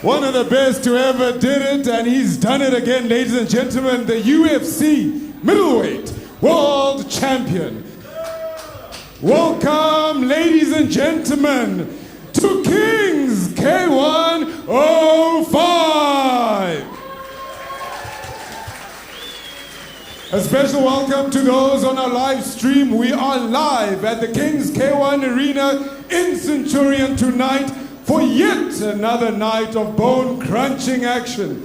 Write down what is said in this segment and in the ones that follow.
One of the best who ever did it, and he's done it again, ladies and gentlemen, the UFC middleweight world champion. Welcome, ladies and gentlemen, to Kings K105. A special welcome to those on our live stream. We are live at the Kings K1 Arena in Centurion tonight for yet another night of bone-crunching action.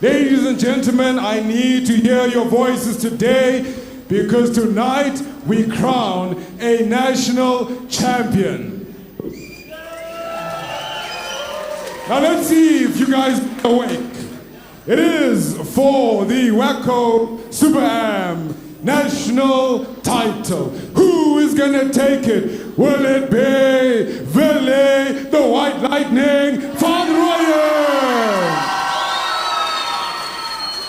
Ladies and gentlemen, I need to hear your voices today because tonight we crown a national champion. Now let's see if you guys are awake. It is for the Wacko Super Am national title. Who is gonna take it? Will it be Vele, the White Lightning, Van Rooyen?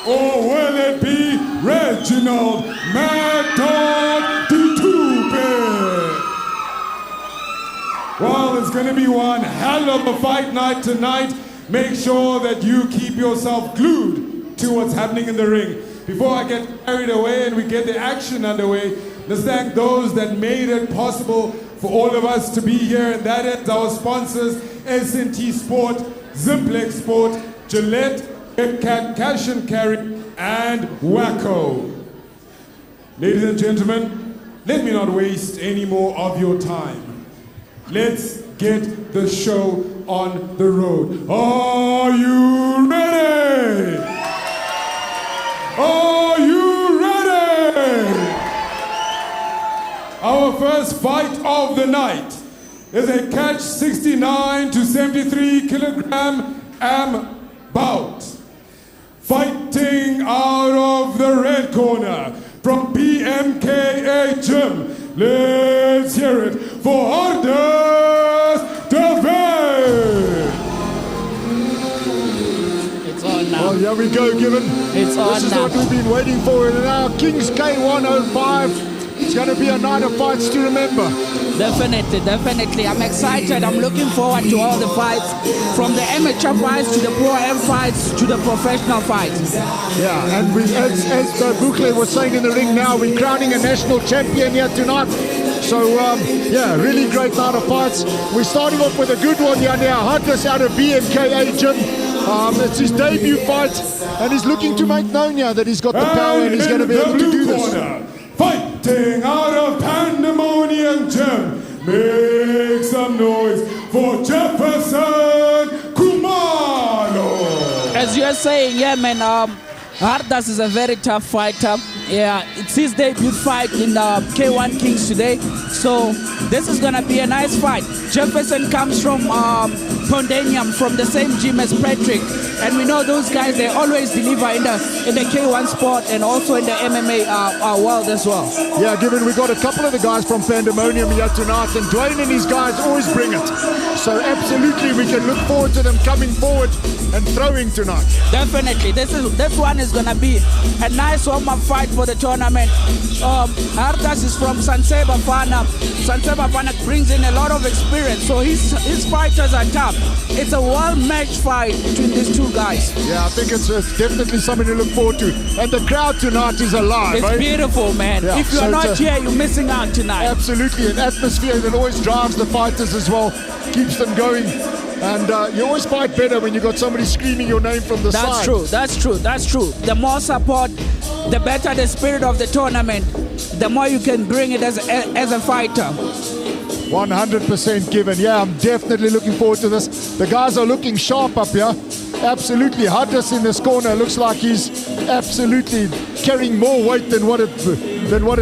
Or will it be Reginald Mad Dog Tutube? Well, it's gonna be one hell of a fight night tonight. Make sure that you keep yourself glued to what's happening in the ring. Before I get carried away and we get the action underway, let's thank those that made it possible for all of us to be here, and that is our sponsors, S&T Sport, Simplex Sport, Gillette, Cash and Carry, and Wacko. Ladies and gentlemen, let me not waste any more of your time. Let's get the show on the road. Are you ready? Are you ready? Our first fight of the night is a catch 69 to 73 kilogram am bout. Fighting out of the red corner from BMKA Gym. Let's hear it for Ardus David. It's on now. Well, here we go, Given. It's on This is now. what we've been waiting for in our Kings K105. It's going to be a night of fights to remember. Definitely, definitely. I'm excited. I'm looking forward to all the fights, from the amateur fights to the pro am fights to the professional fights. Yeah, and as Bukle was saying in the ring now, we're crowning a national champion here tonight. So, yeah, really great night of fights. We're starting off with a good one here now. Ardus out of BMKA Gym. It's his debut fight, and he's looking to make known here that he's got the power and he's going to be able to do this. Fighting out of Pandemonium Gym, make some noise for Jefferson Kumalo. As you're saying, yeah, man, Ardus is a very tough fighter. Yeah, it's his debut fight in K1 Kings today. So this is going to be a nice fight. Jefferson comes from Pandemonium, from the same gym as Patrick. And we know those guys, they always deliver in the K1 sport and also in the MMA world as well. Yeah, Given we got a couple of the guys from Pandemonium here tonight, and Dwayne and his guys always bring it. So absolutely, we can look forward to them coming forward and throwing tonight. Definitely, this one is gonna be a nice warm-up fight for the tournament. Ardus is from Sanseba Fana. Sanseba Fana brings in a lot of experience, so his fighters are tough. It's a well-matched fight between these two guys. Yeah, I think it's definitely something to look forward to. And the crowd tonight is alive. It's beautiful, man. Yeah, if you're not here, you're missing out tonight. Absolutely, an atmosphere that always drives the fighters as well, keeps them going. And you always fight better when you got somebody screaming your name from the side. That's true, that's true, that's true. The more support, the better the spirit of the tournament, the more you can bring it as a fighter. 100% Given. Yeah, I'm definitely looking forward to this. The guys are looking sharp up here. Absolutely. Ardus in this corner looks like he's absolutely carrying more weight than what it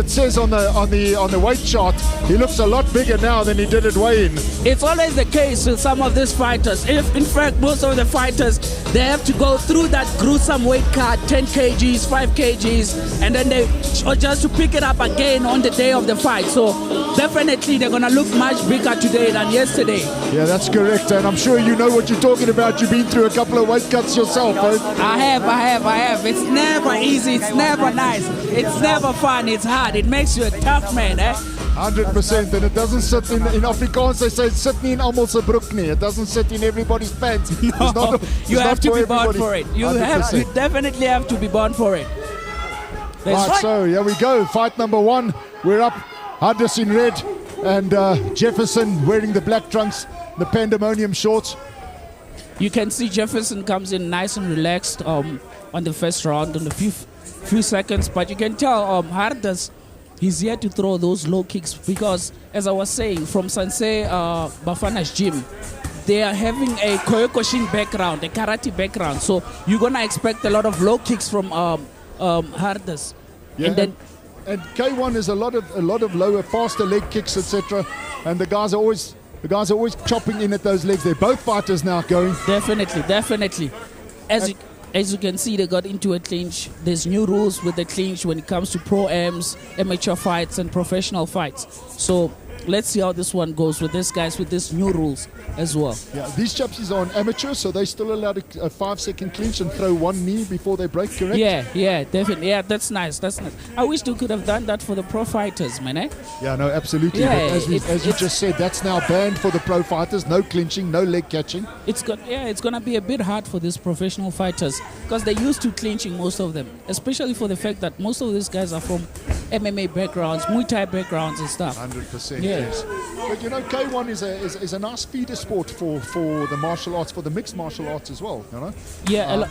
says on the weight chart. He looks a lot bigger now than he did at weigh-in. It's always the case with some of these fighters. In fact, most of the fighters, they have to go through that gruesome weight cut, 10 kgs, 5 kgs, and then they just to pick it up again on the day of the fight. So definitely they're gonna look much bigger today than yesterday. Yeah, that's correct, and I'm sure you know what you're talking about. You've been through a couple of weight cuts yourself, eh? I have. It's never easy, it's never nice, it's never fun, it's hard. It makes you a tough man, eh? 100%, and it doesn't sit in Afrikaans. They say sit nie in almal se broek nie. It doesn't sit in everybody's pants. You have to be born for it. You 100%. definitely have to be born for it. Right, so here we go. Fight number 1. We're up. Hardus in red and Jefferson wearing the black trunks, the pandemonium shorts. You can see Jefferson comes in nice and relaxed on the first round in a few seconds, but you can tell Hardus, he's here to throw those low kicks because, as I was saying, from Sensei Bafana's gym, they are having a Kyokushin background, a karate background, so you're gonna expect a lot of low kicks from Hardus. Yeah, and then and K1 is a lot of lower, faster leg kicks, etc. And the guys are always chopping in at those legs. They're both fighters now going. Definitely. As you can see, they got into a clinch. There's new rules with the clinch when it comes to pro-ams, amateur fights, and professional fights. So let's see how this one goes with these guys with these new rules as well. Yeah, these chapsies are on amateur, so they're still allowed a 5-second clinch and throw one knee before they break, correct? Yeah, definitely. Yeah, that's nice. I wish they could have done that for the pro fighters, man. Eh? Yeah, no, absolutely. Yeah, but as you just said, that's now banned for the pro fighters. No clinching, no leg catching. It's gonna be a bit hard for these professional fighters because they're used to clinching, most of them, especially for the fact that most of these guys are from MMA backgrounds, Muay Thai backgrounds and stuff. 100%. Yeah. Yes. But you know, K1 is a nice feeder sport for the martial arts, for the mixed martial arts as well. You know. Yeah,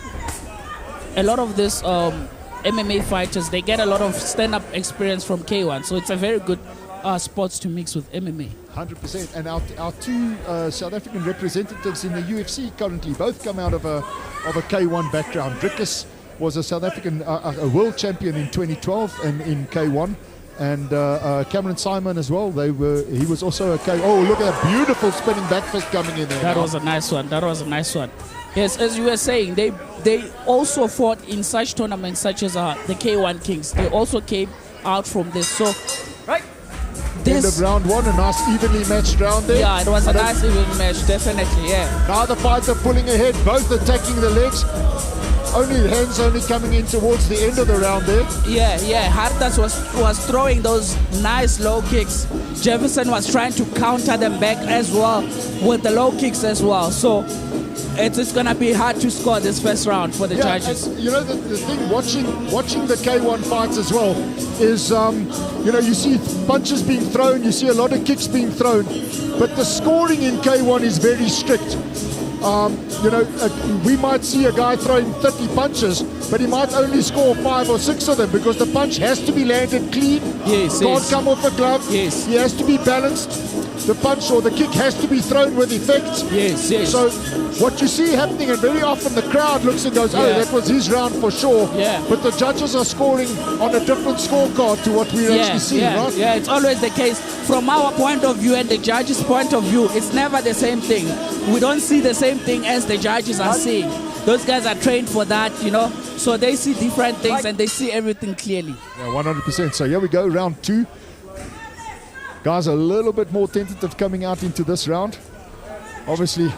a lot of this MMA fighters, they get a lot of stand-up experience from K1, so it's a very good sports to mix with MMA. 100%. And our two South African representatives in the UFC currently both come out of a K1 background. Drickus was a South African a world champion in 2012 and in K1. And Cameron Simon as well. He was also a K. Oh, look at that beautiful spinning back fist coming in there. That was a nice one. Yes, as you were saying, they also fought in such tournaments such as the K1 Kings. They also came out from this. So, right. End of round 1, a nice evenly matched round there. Yeah, it was a nice evenly match, definitely, yeah. Now the fights are pulling ahead, both attacking the legs. Hands only coming in towards the end of the round there. Yeah. Hardus was throwing those nice low kicks. Jefferson was trying to counter them back as well with the low kicks as well. So it's going to be hard to score this first round for the judges. You know, the thing watching the K1 fights as well is, you see punches being thrown, you see a lot of kicks being thrown, but the scoring in K1 is very strict. We might see a guy throwing 30 punches, but he might only score 5 or 6 of them because the punch has to be landed clean. Yes, can't come off a glove. Yes. He has to be balanced. The punch or the kick has to be thrown with effect. Yes. So what you see happening, and very often the crowd looks and goes, oh, that was his round for sure. Yeah. But the judges are scoring on a different scorecard to what we're actually seeing, right? Yeah, it's always the case. From our point of view and the judges' point of view, it's never the same thing. We don't see the same thing as the judges are seeing. Those guys are trained for that, so they see different things and they see everything clearly. Yeah, 100%. So here we go, round 2. Guys are a little bit more tentative coming out into this round. Obviously,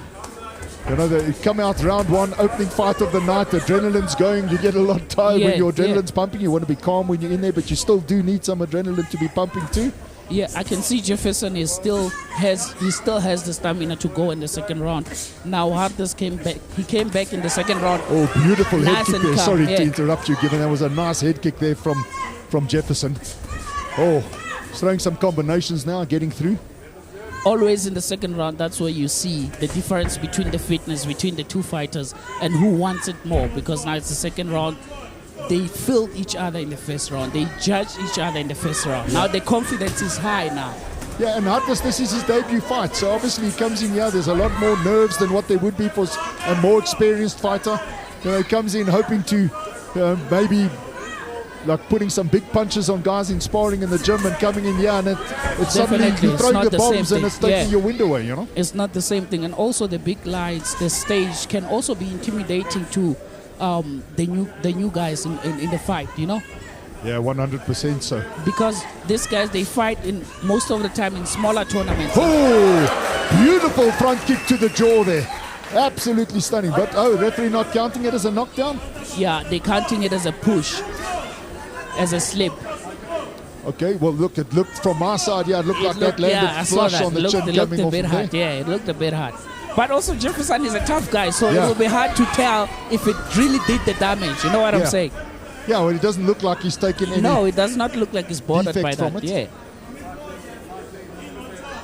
they come out round 1, opening fight of the night, adrenaline's going, you get a lot tired when your adrenaline's pumping, you want to be calm when you're in there, but you still do need some adrenaline to be pumping too. Yeah, I can see Jefferson still has the stamina to go in the second round. Now Hardus came back. He came back in the second round. Oh, beautiful nice head kick there. Calm. Sorry to interrupt you, given that was a nice head kick there from Jefferson. Oh, throwing some combinations now, getting through. Always in the second round, that's where you see the difference between the fitness between the two fighters and who wants it more, because now it's the second round. They filled each other in the first round. They judged each other in the first round. Now the confidence is high now. Yeah, and Hardus, this is his debut fight. So obviously he comes in here. There's a lot more nerves than what there would be for a more experienced fighter. He comes in hoping to maybe like putting some big punches on guys in sparring in the gym, and coming in here and it's suddenly you're throwing the bombs and it's taking your wind away, It's not the same thing. And also the big lights, the stage can also be intimidating to the new guys in the fight, Yeah, 100% so. Because these guys, they fight in most of the time in smaller tournaments. Oh, beautiful front kick to the jaw there. Absolutely stunning. But referee not counting it as a knockdown? Yeah, they're counting it as a push, as a slip. Okay, well, look, it looked from my side, it looked like that landed flush on the chin coming off from there. Yeah, it looked a bit hard. But also Jefferson is a tough guy, so Yeah. it will be hard to tell if it really did the damage. You know what I'm saying? Yeah, well, it doesn't look like he's taken any. No, it does not look like he's bothered by defect from that. it. Yeah.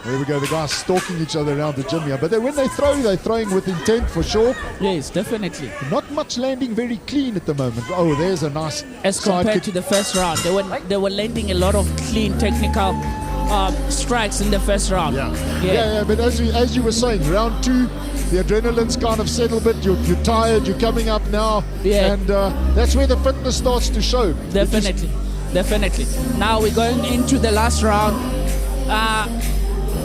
There we go, the guys stalking each other around the gym here. But when they throw, they're throwing with intent for sure. Yes, definitely. Not much landing very clean at the moment. Oh, there's a nice As side compared kick. to the first round, they were landing a lot of clean technical strikes in the first round. Yeah, but as you were saying, round 2, the adrenaline's kind of settled a bit. You're tired, you're coming up now. Yeah. And that's where the fitness starts to show. Definitely. Now we're going into the last round.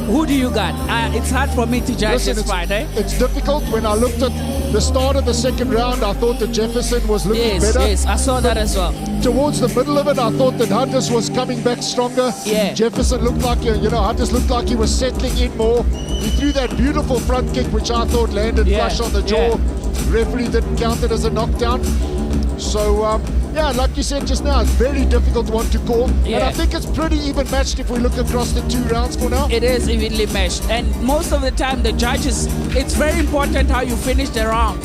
Who do you got? It's hard for me to judge this fight, eh? It's difficult. When I looked at the start of the second round, I thought that Jefferson was looking better. Yes, I saw that as well. Towards the middle of it, I thought that Hunters was coming back stronger. Yeah. Jefferson looked like, Hunters looked like he was settling in more. He threw that beautiful front kick, which I thought landed flush on the jaw. Referee didn't count it as a knockdown. So, like you said just now, it's a very difficult one to call. Yeah. And I think it's pretty even matched if we look across the 2 rounds for now. It is evenly matched. And most of the time, the judges, it's very important how you finish the round.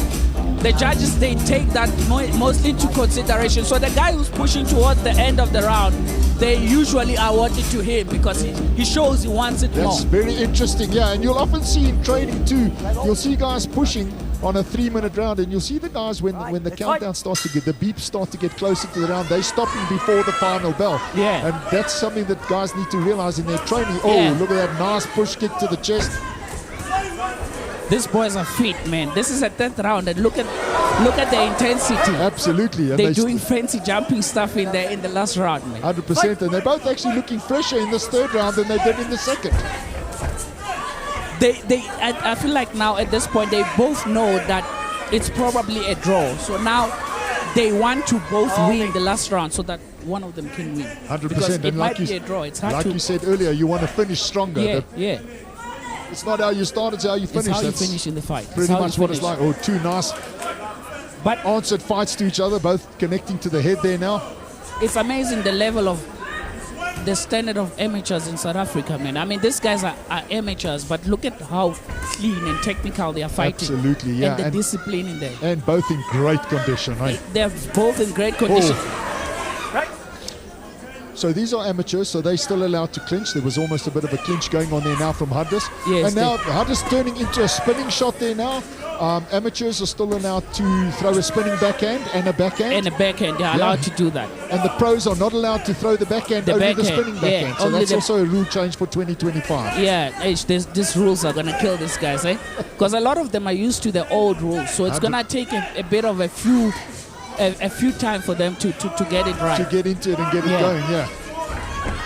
The judges, they take that mostly into consideration. So the guy who's pushing towards the end of the round, they usually award it to him because he shows he wants it more. That's very interesting, yeah. And you'll often see in training too, you'll see guys pushing on a 3-minute round, and you'll see the guys when the countdown starts to get, the beeps start to get closer to the round, they're stopping before the final bell. Yeah. And that's something that guys need to realize in their training. Oh, look at that nice push kick to the chest. These boys are fit, man. This is a 10th round, and look at the intensity. Absolutely. And they're doing fancy jumping stuff in the last round, man. 100%, and they're both actually looking fresher in this 3rd round than they did in the 2nd. I feel like now at this point they both know that it's probably a draw. So now they want to both win the last round so that one of them can win. 100%. Because it and might be a draw. It's hard like to. You said earlier, you want to finish stronger. Yeah. It's not how you start, it's how you finish. It's how you finish in the fight. Pretty much what it's like. Oh, 2 nice but answered fights to each other, both connecting to the head there now. It's amazing the level of the standard of amateurs in South Africa, man. I mean, these guys are amateurs, but look at how clean and technical they are fighting. Absolutely, yeah. And the discipline in there. And both in great condition, right? They're both in great condition. Right? So these are amateurs, so they're still allowed to clinch. There was almost a bit of a clinch going on there now from Hunters. Yes, and now Hunters turning into a spinning shot there now. Amateurs are still allowed to throw a spinning backhand and a backhand. They're allowed to do that. And the pros are not allowed to throw the backhand, only the spinning backhand. So that's also a rule change for 2025. Yeah, these rules are going to kill these guys, eh? Because a lot of them are used to the old rules. So it's going to take a bit of a few time for them to get it right. To get into it and get it going, yeah.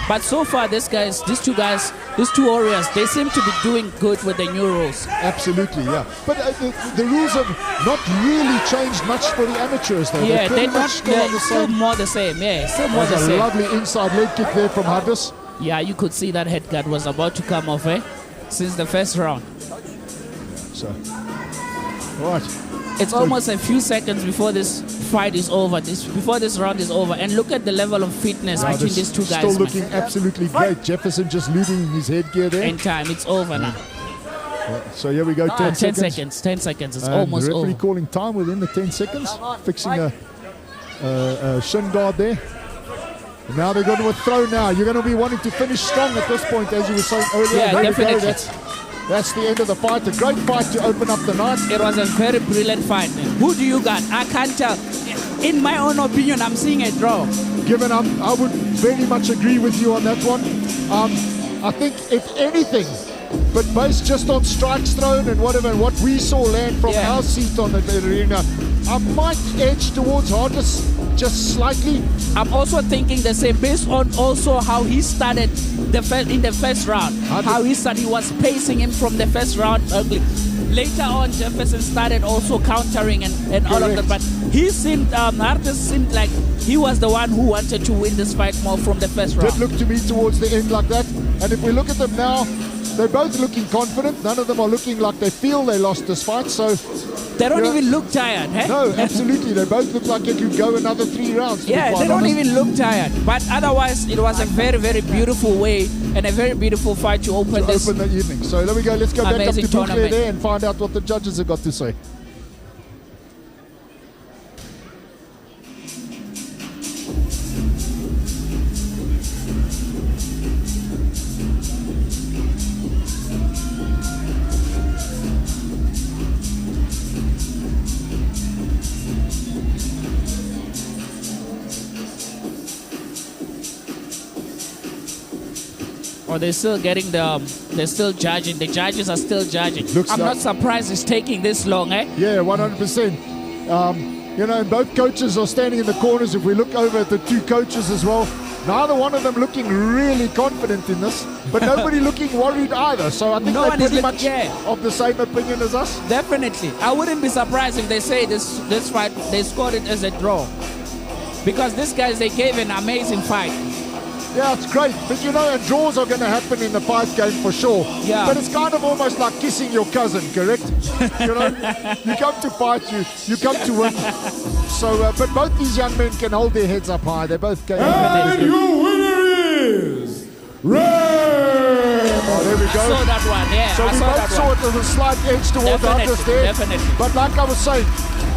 But so far, these two warriors, they seem to be doing good with the new rules. Absolutely, yeah. But the rules have not really changed much for the amateurs, though. Yeah, they're still more the same. Yeah, still more the same. There's a lovely inside leg kick there from Hunters. Yeah, you could see that head guard was about to come off, since the first round. So, right. It's almost a few seconds before this fight is over, before this round is over. And look at the level of fitness between these two guys. Still looking absolutely great. Jefferson just losing his headgear there. In time, it's over now. Yeah. So here we go, 10 seconds. 10 seconds, it's and almost the referee over. calling time within the 10 seconds, fixing a shin guard there. And now they're going to throw now. You're going to be wanting to finish strong at this point, as you were saying earlier. Yeah, there definitely. we go. That's the end of the fight. A great fight to open up the night. It was a very brilliant fight. Who do you got? I can't tell. In my own opinion, I'm seeing a draw. Given I would very much agree with you on that one. I think if anything, but based just on strikes thrown and whatever, and what we saw land from our seat on the arena, I might edge towards Hardness just slightly. I'm also thinking the same, based on also how he started in the first round. How he started, he was pacing him from the first round ugly. Later on, Jefferson started also countering and all of that. But he seemed, Hardness seemed like he was the one who wanted to win this fight more from the first round. Did look to me towards the end like that. And if we look at them now, they're both looking confident. None of them are looking like they feel they lost this fight. So they don't even look tired, eh? No, absolutely. They both look like they could go another 3 rounds. Yeah, they don't even look tired. But otherwise, it was a very, very beautiful way and a very beautiful fight to open the evening. So there we go. Let's go back up to Boucle there and find out what the judges have got to say. Oh, they're still getting they're still judging. The judges are still judging. I'm not surprised it's taking this long, eh? Yeah, 100%. You know, both coaches are standing in the corners. If we look over at the 2 coaches as well, neither one of them looking really confident in this, but nobody looking worried either. So I think they're pretty much of the same opinion as us. Definitely. I wouldn't be surprised if they say this fight, they scored it as a draw. Because these guys, they gave an amazing fight. Yeah, it's great, but you know, and draws are going to happen in the fight game for sure. Yeah. But it's kind of almost like kissing your cousin, correct? You know, you come to fight, you come to win. So, but both these young men can hold their heads up high. They both can. And your winner is Red. Oh, there we go. I saw that one, yeah. So we both saw it with a slight edge towards the others there. Definitely. But like I was saying,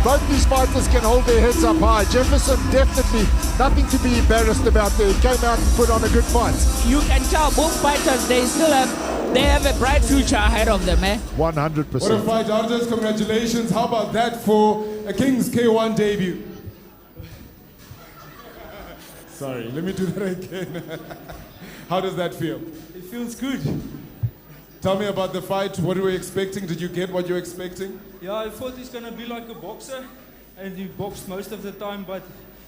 both these fighters can hold their heads up high. Jefferson definitely nothing to be embarrassed about there. He came out and put on a good fight. You can tell both fighters, they have a bright future ahead of them, eh? 100%. What a fight, artists. Congratulations. How about that for a King's K1 debut? Sorry, let me do that again. How does that feel? It feels good. Tell me about the fight. What were you expecting? Did you get what you were expecting? Yeah, I thought he's going to be like a boxer, and he boxed most of the time, but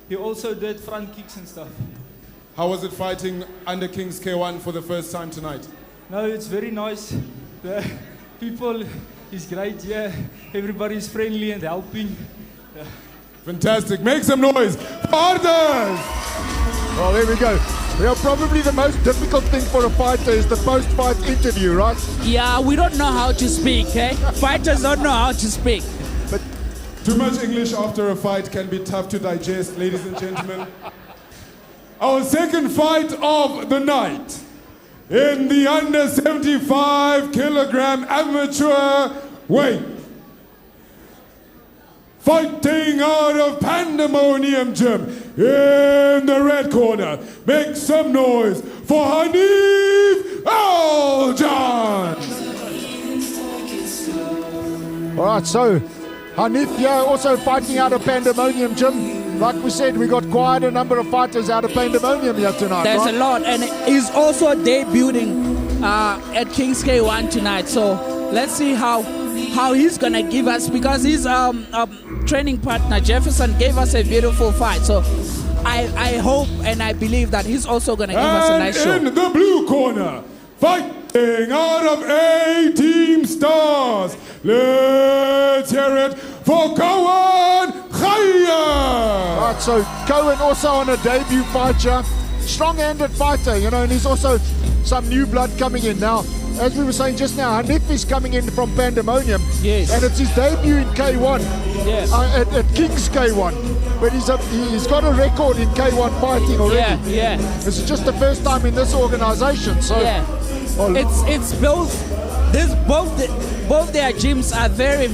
he also did front kicks and stuff. How was it fighting under King's K1 for the first time tonight? No, it's very nice. The people is great, yeah. Everybody's friendly and helping. Yeah. Fantastic. Make some noise. Arthurs! Oh, there we go. Yeah, probably the most difficult thing for a fighter is the post-fight interview, right? Yeah, we don't know how to speak, eh? Fighters don't know how to speak. But too much English after a fight can be tough to digest, ladies and gentlemen. Our second fight of the night in the under 75 kilogram amateur weight. Fighting out of Pandemonium Gym in the red corner. Make some noise for Hanif Aljan. All right, so Hanif here also fighting out of Pandemonium Gym. Like we said, we got quite a number of fighters out of Pandemonium here tonight. There's right? a lot, and he's also debuting at King's K1 tonight. So let's see how he's gonna give us, because his training partner Jefferson gave us a beautiful fight. So I hope and I believe that he's also gonna give us a nice show. And in the blue corner, fighting out of A-Team Stars. Let's hear it for Cohen Khaya. Right, so Cohen also on a debut fight here. Strong-handed fighter, you know, and he's also some new blood coming in now. As we were saying just now, Hanif is coming in from Pandemonium. Yes. And it's his debut in K1. Yes. At King's K1. But he's got a record in K1 fighting already. Yeah. This is just the first time in this organization. So Yeah. It's both their gyms are very,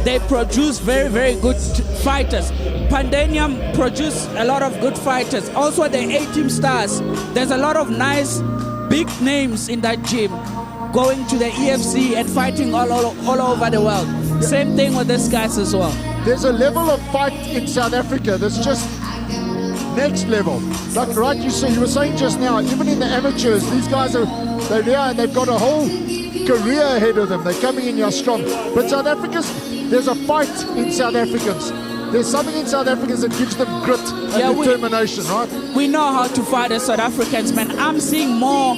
they produce very good fighters. Pandemonium produce a lot of good fighters. Also the A-Team Stars, there's a lot of nice big names in that gym going to the EFC and fighting all over the world. Same thing with these guys as well. There's a level of fight in South Africa that's just next level. Like right, you were saying just now, even in the amateurs, these guys they're there and they've got a whole career ahead of them. They're coming in here strong. But South Africans, there's a fight in South Africans. There's something in South Africans that gives them grit and determination, right? We know how to fight as South Africans, man. I'm seeing more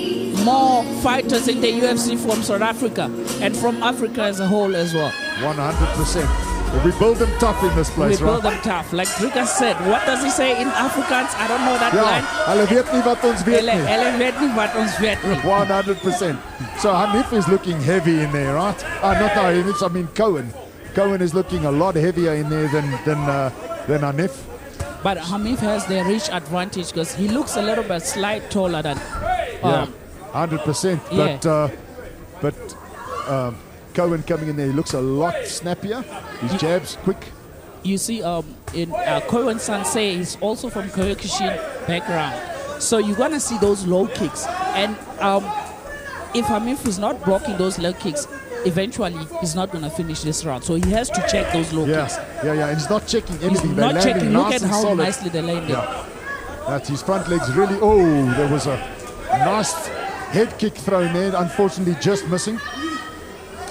fighters in the UFC from South Africa and from Africa as a whole as well. 100%. We build them tough in this place, We build right? them tough. Like Drika said, what does he say in Afrikaans? I don't know that Ja, line. hulle weet nie wat ons weet nie. Hulle weet nie wat ons weet nie. 100%. So Hanif is looking heavy in there, right? Not Hanif, I mean Cohen. Cohen is looking a lot heavier in there than Hanif. But Hanif has the reach advantage because he looks a little bit slight taller than. Yeah, 100%. Yeah. But Cohen coming in there, he looks a lot snappier. His jab's quick. You see, in Cohen Sansei, he's also from Kyokushin background. So you're gonna see those low kicks, and if Hanif is not blocking those low kicks, eventually he's not gonna finish this round. So he has to check those low kicks. Yeah, and he's not checking anything. He's They're not checking. Look nice at and how solid. nicely they're landing. Yeah, that's his front legs really. Oh, there was a nice head kick thrown there. Unfortunately, just missing.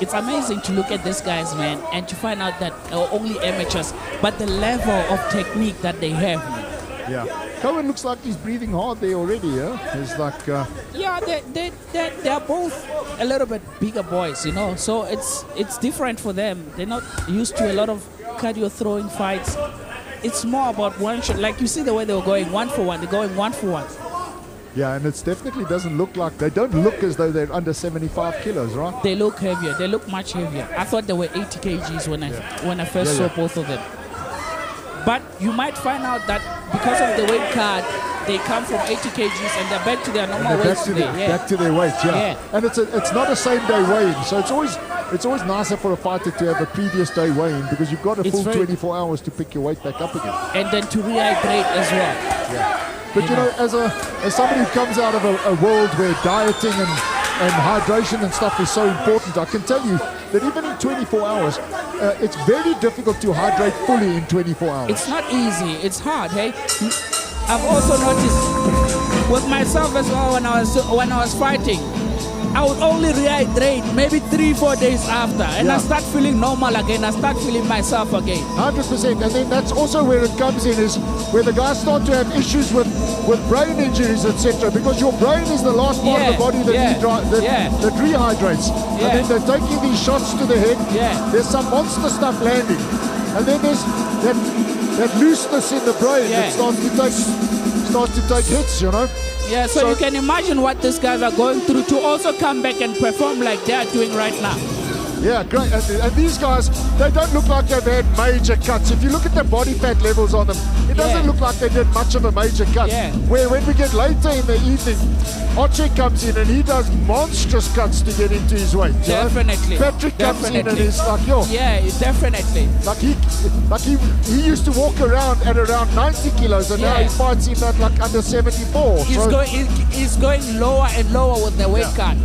It's amazing to look at these guys, man, and to find out that only amateurs, but the level of technique that they have. Yeah, Cohen looks like he's breathing hard there already. Yeah, he's like. Yeah, they're both a little bit bigger boys, you know. So it's different for them. They're not used to a lot of cardio throwing fights. It's more about one shot. Like you see the way they were going 1 for 1. They're going 1 for 1. Yeah, and it definitely doesn't look like they don't look as though they're under 75 kilos, right? They look heavier. They look much heavier. I thought they were 80 kgs when I first saw both of them. But you might find out that because of the weight card, they come from 80 kgs and they're back to their normal weight today. Back to their weight, yeah. And it's not a same day weigh-in, so it's always nicer for a fighter to have a previous day weigh-in because you've got a full 24 hours to pick your weight back up again. And then to rehydrate as well. Yeah. But you know, as somebody who comes out of a world where dieting and hydration and stuff is so important, I can tell you that even in 24 hours, it's very difficult to hydrate fully in 24 hours. It's not easy. It's hard, hey? I've also noticed with myself as well when I was fighting, I would only rehydrate maybe 3-4 days after, and I start feeling normal again. I start feeling myself again. 100%, and then that's also where it comes in, is where the guys start to have issues with brain injuries, etc. Because your brain is the last part of the body that rehydrates, and then they're taking these shots to the head. There's some monster stuff landing, and then there's that looseness in the brain that starts to take hits, you know. Yeah, so you can imagine what these guys are going through to also come back and perform like they are doing right now. Yeah, great. And these guys, they don't look like they've had major cuts. If you look at the body fat levels on them, it doesn't look like they did much of a major cut. Where when we get later in the evening, Oche comes in and he does monstrous cuts to get into his weight. Definitely. Patrick comes in and he's like, yo. Yeah, definitely. Like he used to walk around at around 90 kilos and now he fights in at like under 74. He's going lower and lower with the weight cut.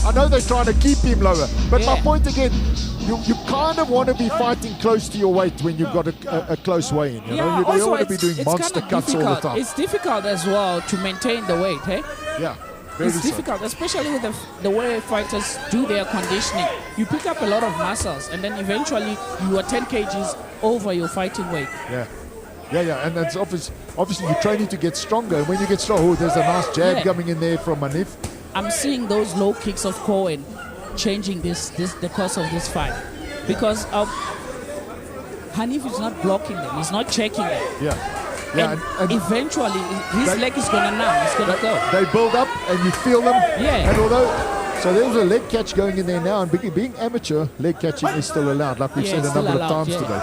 I know they're trying to keep him lower, but my point again, you kind of want to be fighting close to your weight when you've got a close weigh-in. You know, you don't want to be doing monster cuts all the time. It's difficult as well to maintain the weight, hey? Yeah. It's difficult, especially with the way fighters do their conditioning. You pick up a lot of muscles, and then eventually you are 10 kgs over your fighting weight. Yeah, and that's obviously you're training to get stronger. And when you get strong, there's a nice jab coming in there from Hanif. I'm seeing those low kicks of Cohen changing the course of this fight because Hanif is not blocking them, he's not checking them. And eventually his leg is gonna numb, it's gonna go. They build up and you feel them. Yeah. And so there's a leg catch going in there now, and being amateur, leg catching is still allowed, like we've said a number of times today.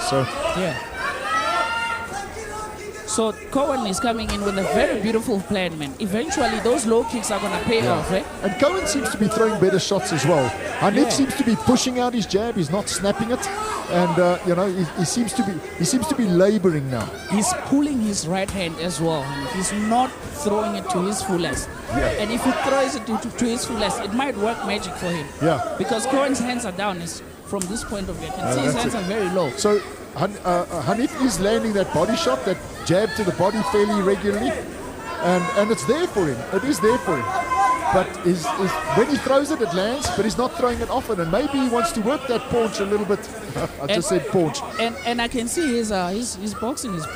So Cohen is coming in with a very beautiful plan, man. Eventually, those low kicks are going to pay off, right? And Cohen seems to be throwing better shots as well. Hanif seems to be pushing out his jab. He's not snapping it, and he seems to be laboring now. He's pulling his right hand as well. He's not throwing it to his fullest. And if he throws it to his fullest, it might work magic for him. Because Cohen's hands are down. From this point of view, you can see his hands are very low. So Hanif is landing that body shot, that jab to the body fairly regularly, and it's there for him. It is there for him. but when he throws it, it lands, but he's not throwing it often, and maybe he wants to work that paunch a little bit. I just said paunch. And I can see his boxing is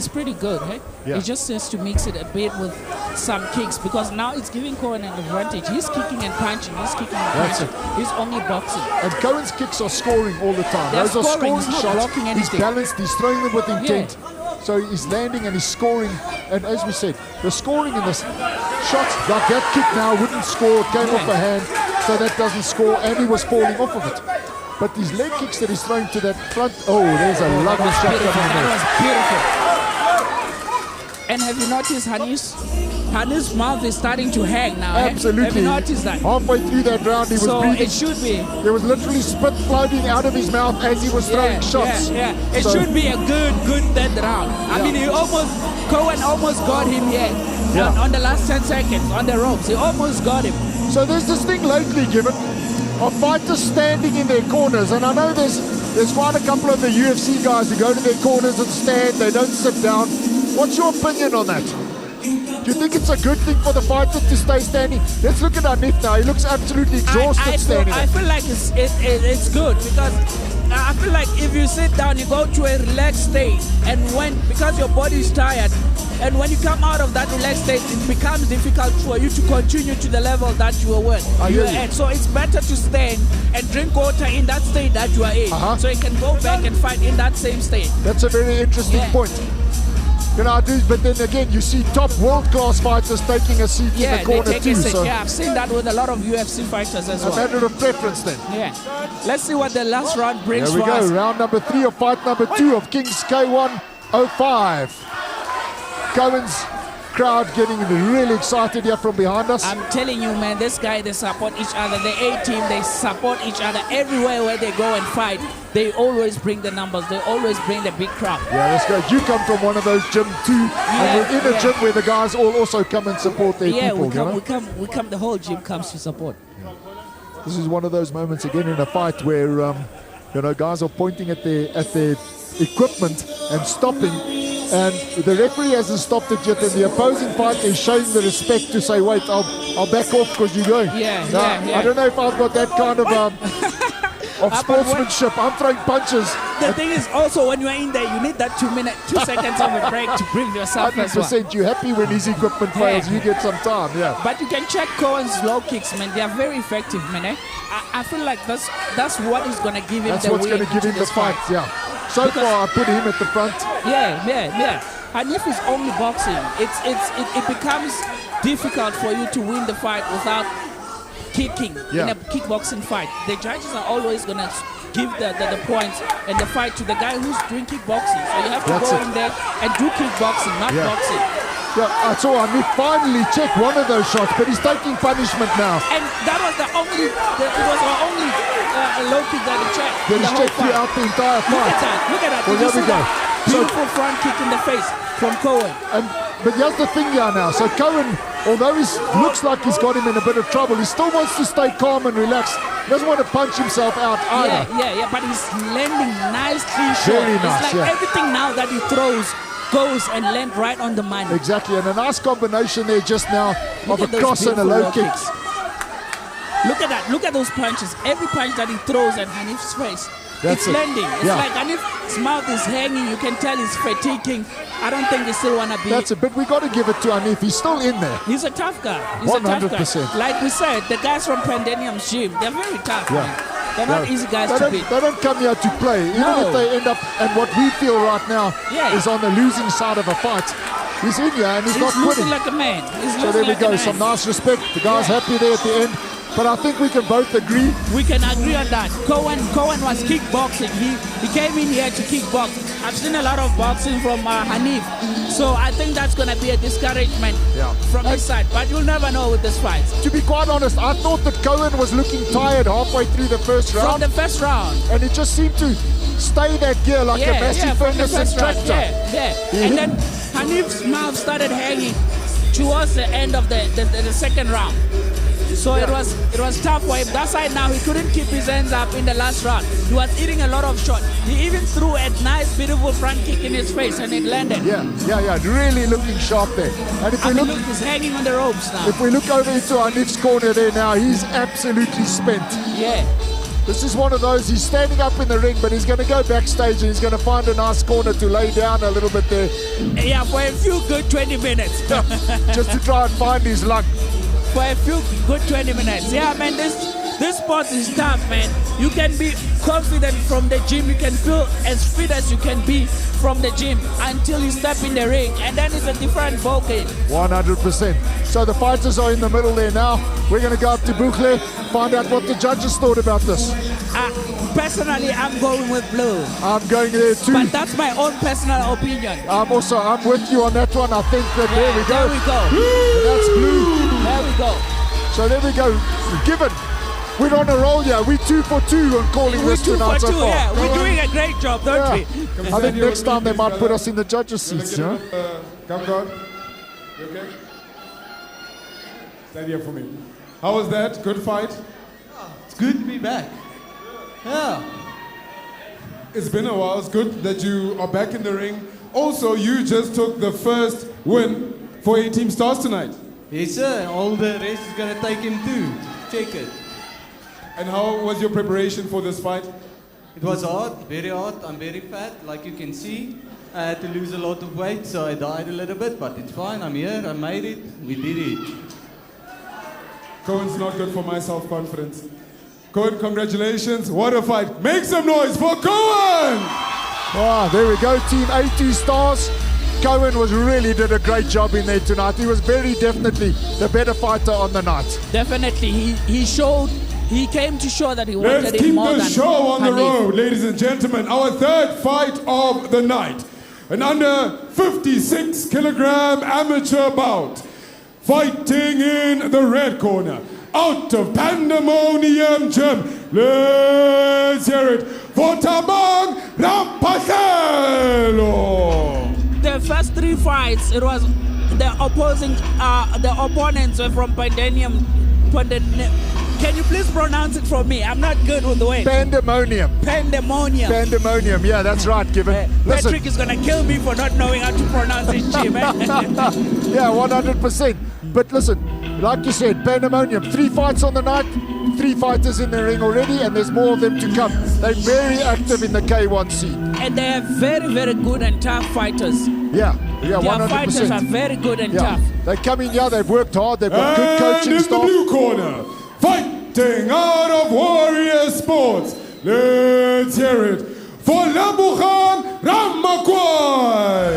pretty good, hey? Yeah. He just has to mix it a bit with some kicks, because now it's giving Cohen an advantage. He's kicking and punching. He's kicking and punching. He's only boxing. And Cohen's kicks are scoring all the time. They're Those are scoring, scoring he's not shots. blocking He's anything. balanced. He's throwing them with intent. So he's landing and he's scoring. And as we said, the scoring in this shots, like that kick now wouldn't score. It came off the hand, so that doesn't score. And he was falling off of it. But these leg kicks that he's throwing to that front, there's a lovely shot coming in there. That was beautiful. And have you noticed Hanif's mouth is starting to hang now? Absolutely. Have you noticed that? Halfway through that round, he was breathing. It should be. There was literally spit floating out of his mouth as he was throwing shots. It should be a good third round. I mean, Cohen almost got him here on the last 10 seconds on the ropes. He almost got him. So there's this thing lately, Given, of fighters standing in their corners, and I know there's quite a couple of the UFC guys who go to their corners and stand. They don't sit down. What's your opinion on that? Do you think it's a good thing for the fighter to stay standing? Let's look at Hanif now. He looks absolutely exhausted standing. I feel like it's good, because I feel like if you sit down, you go to a relaxed state, and because your body is tired, and when you come out of that relaxed state, it becomes difficult for you to continue to the level that you were at. So it's better to stand and drink water in that state that you are in, so you can go back and fight in that same state. That's a very interesting point. But then again, you see top world-class fighters taking a seat in the corner too. So I've seen that with a lot of UFC fighters as well. A matter of preference then. Yeah. Let's see what the last round brings for us. Here we go, round number 3 of fight number 2 of Kings K1 05. Cohen's crowd getting really excited here from behind us. I'm telling you, man, this guy, they support each other. The A-team, they support each other everywhere where they go and fight. They always bring the numbers. They always bring the big crowd. Yeah, that's great. You come from one of those gyms too. And we're in a gym where the guys all also come and support their people. We come, the whole gym comes to support. This is one of those moments again in a fight where guys are pointing at their equipment and stopping, and the referee hasn't stopped it yet, and the opposing fighter is showing the respect to say, wait, I'll back off because you're going. I don't know if I've got that kind of sportsmanship. I'm throwing punches. The thing is also, when you're in there, you need that 2 seconds of a break to bring yourself 100%. You're happy when his equipment fails. You get some time, But you can check Cohen's low kicks, man. They are very effective, man. I feel like that's what is going to give him the win. That's what's going to give him the fight, So far, I put him at the front. And if it's only boxing, it becomes difficult for you to win the fight without kicking in a kickboxing fight. The judges are always going to give the points and the fight to the guy who's doing kickboxing. So you have to go in there and do kickboxing, not boxing. I saw Hanif finally check one of those shots, but he's taking punishment now. And that was the only low kick that he checked. That he's checked throughout the entire fight. Look at that. Well, there we go. Beautiful front kick in the face from Cohen. But here's the thing here now. So Cohen, although he looks like he's got him in a bit of trouble, he still wants to stay calm and relaxed. He doesn't want to punch himself out either. Yeah, but he's landing nicely short. Very nice, it's like everything now that he throws goes and land right on the money. Exactly, and a nice combination there just now of a cross and a low kick. Look at that. Look at those punches. Every punch that he throws at Hanif's face, it's landing. It's like Hanif's mouth is hanging. You can tell he's fatiguing. I don't think they still want to be. That's it, but we got to give it to Hanif. He's still in there. He's a tough guy. 100%. Like we said, the guys from Pandenium's gym, they're very tough, man. They're not easy guys to beat. They don't come here to play. Even if they end up, and what we feel right now is on the losing side of a fight. He's in here and he's not quitting. He's losing like a man. So there we go. Some nice respect. The guy's happy there at the end. But I think we can both agree. We can agree on that. Cohen was kickboxing. He came in here to kickbox. I've seen a lot of boxing from Hanif. So I think that's going to be a discouragement from his side. But you'll never know with this fight. To be quite honest, I thought that Cohen was looking tired halfway through the first round. From the first round. And it just seemed to stay that gear like a Massey Ferguson tractor. And then Hanif's mouth started hanging towards the end of the second round. So it was tough for him. That's why now he couldn't keep his hands up in the last round. He was eating a lot of shots. He even threw a nice, beautiful front kick in his face, and it landed. Yeah. Really looking sharp there. And if we look, he's hanging on the ropes now. If we look over into our next corner there now, he's absolutely spent. Yeah. This is one of those, he's standing up in the ring, but he's going to go backstage and he's going to find a nice corner to lay down a little bit there. Yeah, for a few good 20 minutes. Just to try and find his luck. For a few good 20 minutes. Yeah, man, this sport is tough, man. You can be confident from the gym. You can feel as fit as you can be from the gym until you step in the ring. And then it's a different ballgame. 100%. So the fighters are in the middle there now. We're going to go up to Bukle, find out what the judges thought about this. Personally, I'm going with blue. I'm going there too. But that's my own personal opinion. I'm with you on that one. I think that there we go. There we go. That's blue. There we go. So there we go. Given. We're on a roll here. We're 2 for 2 on calling this tonight so far. Yeah, we're doing a great job, don't we? I think next time they might put us in the judges' seats, yeah? Come, God. You okay? Stand here for me. How was that? Good fight? It's good to be back. Yeah. It's been a while. It's good that you are back in the ring. Also, you just took the first win for A-Team Stars tonight. Yes, sir. All the rest is going to take him too. Check it. And how was your preparation for this fight? It was hard, very hard. I'm very fat, like you can see. I had to lose a lot of weight, so I died a little bit, but it's fine. I'm here. I made it. We did it. Cohen's not good for my self-confidence. Cohen, congratulations. What a fight. Make some noise for Cohen! Ah, there we go. Team A2 Stars. Cohen did a great job in there tonight. He was very definitely the better fighter on the night. Definitely. He came to show that he wanted it more than Let's keep the show on the road, ladies and gentlemen. Our third fight of the night. An under 56 kilogram amateur bout. Fighting in the red corner. Out of Pandemonium Gym. Let's hear it for Tabang Rampaselo. The first 3 fights, it was the opponents were from Pandemonium. Can you please pronounce it for me? I'm not good with the way. Pandemonium. Yeah, that's right, Given. Patrick is going to kill me for not knowing how to pronounce his name. Yeah, 100%. But listen, like you said, Pandemonium. 3 fights on the night, 3 fighters in the ring already, and there's more of them to come. They're very active in the K1 scene. And they are very, very good and tough fighters. Yeah, 100%. Their fighters are very good and tough. They come in here, they've worked hard, they've got good coaching staff. And in the blue corner, fighting out of Warrior Sports. Let's hear it for Labuhan Ramakwai.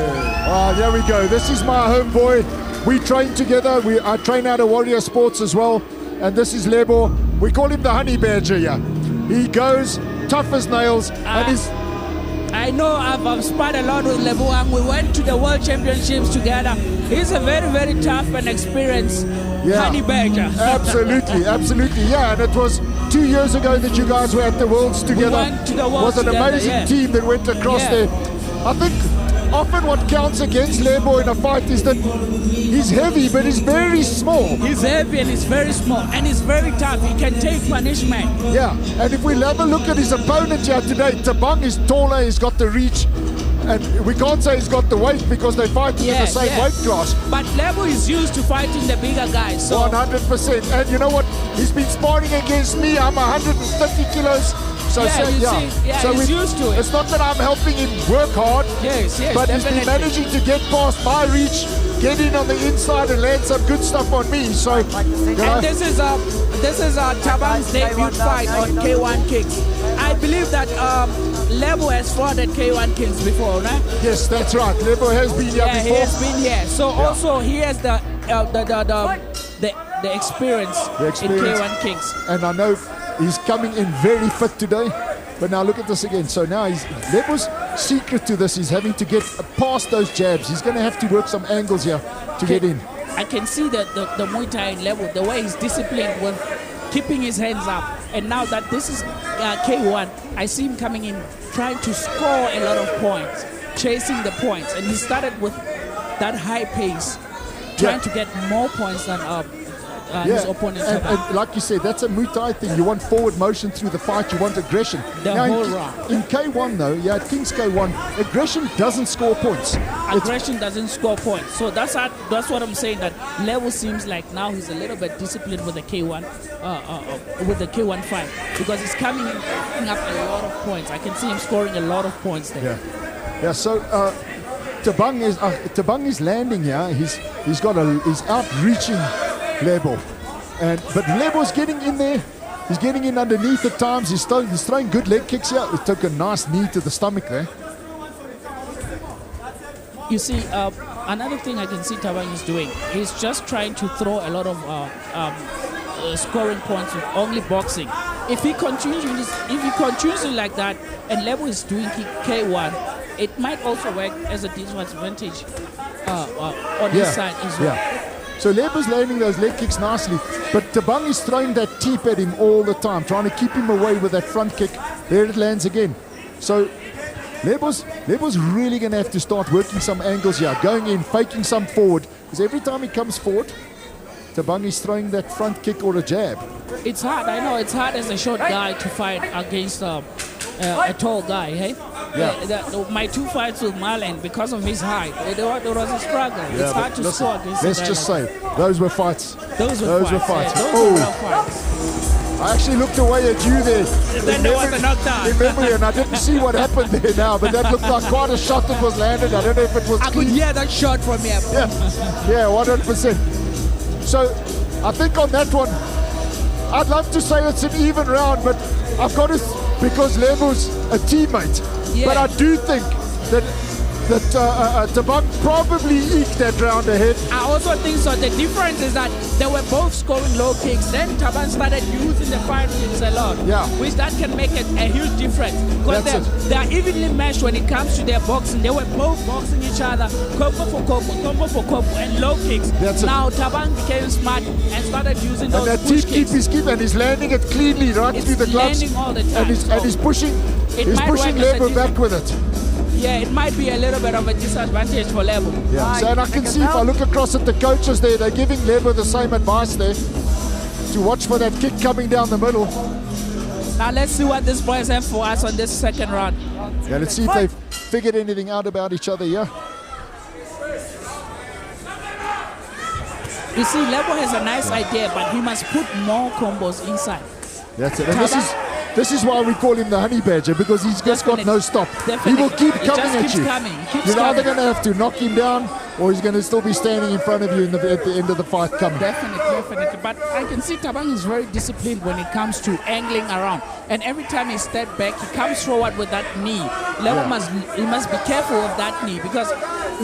There we go. This is my homeboy. We train together. I train out of Warrior Sports as well. And this is Lebo. We call him the honey badger here. He goes tough as nails. I know I've sparred a lot with Leboang. We went to the World Championships together. He's a very, very tough and experienced honey badger. Absolutely. Yeah, and it was 2 years ago that you guys were at the Worlds together. We went to the Worlds together. It was an amazing team that went across there. I think often what counts against Lebo in a fight is that he's heavy, but he's very small. He's heavy and he's very small, and he's very tough. He can take punishment. Yeah, and if we have a look at his opponent here today, Tabang is taller, he's got the reach, and we can't say he's got the weight because they fight in the same weight class. But Lebo is used to fighting the bigger guys. So 100%. And you know what? He's been sparring against me. I'm 130 kilos. So he's used to it. It's not that I'm helping him work hard, but he's been managing to get past my reach, get in on the inside and land some good stuff on me. So, and this is Tabang's debut fight on K1 Kings. I believe that Lebo has fought at K1 Kings before, right? Yes, that's right. Lebo has been here before. He has been here. So also he has the experience in K1 Kings. And I know he's coming in very fit today. But now look at this again. So now Lebo's secret to this is having to get past those jabs. He's going to have to work some angles here to get in. I can see the Muay Thai Lebo, the way he's disciplined with keeping his hands up. And now that this is K1, I see him coming in, trying to score a lot of points, chasing the points. And he started with that high pace, trying to get more points than his opponent. And like you said, that's a Muay Thai thing. You want forward motion through the fight. You want aggression. The whole round. In K1 though, at King's K1, aggression doesn't score points. Aggression doesn't score points. So that's what I'm saying. That Level seems like now he's a little bit disciplined with the K1 fight because he's coming up a lot of points. I can see him scoring a lot of points there. Yeah. So Tabang is landing here. He's outreaching Lebo, but Lebo's getting in there. He's getting in underneath at times. He's throwing good leg kicks here. He took a nice knee to the stomach there. You see, another thing I can see Tabang is doing, he's just trying to throw a lot of scoring points with only boxing. If he continues like that, and Lebo is doing K1, it might also work as a disadvantage on his side as well. Yeah. So Lebo's landing those leg kicks nicely, but Tabang is throwing that teep at him all the time, trying to keep him away with that front kick. There it lands again. So Lebo's really going to have to start working some angles here, going in, faking some forward, because every time he comes forward, Tabang is throwing that front kick or a jab. It's hard. I know it's hard as a short guy to fight against a tall guy, hey? Yeah. My two fights with Marlon, because of his height, it was a struggle. It's hard to score against let's just say, those were fights. Those were fights. Yeah, those were fights. I actually looked away at you there. Then there was a knockdown. In memory, and I didn't see what happened there now, but that looked like quite a shot that was landed. I don't know if it was I clean. could hear that shot from here. Yeah, 100%. So, I think on that one, I'd love to say it's an even round, but I've got to, because Lebo's a teammate. Yeah. But I do think that Tabang probably eked that round ahead. I also think so. The difference is that they were both scoring low kicks. Then Tabang started using the fight kicks a lot, which that can make a huge difference. Because they are evenly matched when it comes to their boxing. They were both boxing each other, combo for combo, and low kicks. Now Tabang became smart and started using those and that push keep kicks. His keep, and he's landing it cleanly right through the gloves. All the time. And he's pushing Lebo back with it. Yeah, it might be a little bit of a disadvantage for Lebo. Yeah. So and I can see if I look across at the coaches there, they're giving Lebo the same advice there to watch for that kick coming down the middle. Now let's see what these boys have for us on this second round. Yeah, let's see if they've figured anything out about each other. Yeah. You see, Lebo has a nice idea, but he must put more combos inside. That's it. And this is why we call him the honey badger, because he's just got no stop. Definitely. He will keep coming at you. You're either going to have to knock him down, or he's going to still be standing in front of you at the end of the fight coming. Definitely. But I can see Tabang is very disciplined when it comes to angling around. And every time he steps back, he comes forward with that knee. Lebo must be careful of that knee, because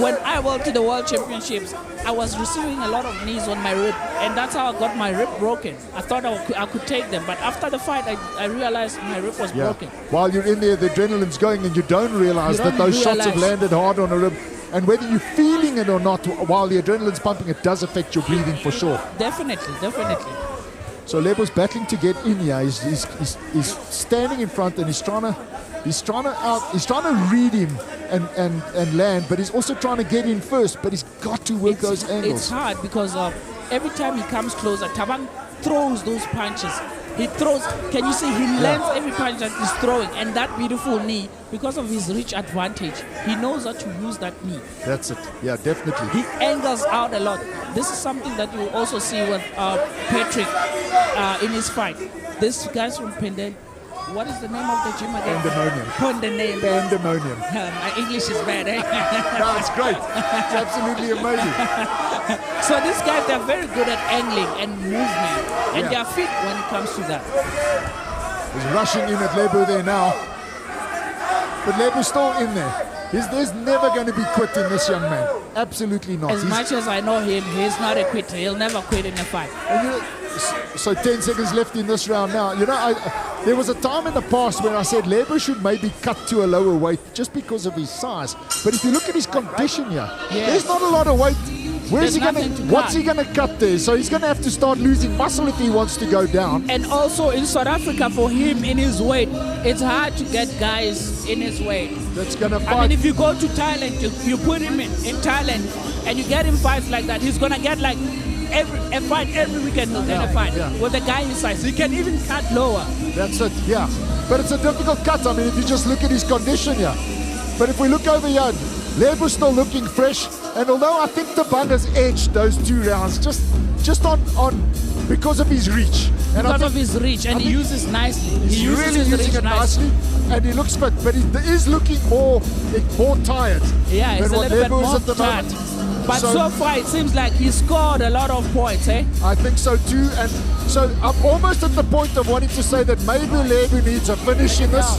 when I went to the World Championships, I was receiving a lot of knees on my rib, and that's how I got my rib broken. I thought I could take them, but after the fight, I realized my rib was broken. While you're in there, the adrenaline's going, and you don't realize that those shots have landed hard on a rib. And whether you're feeling it or not, while the adrenaline's pumping, it does affect your breathing for sure. Definitely. So Lebo's battling to get in here. He's standing in front, and he's trying to read him and land, but he's also trying to get in first. But he's got to work those angles. It's hard because every time he comes closer, Tabang throws those punches. He throws. Can you see? He lands every punch that he's throwing, and that beautiful knee, because of his reach advantage, he knows how to use that knee. That's it. Yeah, definitely. He angles out a lot. This is something that you also see with Patrick in his fight. This guy's from Pendant. What is the name of the gym again? Pandemonium. My English is bad, eh? No, it's great. It's absolutely amazing. So these guys, they're very good at angling and movement, and they're fit when it comes to that. He's rushing in at Lebo there now. But Lebo's still in there. There's never going to be quit in this young man. Absolutely not. As much as I know him, he's not a quitter. He'll never quit in a fight. So 10 seconds left in this round now. You know, there was a time in the past when I said Lebo should maybe cut to a lower weight just because of his size. But if you look at his condition here, there's not a lot of weight. What's he going to cut there? So he's going to have to start losing muscle if he wants to go down. And also in South Africa, for him in his weight, it's hard to get guys in his weight. That's going to fight. I mean, if you go to Thailand, you put him in Thailand and you get him fights like that, he's going to get like a fight every weekend. He'll get a fight with a guy his size. He can even cut lower. That's it, yeah. But it's a difficult cut. I mean, if you just look at his condition here. But if we look over here, Lebo's still looking fresh. And although I think Tabang has edged those 2 rounds, just on because of his reach. And because of his reach, and he uses nicely. He uses really his using reach it nicely, and he looks fit. But he is looking more tired. Yeah, he's than a what little bit Lebo is more at the tired. moment. But so far, it seems like he scored a lot of points, eh? I think so too. And so I'm almost at the point of wanting to say that maybe Lebo needs a finish in this.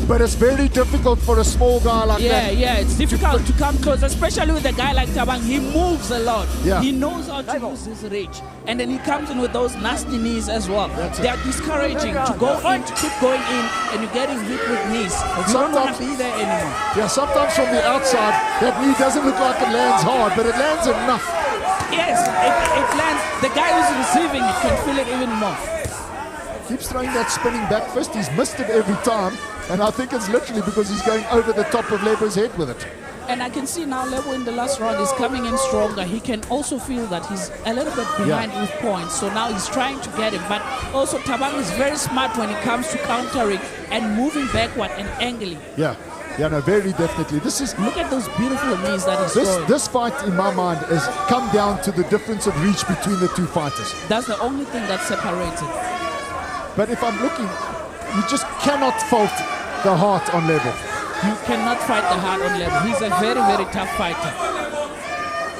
But it's very difficult for a small guy like that. Yeah, it's difficult to come close, especially with a guy like Tabang. He moves a lot. Yeah. He knows how to use his reach. And then he comes in with those nasty knees as well. They are discouraging to go in, to keep going in, and you're getting hit with knees. You don't want to be there anymore. Yeah, sometimes from the outside, that knee doesn't look like it lands hard, but it lands enough. Yes, it lands. The guy who's receiving it can feel it even more. Keeps throwing that spinning back fist. He's missed it every time. And I think it's literally because he's going over the top of Lebo's head with it. And I can see now Lebo in the last round is coming in stronger. He can also feel that he's a little bit behind with points. So now he's trying to get him. But also Tabang is very smart when it comes to countering and moving backward and angling. Yeah, no, very definitely. Look at those beautiful knees that he's throwing. This fight, in my mind, has come down to the difference of reach between the 2 fighters. That's the only thing that separates it. But if I'm looking, you just cannot fault the heart on Lebo. You cannot fight the heart on Lebo. He's a very, very tough fighter.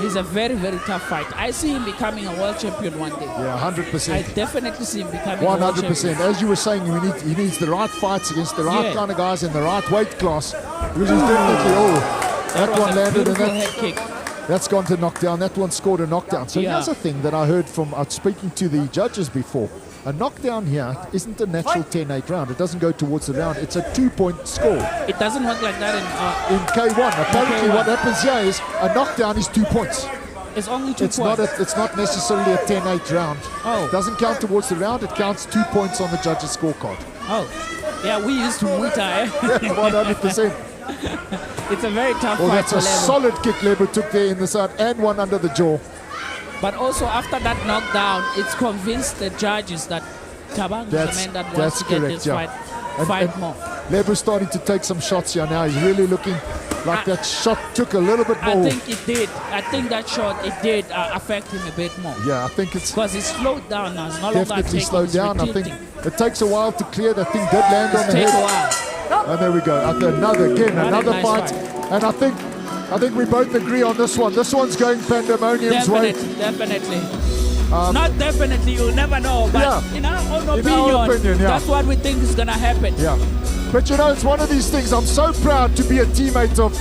He's a very, very tough fighter. I see him becoming a world champion one day. Yeah, 100%. I definitely see him becoming a world champion. 100%. As you were saying, he needs the right fights against the right kind of guys in the right weight class. Because he's definitely, that one landed and head kick. That's gone to knockdown. That one scored a knockdown. So here's a thing that I heard from speaking to the judges before. A knockdown here isn't a natural 10-8 round. It doesn't go towards the round. It's a 2-point score. It doesn't work like that in K1. Apparently what happens here is a knockdown is 2 points. It's only 2 points. It's not necessarily a 10-8 round. Oh. It doesn't count towards the round. It counts 2 points on the judge's scorecard. Oh. Yeah, we used to Muay Thai. 100%. It's a very tough fight. That's a solid kick Lebo took there in the side and one under the jaw. But also after that knockdown, it's convinced the judges that Tabang is the man that wants to get this fight more. Lebo's starting to take some shots here now. He's really looking like that shot took a little bit more. I think it did. I think that shot, it did affect him a bit more. Yeah, I think it's... Because he's slowed down now. It's no longer definitely taking, slowed down. I think it takes a while to clear. That thing did land on the head. It takes a while. And there we go. Another nice fight. And I think we both agree on this one. This one's going pandemonium's way. Definitely. Not definitely, you'll never know. But in our own opinion, that's what we think is going to happen. Yeah. But you know, it's one of these things. I'm so proud to be a teammate of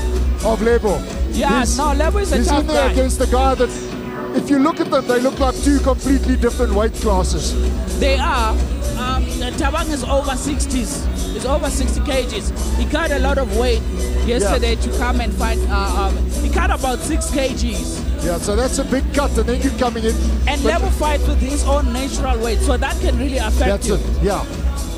Lebo. Yeah, Lebo is a tough guy. He's in there against a guy that, if you look at them, they look like 2 completely different weight classes. They are. Tabang is over 60s. He's over 60 kgs. He cut a lot of weight yesterday to come and fight. He cut about 6 kgs. Yeah, so that's a big cut, and then you're coming in. And Lebo fights with his own natural weight, so that can really affect you. That's it, yeah.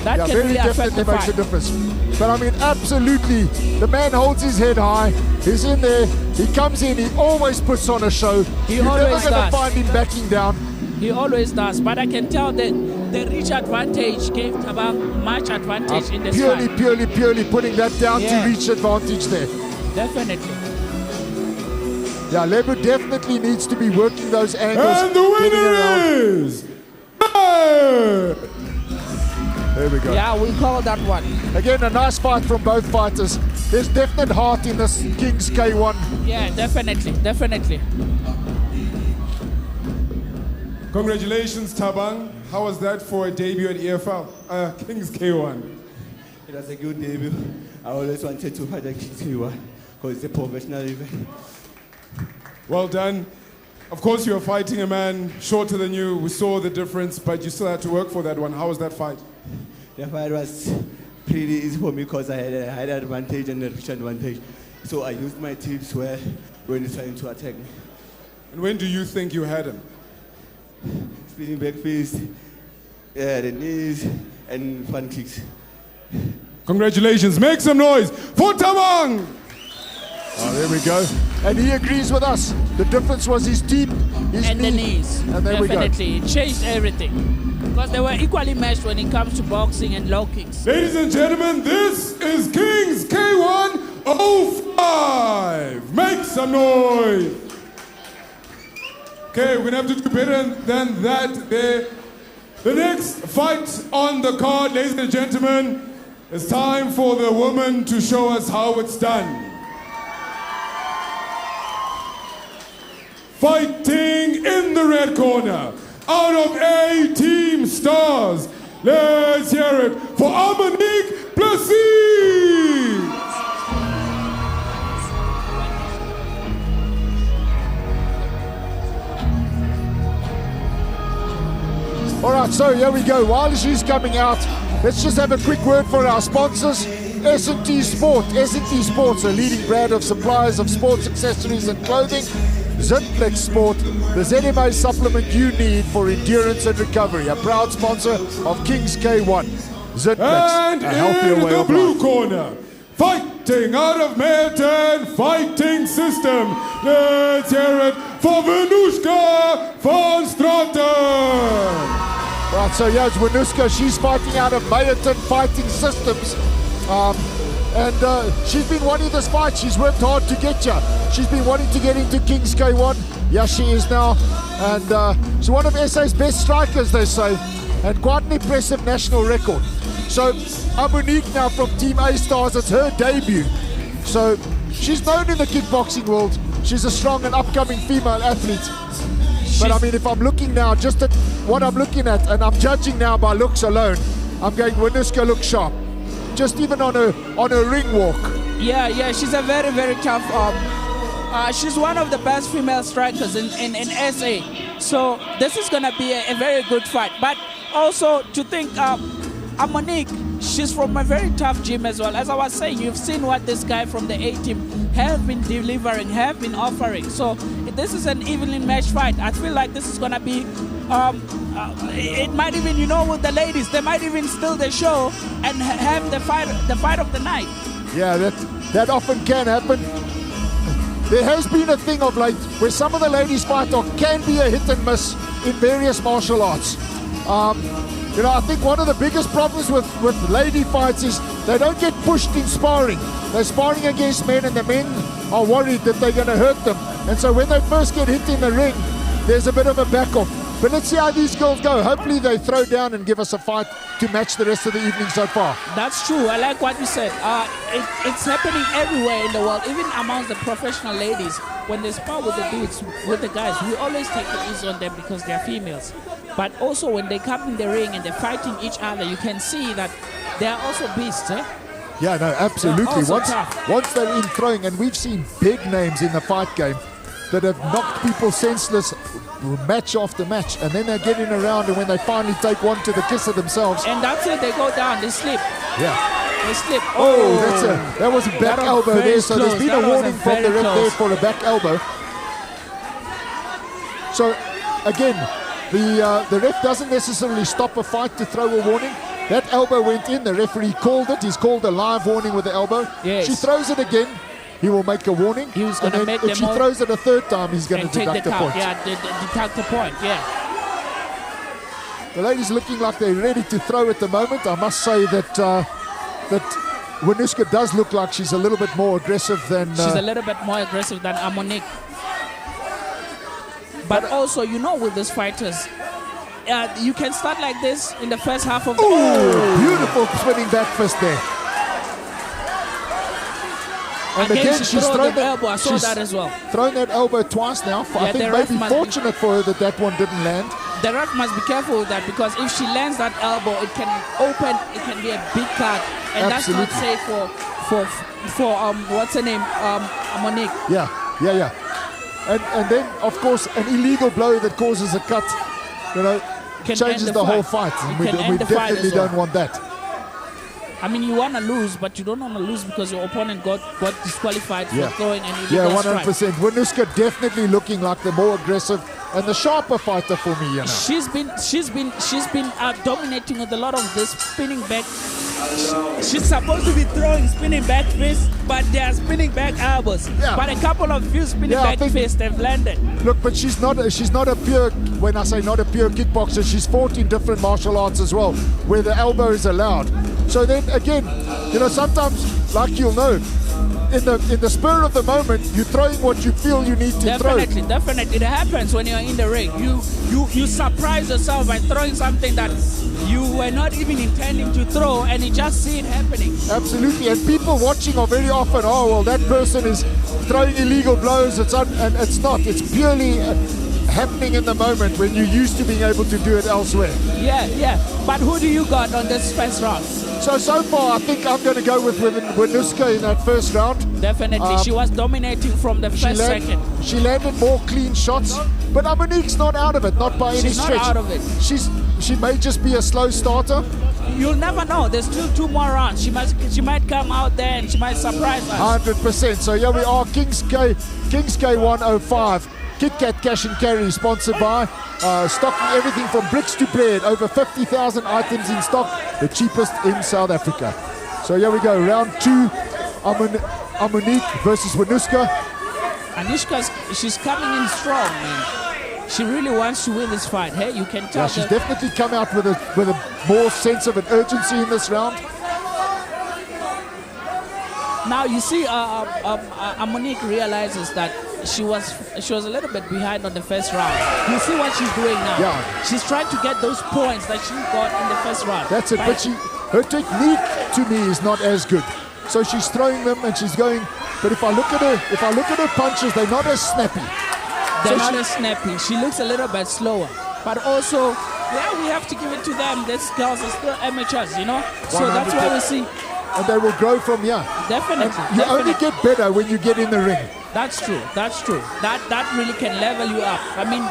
That can really affect the makes fight. a difference. But I mean, absolutely, the man holds his head high. He's in there. He comes in. He always puts on a show. You're never going to find him backing down. He always does. But I can tell that the reach advantage gave Tabang much advantage in this fight. Purely putting that down to reach advantage there. Definitely. Yeah, Lebo definitely needs to be working those angles. And the winner is... There we go. Yeah, we call that one. Again, a nice fight from both fighters. There's definite heart in this Kings K1. Yeah, definitely. Congratulations, Tabang. How was that for a debut at EFL? Kings K1. It was a good debut. I always wanted to fight at Kings K1 because it's a professional event. Well done. Of course, you're fighting a man shorter than you. We saw the difference, but you still had to work for that one. How was that fight? The fight was pretty easy for me because I had a height advantage and a reach advantage. So I used my tips well when he's trying to attack me. And when do you think you had him? Spinning back fist, the knees, and front kicks. Congratulations. Make some noise for Tabang! Oh, there we go. And he agrees with us. The difference was his deep, his And knee. the knees. And there we go. Definitely. It changed everything. Because they were equally matched when it comes to boxing and low kicks. Ladies and gentlemen, this is Kings K1 05. Make some noise. Okay, we're going to have to do better than that there. The next fight on the card, ladies and gentlemen, it's time for the woman to show us how it's done. Fighting in the red corner, out of A-Team Stars, let's hear it for Amonique Plessis! All right, so here we go. While she's coming out, let's just have a quick word for our sponsors. S&T Sport. S&T Sports, a leading brand of suppliers of sports accessories and clothing. Zinplex Sport, the ZMA supplement you need for endurance and recovery. A proud sponsor of Kings K1. Zinplex, And a healthier in way the of blue life. corner, fighting out of Merton Fighting System, let's hear it for Venushka van Straten! Right, so here's Winuska. She's fighting out of Mayerton Fighting Systems. She's been wanting this fight. She's worked hard to get here. She's been wanting to get into Kings K1. Yeah, she is now. And she's one of SA's best strikers, they say. And quite an impressive national record. So, Amonique now from Team A-Stars, it's her debut. So, she's known in the kickboxing world. She's a strong and upcoming female athlete. But I mean, if I'm looking now just at what I'm looking at, and I'm judging now by looks alone, I'm going, Winuska looks sharp. Just even on her ring walk. Yeah, she's a very, very tough. She's one of the best female strikers in SA. So this is gonna be a very good fight. But also to think, Amonique, she's from a very tough gym as well. As I was saying, you've seen what this guy from the A-Team have been delivering, have been offering. So this is an evenly matched fight. I feel like this is gonna be. It might even, with the ladies, they might even steal the show and have the fight of the night. Yeah, that often can happen. There has been a thing of late where some of the ladies fight can be a hit and miss in various martial arts. I think one of the biggest problems with lady fights is they don't get pushed in sparring. They're sparring against men and the men are worried that they're going to hurt them. And so when they first get hit in the ring, there's a bit of a back off. But let's see how these girls go. Hopefully they throw down and give us a fight to match the rest of the evening so far. That's true. I like what you said. It's happening everywhere in the world, even amongst the professional ladies. When they spar with the dudes, with the guys, we always take it easy on them because they're females. But also when they come in the ring and they're fighting each other, you can see that they're also beasts. Yeah, no, absolutely. Tough. Once they're in throwing, and we've seen big names in the fight game that have knocked people senseless match after match, and then they're getting around, and when they finally take one to the kiss of themselves, and that's it, they go down, they slip. Yeah, they slip. That was a back elbow there, so there's been a warning from the ref there for a back elbow. So again, the ref doesn't necessarily stop a fight to throw a warning. That elbow went in, the referee called it. He's called a live warning with the elbow. Yes. She throws it again, he will make a warning. He's going to make if she throws it a third time, he's going to deduct a point. Yeah, deduct the point, yeah. The ladies looking like they're ready to throw at the moment. I must say that Winuska does look like she's a little bit more aggressive than... she's a little bit more aggressive than Amonique. But also, with these fighters, you can start like this in the first half of the... Beautiful spinning back fist there. And again, she's thrown that elbow. I saw that as well. Thrown that elbow twice now. I think maybe fortunate for her that one didn't land. The ref must be careful with that, because if she lands that elbow, it can be a big cut, and Absolutely. That's not safe for what's her name, Amonique. Yeah. And then of course an illegal blow that causes a cut, changes the whole fight. And we definitely don't want that. I mean, you want to lose, but you don't want to lose because your opponent got disqualified for throwing an illegal strike. 100%. Winuska definitely looking like the more aggressive and the sharper fighter for me. She's been dominating with a lot of this spinning back She's supposed to be throwing spinning back fists, but they are spinning back elbows. Yeah. But a couple of few spinning Yeah, I back think- fists have landed. Look, but she's not a pure, when I say not a pure kickboxer, she's fought in different martial arts as well, where the elbow is allowed. So then again, you know, sometimes, like you'll know, in the spur of the moment, you're throwing what you feel you need to throw. Definitely. It happens when you're in the ring. You surprise yourself by throwing something that you were not even intending to throw, and you just see it happening. Absolutely, and people watching are very often, oh well, that person is throwing illegal blows. And it's not. It's purely happening in the moment when you're used to being able to do it elsewhere. Yeah. But who do you got on this first round? So far, I think I'm going to go with Winuska in that first round. Definitely, she was dominating from the first second. She landed more clean shots, but Monique's not out of it, not by any She's not stretch. out of it. She may just be a slow starter. You'll never know. There's still 2 more rounds. She might come out there and she might surprise us. 100%. So here we are, Kings K 105. Kit Kat Cash and Carry, sponsored by stocking everything from bricks to bread. Over 50,000 items in stock, the cheapest in South Africa. So here we go, round 2. Monique versus Winuska. Anishka's, she's coming in strong, man. She really wants to win this fight. Hey, you can tell. Yeah, she's definitely come out with a more sense of an urgency in this round. Now you see, Monique realizes that she was a little bit behind on the first round. You see what she's doing now. Yeah. She's trying to get those points that she got in the first round. That's it. But her technique to me is not as good. So she's throwing them and she's going. But if I look at her punches, they're not as snappy. They're not as snappy. She looks a little bit slower. But also, yeah, we have to give it to them. These girls are still amateurs, you know. So that's why we see. And they will grow from here. Definitely. And you only get better when you get in the ring. That's true. That really can level you up. I mean,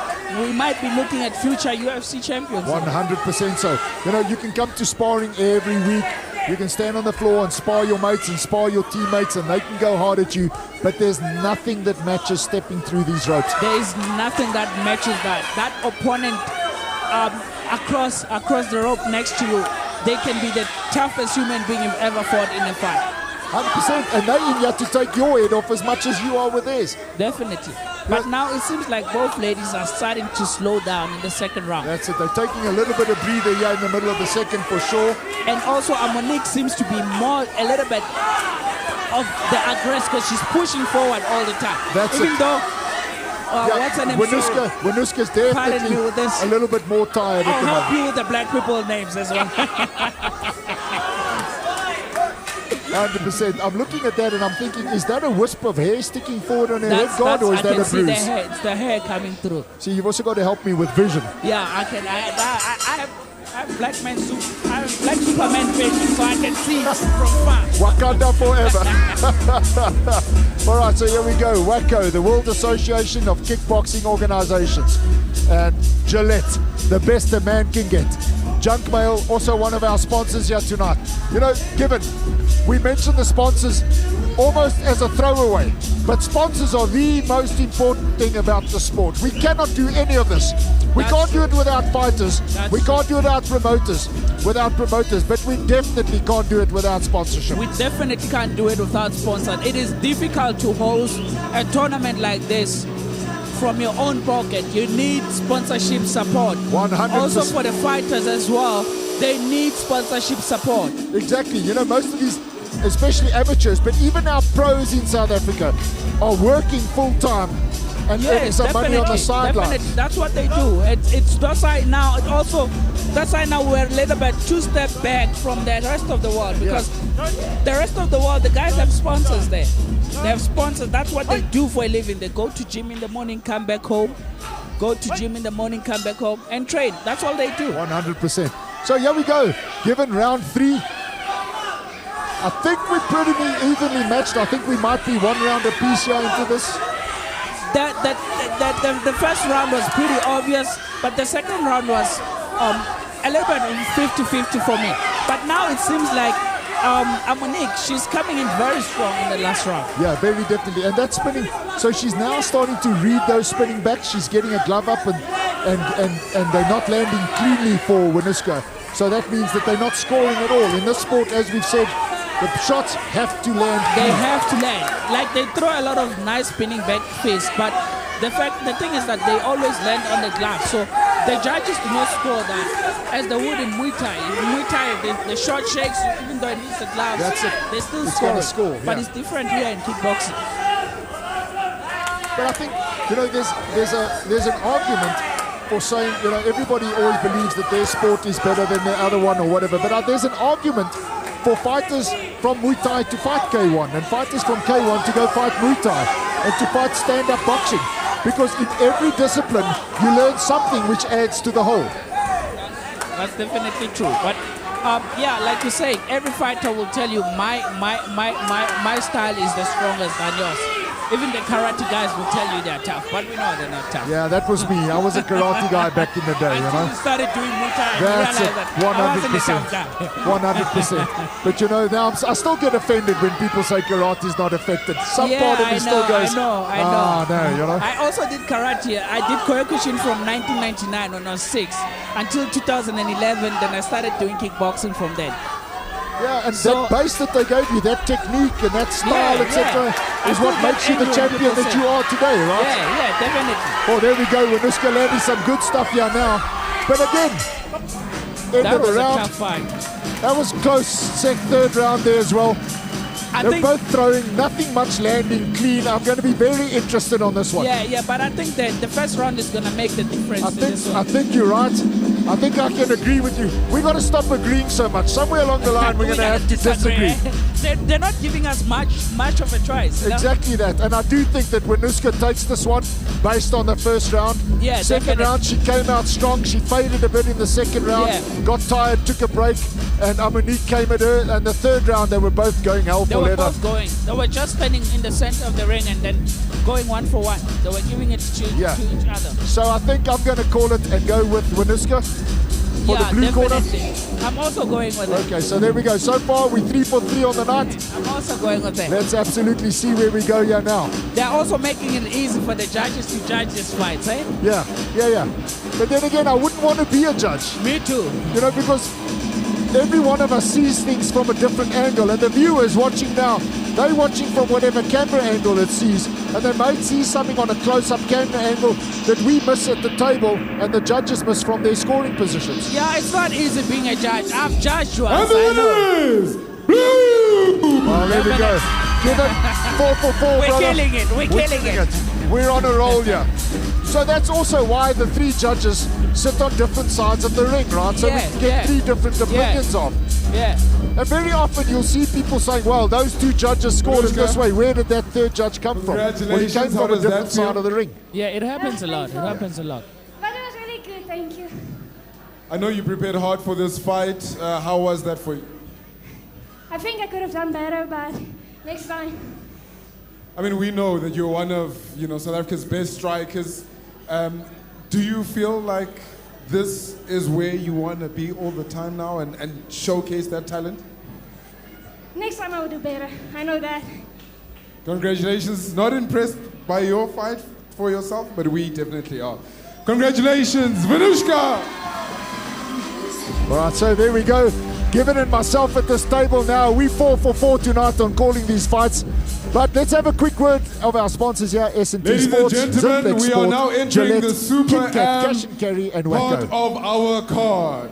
we might be looking at future UFC champions. 100% so. You know, you can come to sparring every week. You can stand on the floor and spar your mates and spar your teammates, and they can go hard at you. But there's nothing that matches stepping through these ropes. There is nothing that matches that. That opponent across the rope next to you, they can be the toughest human being you've ever fought in a fight. 100%, and they even have to take your head off as much as you are with theirs. Definitely. But now it seems like both ladies are starting to slow down in the second round. That's it. They're taking a little bit of breather here in the middle of the second for sure. And also, Monique seems to be a little bit of the aggressor because she's pushing forward all the time. That's Even it. though, what's her name? Winuska's Pardon me with definitely this. a little bit more tired at I'll the help moment. you with the black people names as well. 100%. I'm looking at that and I'm thinking, is that a wisp of hair sticking forward on her head guard, or is that a I can see the bruise? hair. It's the hair coming through. See, you've also got to help me with vision. Yeah, I can. I have black Superman vision, so I can see from far. Wakanda forever. All right, so here we go. WACO, the World Association of Kickboxing Organizations. And Gillette, the best a man can get. Junk Mail, also one of our sponsors here tonight. You know, given we mentioned the sponsors almost as a throwaway, but sponsors are the most important thing about the sport. We cannot do any of this. We can't do it without fighters. We can't do it without promoters, but we definitely can't do it without sponsorship. We definitely can't do it without sponsors. It is difficult to host a tournament like this from your own pocket. You need sponsorship support. 100%. Also for the fighters as well, they need sponsorship support. Exactly. You know, most of these, especially amateurs, but even our pros in South Africa are working full time and earning some money on the sideline. Definitely. That's what they do. That's why now. That's why now we're a little bit 2 steps back from the rest of the world, because the rest of the world, the guys have sponsors there. They have sponsors. That's what they do for a living. They go to gym in the morning, come back home. Go to gym in the morning, come back home, and train. That's all they do. 100%. So here we go. Given round 3, I think we're pretty evenly matched. I think we might be 1 round apiece here into this. The first round was pretty obvious, but the second round was a little bit 50-50 for me. But now it seems like Monique, she's coming in very strong in the last round. Yeah, very definitely. And that's spinning. So she's now starting to read those spinning backs. She's getting a glove up and they're not landing cleanly for Winuska. So that means that they're not scoring at all. In this sport, as we've said, the shots have to land. They have to land. Like they throw a lot of nice spinning back face, but the thing is that they always land on the glove. So the judges do not score that as they would in Muay Thai. In Muay Thai, the shot shakes, even though it hits the gloves, they still score. But it's different here in kickboxing. But I think, there's an argument for saying, everybody always believes that their sport is better than the other one or whatever. But there's an argument for fighters from Muay Thai to fight K1 and fighters from K1 to go fight Muay Thai and to fight stand-up boxing. Because in every discipline, you learn something which adds to the whole. That's definitely true. But like you say, every fighter will tell you my style is the strongest than yours. Even the karate guys will tell you they're tough, but we know they're not tough. Yeah, that was me. I was a karate guy back in the day, Until you started doing Muay Thai, That's you it, realized that 100%. But now I still get offended when people say karate is not affected. Some part of me still goes, I know. no, I also did karate. I did Kyokushin from 1999 when I was 6 until 2011. Then I started doing kickboxing from then. Yeah, and that base that they gave you, that technique and that style, etc., is what makes you the champion that you are today, right? Yeah, definitely. Oh, there we go. Winuska landing some good stuff here now. But again, end of the round. That was a tough fight. That was close. Third round there as well. They're both throwing, nothing much landing, clean. I'm going to be very interested on this one. Yeah, but I think that the first round is going to make the difference. I think you're right. I think I can agree with you. We got to stop agreeing so much. Somewhere along the line, we're going to have to disagree. They're not giving us much of a choice. Exactly that. And I do think that Winuska takes this one based on the first round. Yeah, second round, she came out strong. She faded a bit in the second round. Yeah. Got tired, took a break, and Amonique came at her. And the third round, they were both going hell for leather. They were both going. They were just standing in the center of the ring and then going one for one. They were giving it to each other. So I think I'm going to call it and go with Winuska for the blue corner. I'm also going with it. Okay, so there we go. So far, we're 3 for 3 on the night. I'm also going with it. Let's absolutely see where we go here now. They're also making it easy for the judges to judge these fights, eh? Yeah. But then again, I wouldn't want to be a judge. Me too. Because every one of us sees things from a different angle, and the viewers watching now, they're watching from whatever camera angle it sees, and they might see something on a close-up camera angle that we miss at the table and the judges miss from their scoring positions. Yeah, it's not easy being a judge. I've judged you. And the winner is blue! Oh, there we go. Give it 4 for 4, We're brother. killing it. We're killing it. We're on a roll here. So that's also why the 3 judges sit on different sides of the ring, right? So we can get 3 different opinions of. Yeah. And very often you'll see people saying, well, those 2 judges scored it this way. Where did that 3rd judge come from? Well, he came from a different side of the ring. Yeah, it happens a lot. It happens a lot. But it was really good, thank you. I know you prepared hard for this fight. How was that for you? I think I could have done better, but next time. I mean, we know that you're one of South Africa's best strikers. Do you feel like this is where you want to be all the time now and showcase that talent? Next time I will do better. I know that. Congratulations. Not impressed by your fight for yourself, but we definitely are. Congratulations, Winuska! All right, so there we go. Given and myself at this table now. We 4 for 4 tonight on calling these fights. But let's have a quick word of our sponsors here, S&T Ladies Sports, and gentlemen, Zimplexx we are Sport, now entering Gillette, the Super KitKat, Cash and Carry, and part Wacko. of our card.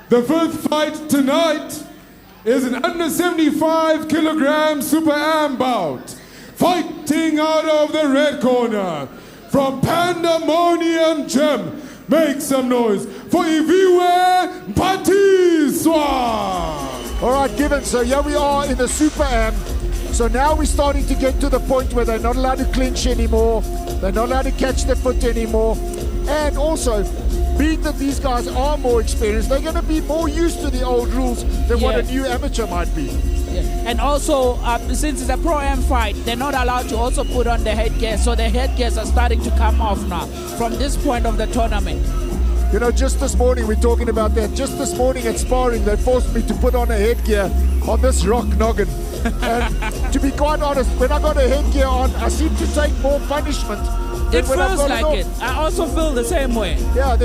The first fight tonight is an under 75 kilogram Super Am bout. Fighting out of the red corner from Pandemonium Gym. Make some noise for Iviwe Patiswa. All right, Given, so here we are in the Super Am. So now we're starting to get to the point where they're not allowed to clinch anymore. They're not allowed to catch their foot anymore. And also, being that these guys are more experienced, they're going to be more used to the old rules than what a new amateur might be. Yeah. And also, since it's a Pro-Am fight, they're not allowed to also put on the headgear. So the headgears are starting to come off now from this point of the tournament. Just this morning, we're talking about that. Just this morning at sparring, they forced me to put on a headgear on this rock noggin. And to be quite honest, when I got a headgear on, I seem to take more punishment. It feels like it. I also feel the same way. Yeah,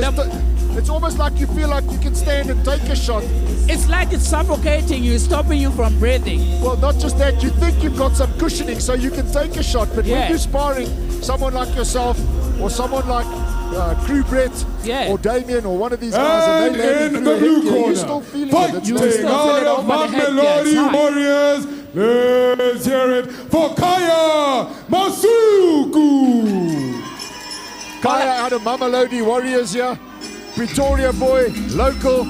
It's almost like you feel like you can stand and take a shot. It's like it's suffocating you, stopping you from breathing. Well, not just that, you think you've got some cushioning so you can take a shot, but Yeah. when you're sparring someone like yourself or someone like Crew Brett Yeah. or Damien or one of these guys, And and they land in through the a blue headgear, you're corner, still feeling it. It's fighting still out feel it of over the head, Melody yeah, it's high. Warriors. Let's hear it for Kaya Masuku. Kaya out of Mamelodi Warriors here, Pretoria boy, local.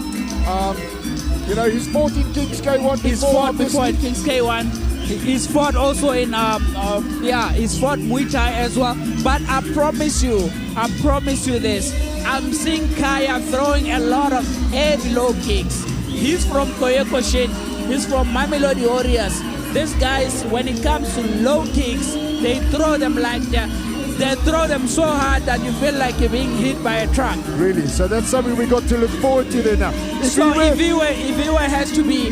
You know, he's fought in Kings K1 He's before. fought before in Kings K1. He's fought also in he's fought Muay Thai as well. But I promise you this. I'm seeing Kaya throwing a lot of heavy low kicks. He's from Koyokoshin. He's from Mamelodi Warriors. These guys, when it comes to low kicks, they throw them like that. They throw them so hard that you feel like you're being hit by a truck. Really, so that's something we got to look forward to there now. So if he has to be,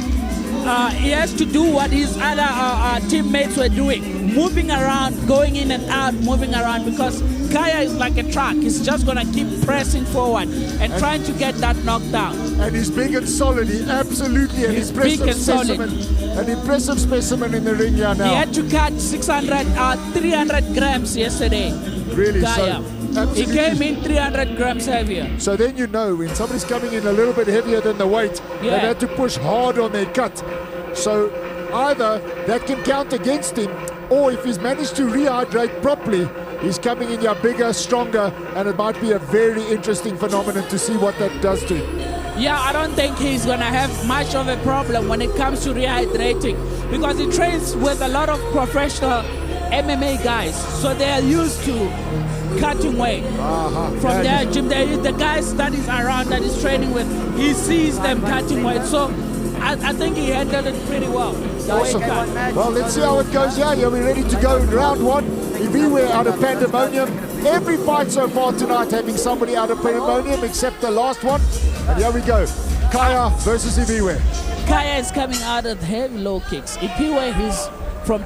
he has to do what his other teammates were doing, moving around, going in and out, moving around, because Kaya is like a truck. He's just gonna keep pressing forward and trying to get that knocked out. And he's big and solid. He's absolutely an He's big impressive and solid. specimen. An impressive specimen in the ring here now. He had to cut 300 grams yesterday. Really, Kaya. so absolutely. He came in 300 grams heavier. So then you know when somebody's coming in a little bit heavier than the weight, Yeah. they've had to push hard on their cut. So either that can count against him, or if he's managed to rehydrate properly, he's coming in here bigger, stronger, and it might be a very interesting phenomenon to see what that does to him. Yeah, I don't think he's gonna have much of a problem when it comes to rehydrating, because he trains with a lot of professional MMA guys, so they are used to cutting weight from their gym. The guys that is around, that is training with, he sees them cutting weight, so I think he handled it pretty well. The weight cut. Well, let's see how it goes here. Are we ready to go in round one? Iviwe out of Pandemonium. Every fight so far tonight having somebody out of Pandemonium except the last one. And here we go. Kaya versus Iviwe. Kaya is coming out of heavy low kicks. Ipiwe, he's from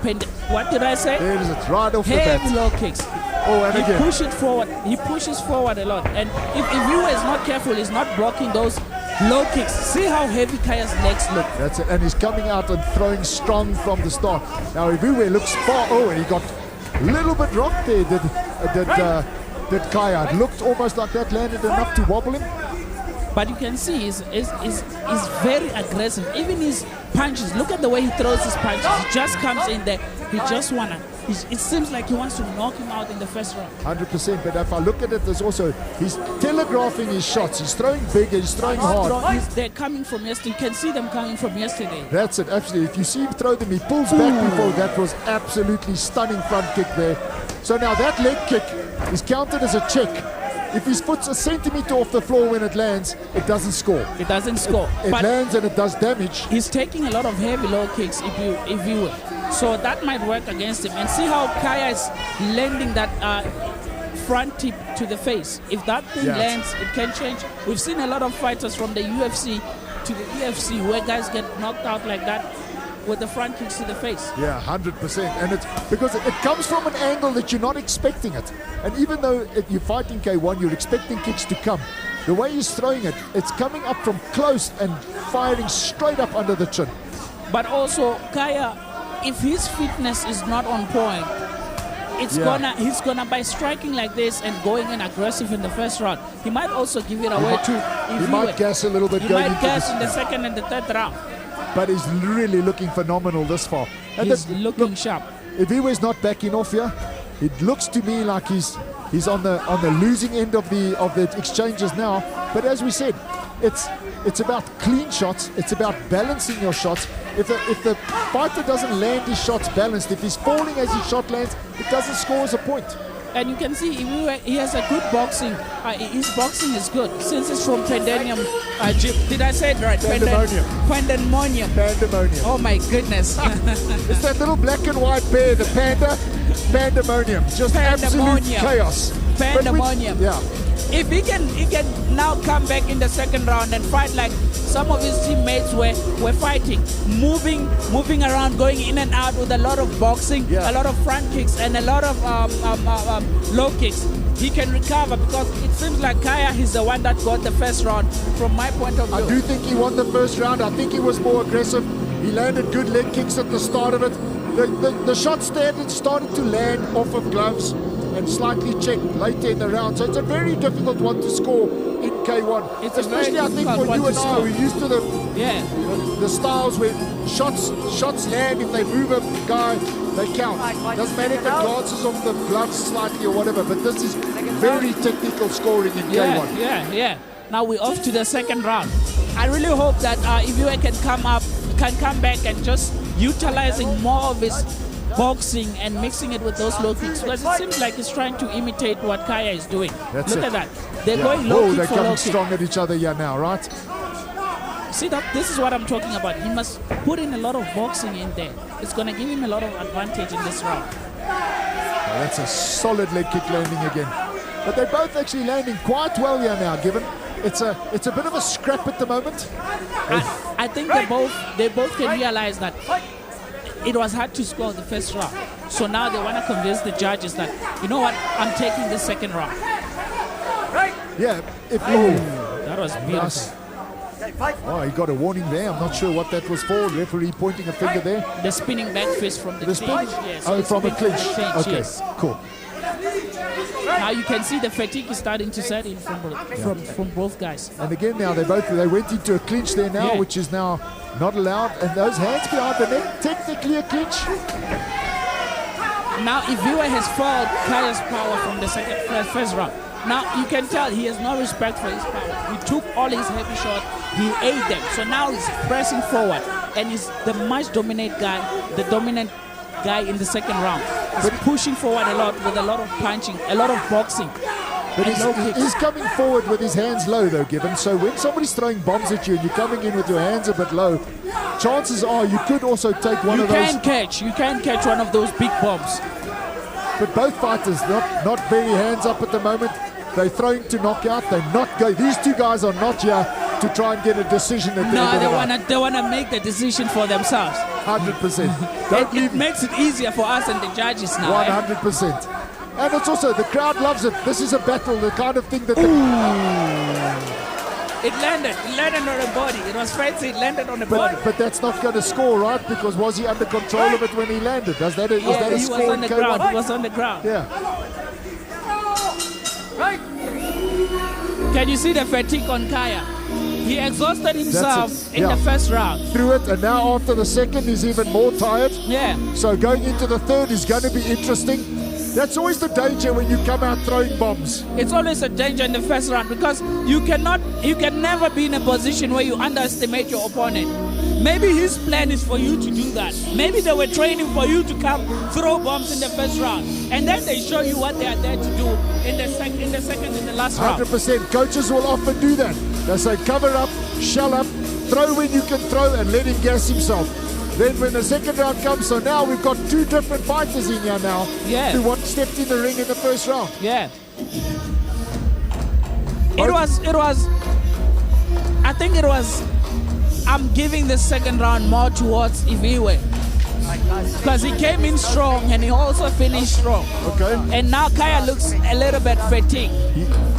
what did I say? There it is, it's right off the Heavy bat. low kicks. Oh, and He again. pushes forward. He pushes forward a lot. And if Iviwe is not careful, he's not blocking those low kicks. See how heavy Kaya's legs look. That's it, and he's coming out and throwing strong from the start. Now Iviwe looks far. Oh, and he got a little bit rocked there. Did Kaya? It looked almost like that landed enough to wobble him. But you can see he's very aggressive. Even his punches, look at the way he throws his punches. He just comes in there. He just it seems like he wants to knock him out in the first round. 100%, but if I look at it, there's also, he's telegraphing his shots. He's throwing big, he's throwing hard. They're coming from yesterday. You can see them coming from yesterday. That's it, absolutely. If you see him throw them, he pulls back before. That was absolutely stunning front kick there. So now that leg kick is counted as a check. If his foot's a centimeter off the floor when it lands, it doesn't score. It doesn't score. It But lands and it does damage. he's taking a lot of heavy low kicks if you will. So that might work against him. And see how Kaya is landing that front tip to the face. If that thing lands, it can change. We've seen a lot of fighters from the UFC to the EFC where guys get knocked out like that with the front kicks to the face. Yeah, 100%. And it's because it comes from an angle that you're not expecting it. And even though you're fighting K1, you're expecting kicks to come. The way he's throwing it, it's coming up from close and firing straight up under the chin. But also, Kaya, if his fitness is not on point, he's gonna by striking like this and going in aggressive in the first round, he might also give it away to Iviwe. He might gas a little bit. He going might into gas this. in the second and the third round. But he's really looking phenomenal this far. And He's looking sharp. Iviwe's not backing off here. It looks to me like he's on the losing end of the exchanges now. But as we said, it's about clean shots. It's about balancing your shots. If the fighter doesn't land his shots balanced, if he's falling as his shot lands, it doesn't score as a point. And you can see he has a good boxing. His boxing is good since it's from Pandemonium gym. Did I say it right? Pandemonium. Pandemonium. Pandemonium. Oh my goodness. It's that little black and white bear, the panda. Pandemonium. Just absolute Pandemonium. chaos. Pandemonium. Yeah. If he can now come back in the second round and fight like some of his teammates were fighting, moving around, going in and out with a lot of boxing, a lot of front kicks, and a lot of low kicks. He can recover because it seems like Kaya is the one that got the first round from my point of view. I do think he won the first round. I think he was more aggressive. He landed good leg kicks at the start of it. The shots started to land off of gloves and slightly checked later in the round. So it's a very difficult one to score in K1. It's especially, I think, for you and I, we're used to the styles where shots land. If they move a guy, they count. Doesn't matter if it glances off the gloves slightly or whatever, but this is very technical scoring in K1. Yeah. Now we're off to the second round. I really hope that Iviwe can come back and just utilizing more of his boxing and mixing it with those low kicks, because it seems like he's trying to imitate what Kaya is doing. Look at that. They're going low kick they're for coming low kick. strong at each other here now, right? See, this is what I'm talking about. He must put in a lot of boxing in there. It's going to give him a lot of advantage in this round. That's a solid leg kick landing again. But they're both actually landing quite well here now, given it's a bit of a scrap at the moment. I think they both can realize that it was hard to score the first round. So now they want to convince the judges that, you know what, I'm taking the second round. Yeah. That was beautiful. Nice. Oh, he got a warning there. I'm not sure what that was for. Referee pointing a finger there. The spinning back fist from the clinch. Yes, oh, from a clinch. Okay, yes. Cool. Now you can see the fatigue is starting to set in from both guys. And again now, they went into a clinch there now, which is now not allowed. And those hands behind the neck, technically a clinch. Now Iviwe has followed Kaya's power from the first round. Now you can tell he has no respect for his power. He took all his heavy shots, he ate them. So now he's pressing forward, and he's the much dominant guy, the dominant guy in the second round. He's pushing forward a lot with a lot of punching, a lot of boxing. But he's coming forward with his hands low though, Gibbon. So when somebody's throwing bombs at you and you're coming in with your hands a bit low, chances are you could also take one of those. You can catch one of those big bombs. But both fighters not very hands up at the moment. They're throwing to knockout. They're not go. These two guys are not here to try and get a decision at the end of they wanna make the decision for themselves. 100%. It makes it easier for us and the judges now. 100%. And it's also, the crowd loves it. This is a battle, the kind of thing that It landed on the body. It was fancy, it landed on the body. But that's not going to score, right? Because was he under control of it when he landed? Was that a score? He was on the ground. He was on the ground. Yeah. Can you see the fatigue on Kaya? He exhausted himself in the first round. Through it, and now after the second, he's even more tired. Yeah. So going into the third is going to be interesting. That's always the danger when you come out throwing bombs. It's always a danger in the first round because you can never be in a position where you underestimate your opponent. Maybe his plan is for you to do that. Maybe they were training for you to come throw bombs in the first round, and then they show you what they are there to do in the second, in the last round. 100%. Coaches will often do that. They say cover up, shell up, throw when you can throw, and let him gas himself. Then when the second round comes, so now we've got two different fighters in here now who stepped in the ring in the first round. Yeah. I'm giving the second round more towards Iviwe. Because he came in strong and he also finished strong. Okay. And now Kaya looks a little bit fatigued.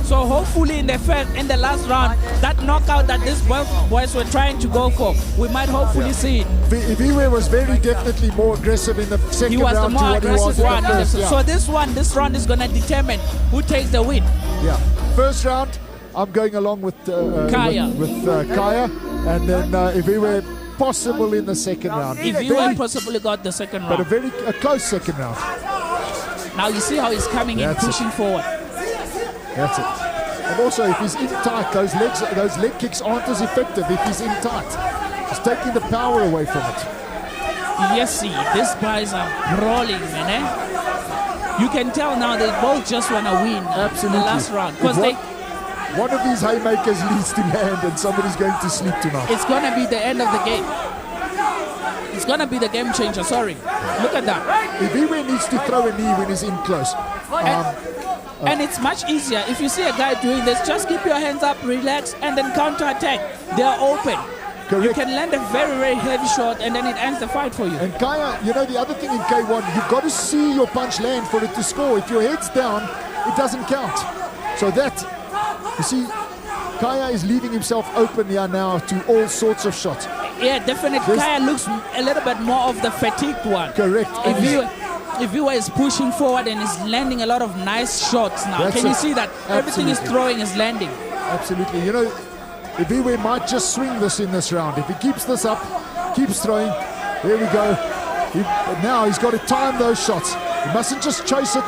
So hopefully in the last round, that knockout that these boys were trying to go for, we might hopefully see it. Iviwe was very definitely more aggressive in the second round. He was the more aggressive one. So this round is going to determine who takes the win. Yeah. First round, I'm going along with Kaya. With Kaya, and then Iviwe possible in the second round. Iviwe possibly got the second round. But a close second round. Now you see how he's coming in, pushing forward. That's it. And also, if he's in tight, those leg kicks aren't as effective if he's in tight. He's taking the power away from it. Yes, see, these guys are brawling, man. You can tell now they both just want to win the last round. Because one of these haymakers needs to land and somebody's going to sleep tonight. It's going to be the end of the game. It's going to be the game changer, sorry. Look at that. Iviwe needs to throw a knee when he's in close. And it's much easier. If you see a guy doing this, just keep your hands up, relax, and then counter-attack. They're open. Correct. You can land a very, very heavy shot, and then it ends the fight for you. And Kaya, you know, the other thing in K1, you've got to see your punch land for it to score. If your head's down, it doesn't count. So that, you see, Kaya is leaving himself open here now to all sorts of shots. Yeah, definitely. Kaya looks a little bit more of the fatigued one. Correct. If you is pushing forward and is landing a lot of nice shots now, can you see that everything is throwing is landing? Absolutely. You know, Iviwe might just swing this in this round. If he keeps this up, keeps throwing, there we go. Now he's got to time those shots. He mustn't just chase it.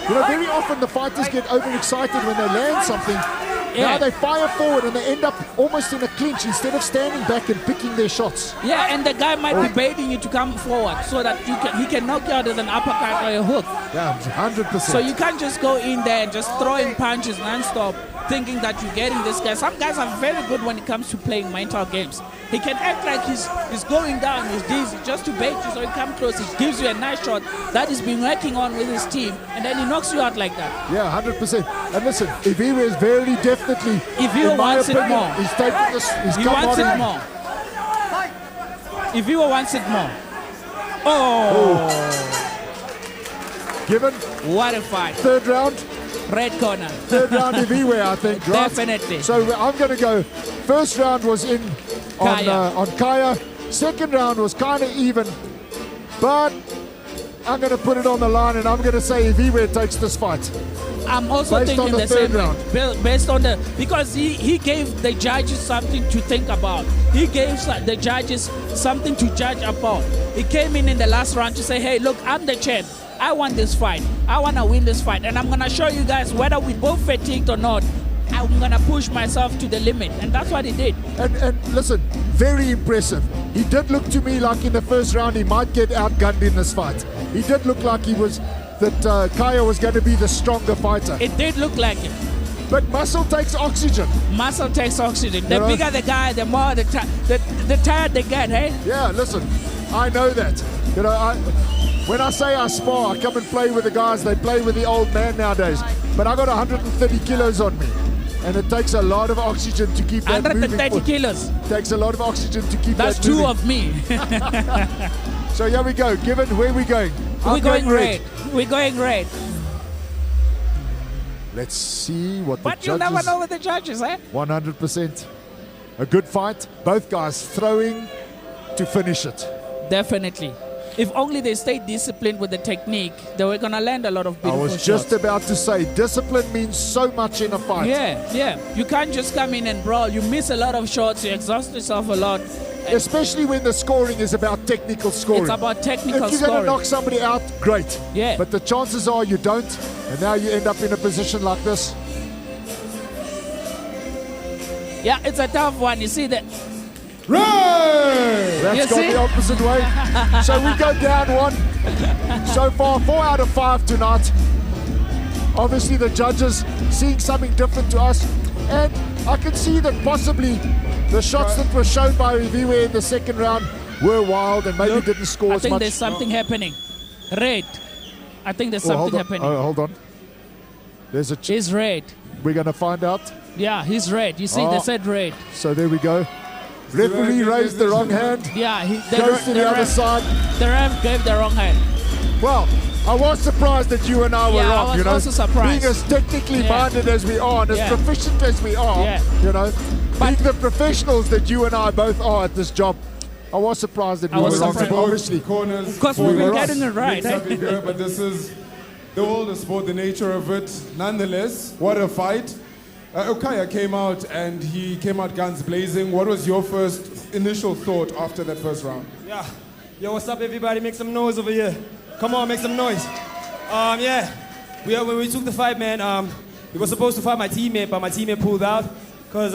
You know, very often the fighters get overexcited when they land something. Yeah. Now they fire forward and they end up almost in a clinch instead of standing back and picking their shots. Yeah, and the guy might be baiting you to come forward so that he can knock you out with an uppercut or a hook. Yeah, 100%. So you can't just go in there and just throwing punches non-stop thinking that you're getting this guy. Some guys are very good when it comes to playing mental games. He can act like he's going down, he's dizzy, just to bait you so he come close. He gives you a nice shot that he's been working on with his team, and then he knocks you out like that. Yeah, 100%. And listen, Iviwe is very definitely, Iviwe wants opinion, it more. He's taking this. He wants it more. Iviwe wants it more. Oh. Given. What a fight. Third round. Red corner. Third round Iviwe, I think. Right? Definitely. So I'm going to go. First round was in on Kaya. Second round was kind of even. But I'm going to put it on the line and I'm going to say Iviwe takes this fight. I'm also based thinking on the same third round. Based on because he gave the judges something to think about. He gave the judges something to judge about. He came in the last round to say, hey, look, I'm the champ. I want this fight. I want to win this fight. And I'm going to show you guys whether we both fatigued or not. I'm going to push myself to the limit. And that's what he did. And listen, very impressive. He did look to me like in the first round he might get outgunned in this fight. He did look like that Kaya was going to be the stronger fighter. It did look like it. But muscle takes oxygen. Muscle takes oxygen. The bigger the guy, the more the tired they get, hey? Yeah, listen, I know that. You know, when I say I spar, I come and play with the guys. They play with the old man nowadays. But I got 130 kilos on me. And it takes a lot of oxygen to keep that 130 moving. kilos. It takes a lot of oxygen to keep That's that moving. That's two of me. So here we go. Given where we going? We're going red. We're going red. Let's see what the but judges... But you never know with the judges, eh? 100%. A good fight. Both guys throwing to finish it. Definitely. If only they stayed disciplined with the technique, they were going to land a lot of beautiful shots. I was just about to say, discipline means so much in a fight. Yeah. You can't just come in and brawl. You miss a lot of shots. You exhaust yourself a lot. Especially when the scoring is about technical scoring. It's about technical scoring. If you're going to knock somebody out, great. Yeah. But the chances are you don't, and now you end up in a position like this. Yeah, it's a tough one. You see that. Right! That's gone the opposite way. So we go down one. So far, 4 out of 5 tonight. Obviously, the judges seeing something different to us. And I can see that possibly the shots that were shown by Iviwe in the second round were wild and maybe didn't score as much. I think there's something happening. Red. I think there's something happening. Oh, hold on. There's a... He's red. We're going to find out. Yeah, he's red. You see, they said red. So there we go. Referee raised the wrong hand. Yeah, goes to the other side. The ref gave the wrong hand. Well, I was surprised that you and I were wrong. I was also surprised. Being as technically minded as we are and as proficient as we are, you know, being the professionals that you and I both are at this job, I was surprised that we were wrong. Obviously, corners. Because we've been getting it right. But this is the older sport, the nature of it. Nonetheless, what a fight. Okaya came out and he came out guns blazing. What was your first initial thought after that first round? Yeah. Yo, what's up, everybody? Make some noise over here. Come on, make some noise. When we took the fight, man, we were supposed to fight my teammate, but my teammate pulled out because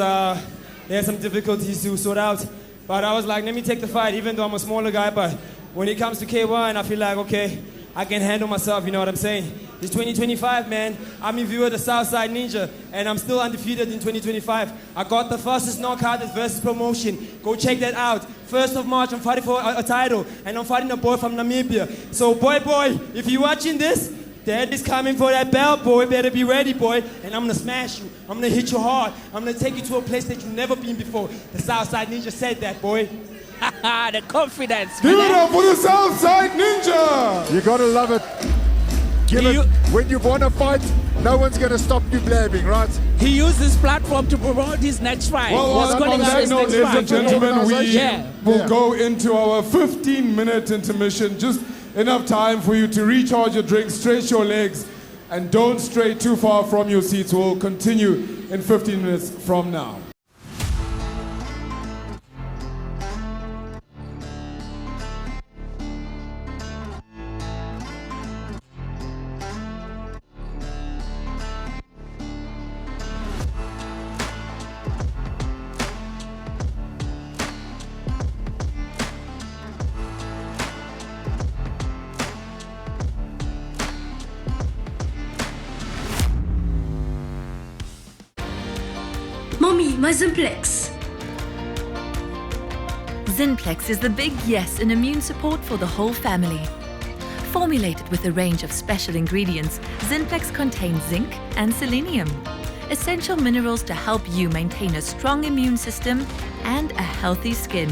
he had some difficulties to sort out. But I was like, let me take the fight, even though I'm a smaller guy. But when it comes to K1, I feel like, okay, I can handle myself, you know what I'm saying? It's 2025, man. I'm in view of the Southside Ninja, and I'm still undefeated in 2025. I got the fastest knockout versus promotion. Go check that out. 1st of March, I'm fighting for a title, and I'm fighting a boy from Namibia. So, boy, if you're watching this, Dad is coming for that belt, boy. Better be ready, boy. And I'm gonna smash you. I'm gonna hit you hard. I'm gonna take you to a place that you've never been before. The Southside Ninja said that, boy. The confidence, Give it man. up for the Southside Ninja! You gotta love it. When you want to fight, no one's gonna stop you blabbing, right? He used this platform to promote his next fight. Well, What's on calling out that his note, next ladies and fight? gentlemen, we Yeah. will go into our 15-minute intermission. Just enough time for you to recharge your drinks, stretch your legs, and don't stray too far from your seats. We'll continue in 15 minutes from now. Mommy, my Simplex. Zinplex is the big yes in immune support for the whole family. Formulated with a range of special ingredients, Zinplex contains zinc and selenium, essential minerals to help you maintain a strong immune system and a healthy skin.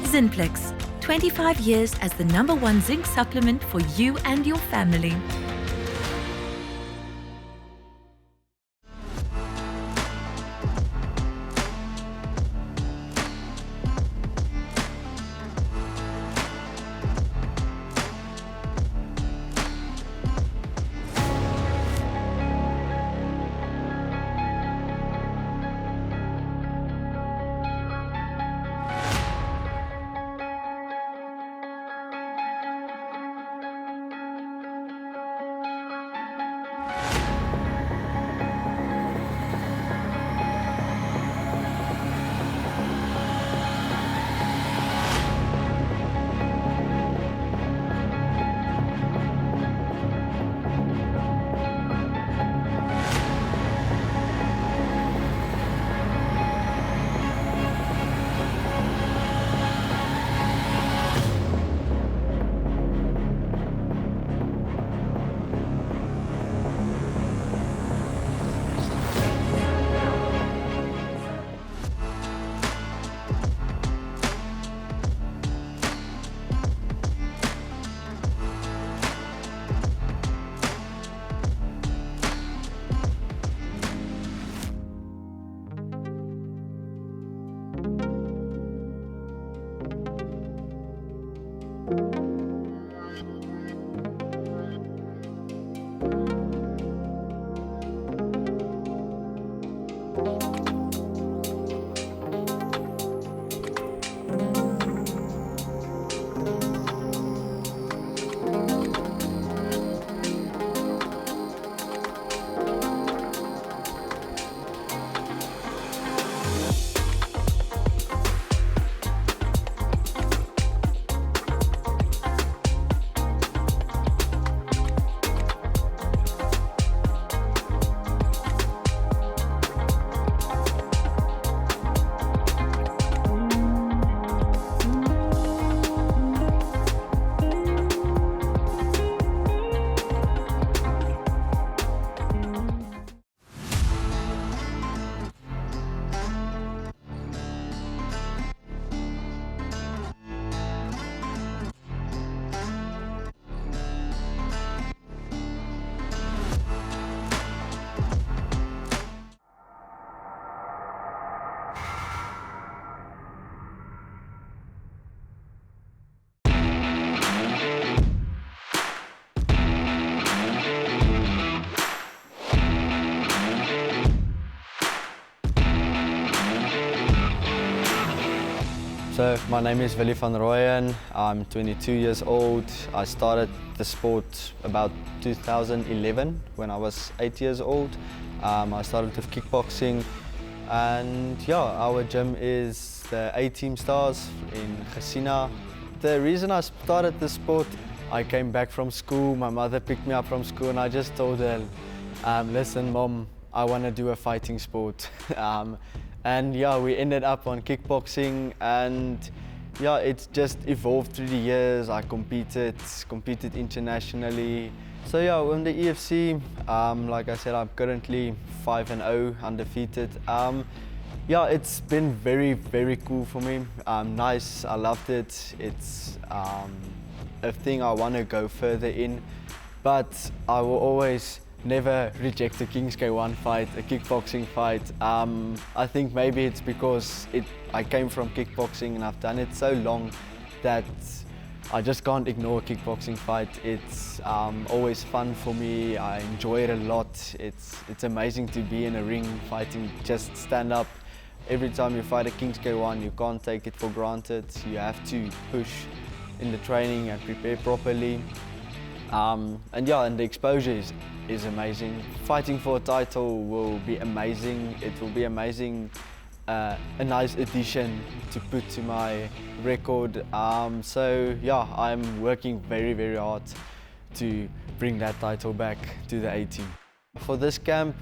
Zinplex, 25 years as the #1 zinc supplement for you and your family. So my name is Willie van Rooyen. I'm 22 years old. I started the sport about 2011 when I was 8 years old. I started with kickboxing, and yeah, our gym is the A-Team Stars in Gesina. The reason I started the sport I came back from school, my mother picked me up from school, and I just told her, listen Mom, I want to do a fighting sport. And yeah, we ended up on kickboxing, and yeah, it's just evolved through the years. I competed internationally. So yeah, on the EFC, like I said, I'm currently 5-0, undefeated. Yeah, it's been very, very cool for me. Nice, I loved it. It's a thing I want to go further in, but I will always never reject a Kings K1 fight, a kickboxing fight. I think maybe it's because I came from kickboxing and I've done it so long that I just can't ignore a kickboxing fight. It's always fun for me. I enjoy it a lot. It's amazing to be in a ring fighting, just stand up. Every time you fight a Kings K1, you can't take it for granted. You have to push in the training and prepare properly. And yeah, and the exposure is amazing. Fighting for a title will be amazing. It will be amazing, a nice addition to put to my record. So yeah, I'm working very, very hard to bring that title back to the A team. For this camp,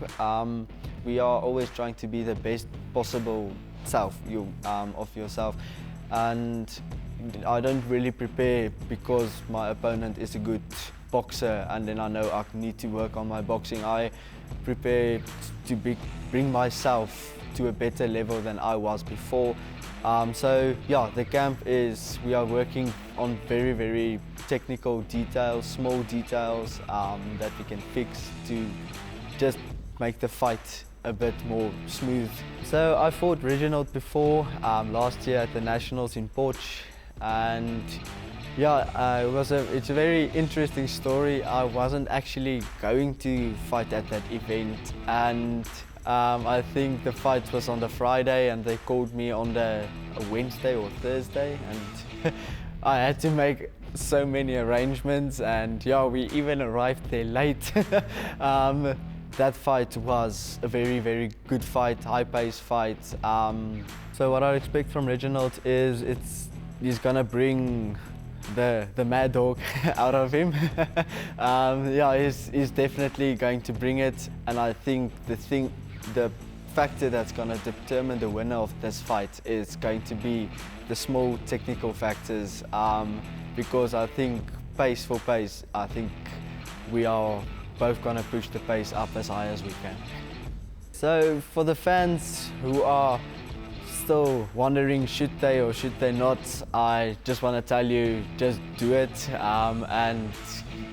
we are always trying to be the best possible self of yourself, and I don't really prepare because my opponent is a good boxer and then I know I need to work on my boxing. I prepare to bring myself to a better level than I was before. So yeah, the camp is, we are working on very, very technical details, small details that we can fix to just make the fight a bit more smooth. So I fought Reginald before, last year at the Nationals in Porch, and yeah, it's a very interesting story. I wasn't actually going to fight at that event, and I think the fight was on the Friday and they called me on the Wednesday or Thursday, and I had to make so many arrangements, and yeah, we even arrived there late. That fight was a very, very good fight, high-paced fight. So what I expect from Reginald is he's gonna bring the mad dog out of him. Yeah, he's definitely going to bring it, and I think the factor that's going to determine the winner of this fight is going to be the small technical factors, because I think pace for pace, I think we are both going to push the pace up as high as we can. So for the fans who are still wondering should they or should they not, I just want to tell you, just do it, and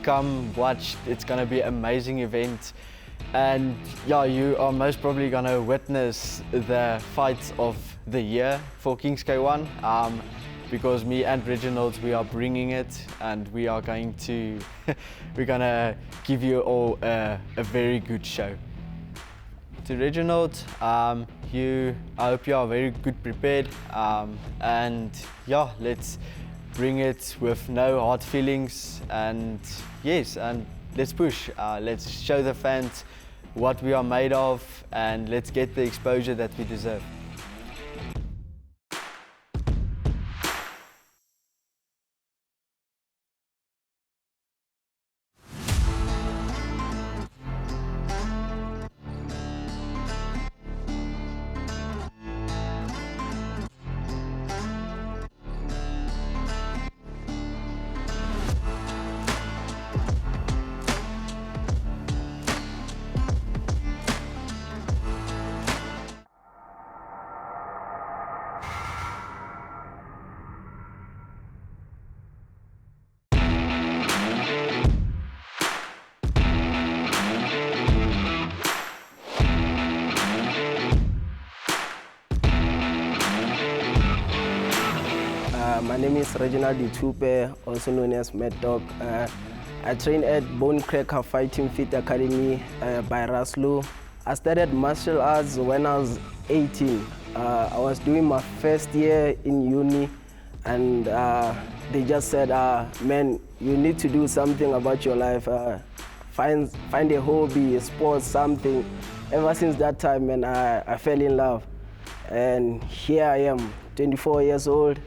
come watch. It's going to be an amazing event, and yeah, you are most probably going to witness the fight of the year for Kings K1, because me and Reginald, we are bringing it, and we are going to we're going to give you all a very good show. To Reginald, I hope you are very good prepared, and yeah, let's bring it with no hard feelings, and yes, and let's push. Let's show the fans what we are made of, and let's get the exposure that we deserve. My name is Reginald Itupe, also known as Mad Dog. I train at Bone Cracker Fighting Fit Academy by Raslo. I started martial arts when I was 18. I was doing my first year in uni, and they just said, man, you need to do something about your life. Find a hobby, a sport, something. Ever since that time, man, I fell in love. And here I am, 24 years old,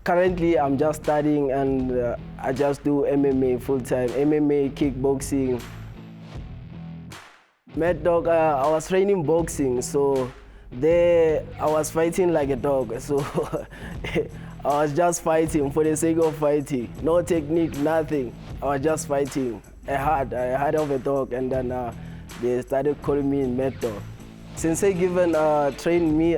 currently I'm just studying and I just do MMA full-time, MMA, kickboxing. Mad Dog, I was training boxing, so there I was fighting like a dog. So I was just fighting for the sake of fighting. No technique, nothing. I was just fighting. I had of a dog, and then they started calling me Mad Dog. Sensei Given trained me.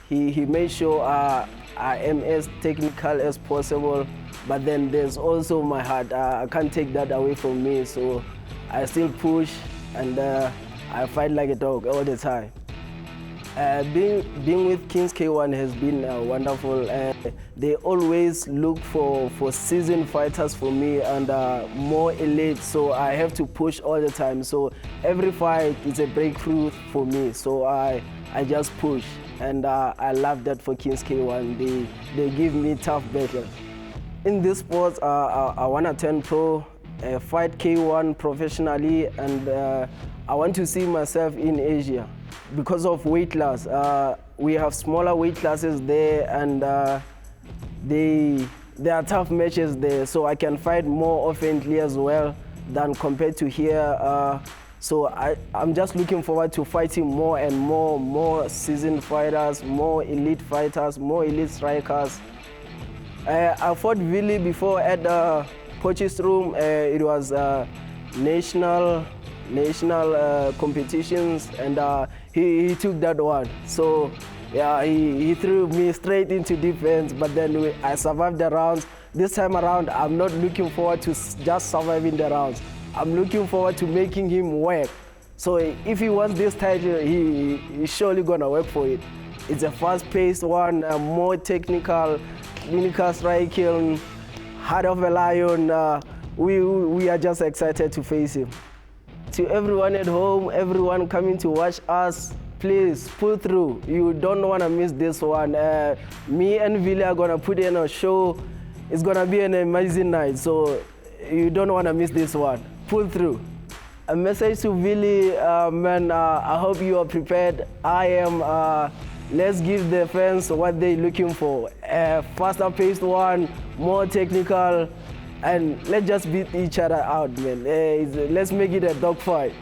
He made sure I am as technical as possible, but then there's also my heart. I can't take that away from me, so I still push and I fight like a dog all the time. Being with Kings K1 has been wonderful. They always look for seasoned fighters for me and more elite, so I have to push all the time. So every fight is a breakthrough for me, so I just push. And I love that for Kings K1. They give me tough battles. In this sport, I want to turn pro, fight K1 professionally, and I want to see myself in Asia. Because of weight class, we have smaller weight classes there, and there are tough matches there, so I can fight more oftenly as well than compared to here. So I'm just looking forward to fighting more and more seasoned fighters, more elite fighters, more elite strikers. I fought Willie before at the Pochis room. It was national competitions, and he took that one. So yeah, he threw me straight into defense, but then I survived the rounds. This time around, I'm not looking forward to just surviving the rounds. I'm looking forward to making him work. So if he wants this title, he's surely gonna work for it. It's a fast-paced one, more technical, clinical striking, heart of a lion. We are just excited to face him. To everyone at home, everyone coming to watch us, please pull through. You don't want to miss this one. Me and Vili are going to put in a show. It's going to be an amazing night, so you don't want to miss this one. Pull through. A message to Vili, man, I hope you are prepared. I am. Let's give the fans what they're looking for. A faster paced one, more technical, and let's just beat each other out, man. Let's make it a dogfight.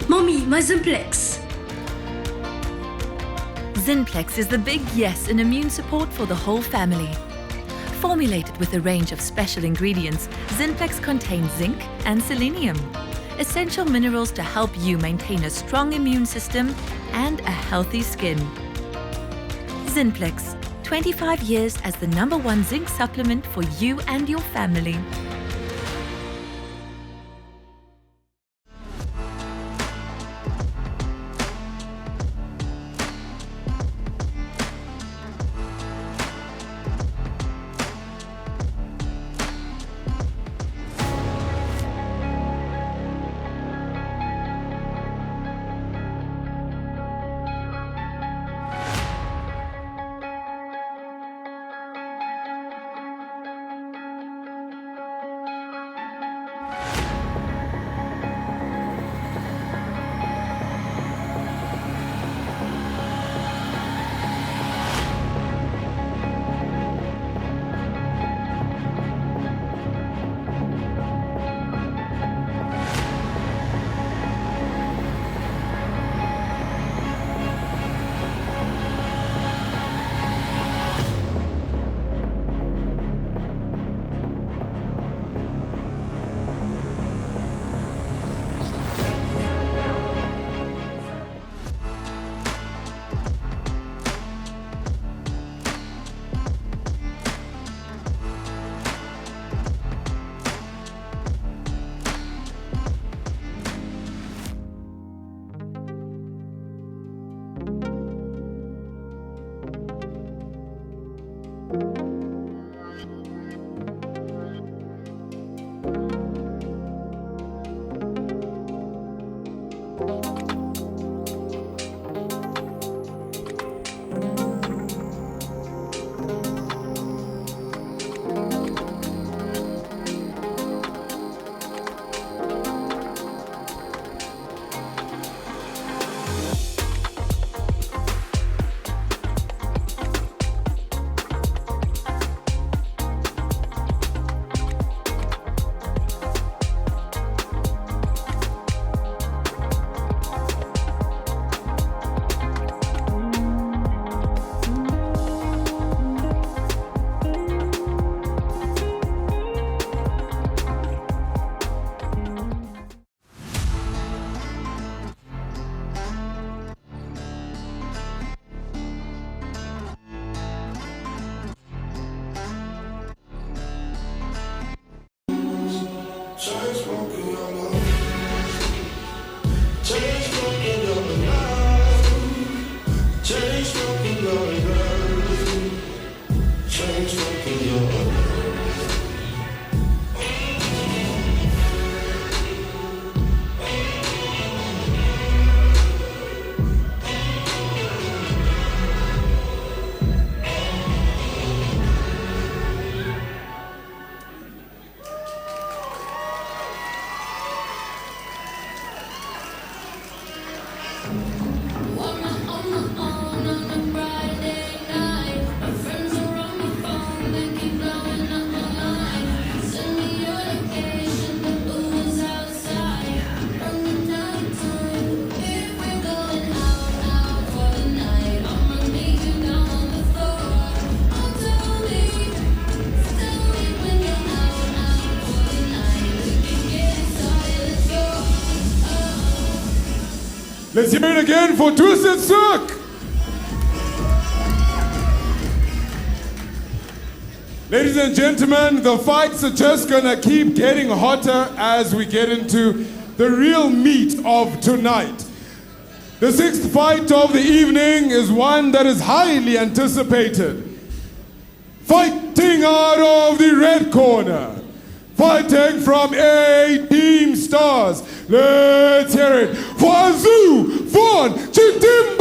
Mommy, my Simplex. Zinplex is the big yes in immune support for the whole family. Formulated with a range of special ingredients, Zinplex contains zinc and selenium, essential minerals to help you maintain a strong immune system and a healthy skin. Zinplex, 25 years as the #1 zinc supplement for you and your family. Let's hear it again for Twisted Sook. Ladies and gentlemen, the fights are just gonna keep getting hotter as we get into the real meat of tonight. The sixth fight of the evening is one that is highly anticipated. Fighting out of the red corner, fighting from A-Team Stars. Let's hear it for Azu Von Chidimba.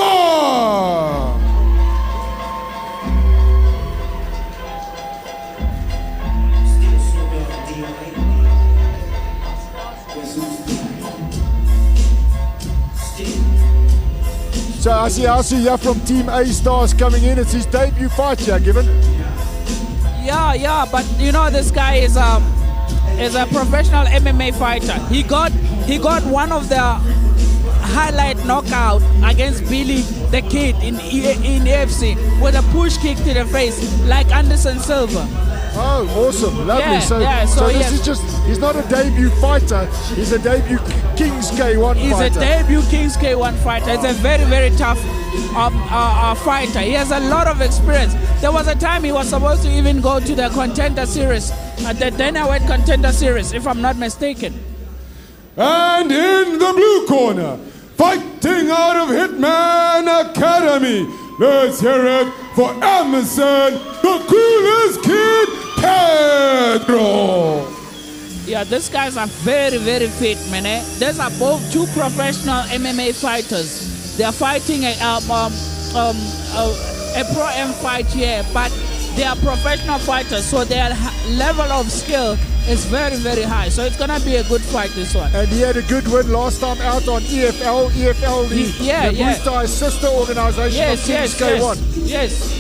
So I see Asu from Team A Stars coming in. It's his debut fight here, Given. Yeah, but you know this guy is a professional MMA fighter. He got one of the highlight knockout against Billy the Kid in AFC with a push kick to the face like Anderson Silva. Oh, awesome. Lovely. Yeah, so this is just, he's not a debut fighter, he's a debut Kings K1 He's fighter. a debut Kings K1 fighter. It's a very, very tough fighter. He has a lot of experience. There was a time he was supposed to even go to the contender series, the Dana White contender series, if I'm not mistaken. And in the blue corner, fighting out of Hitman Academy, let's hear it for Emerson, the coolest kid, Pedro. Yeah, these guys are very, very fit, man. These are both two professional MMA fighters. They are fighting a pro-am fight here, but they are professional fighters, so their level of skill is very, very high. So it's gonna be a good fight, this one. And he had a good win last time out on EFL, the Muay Thai sister organization of Kings K1. Yes,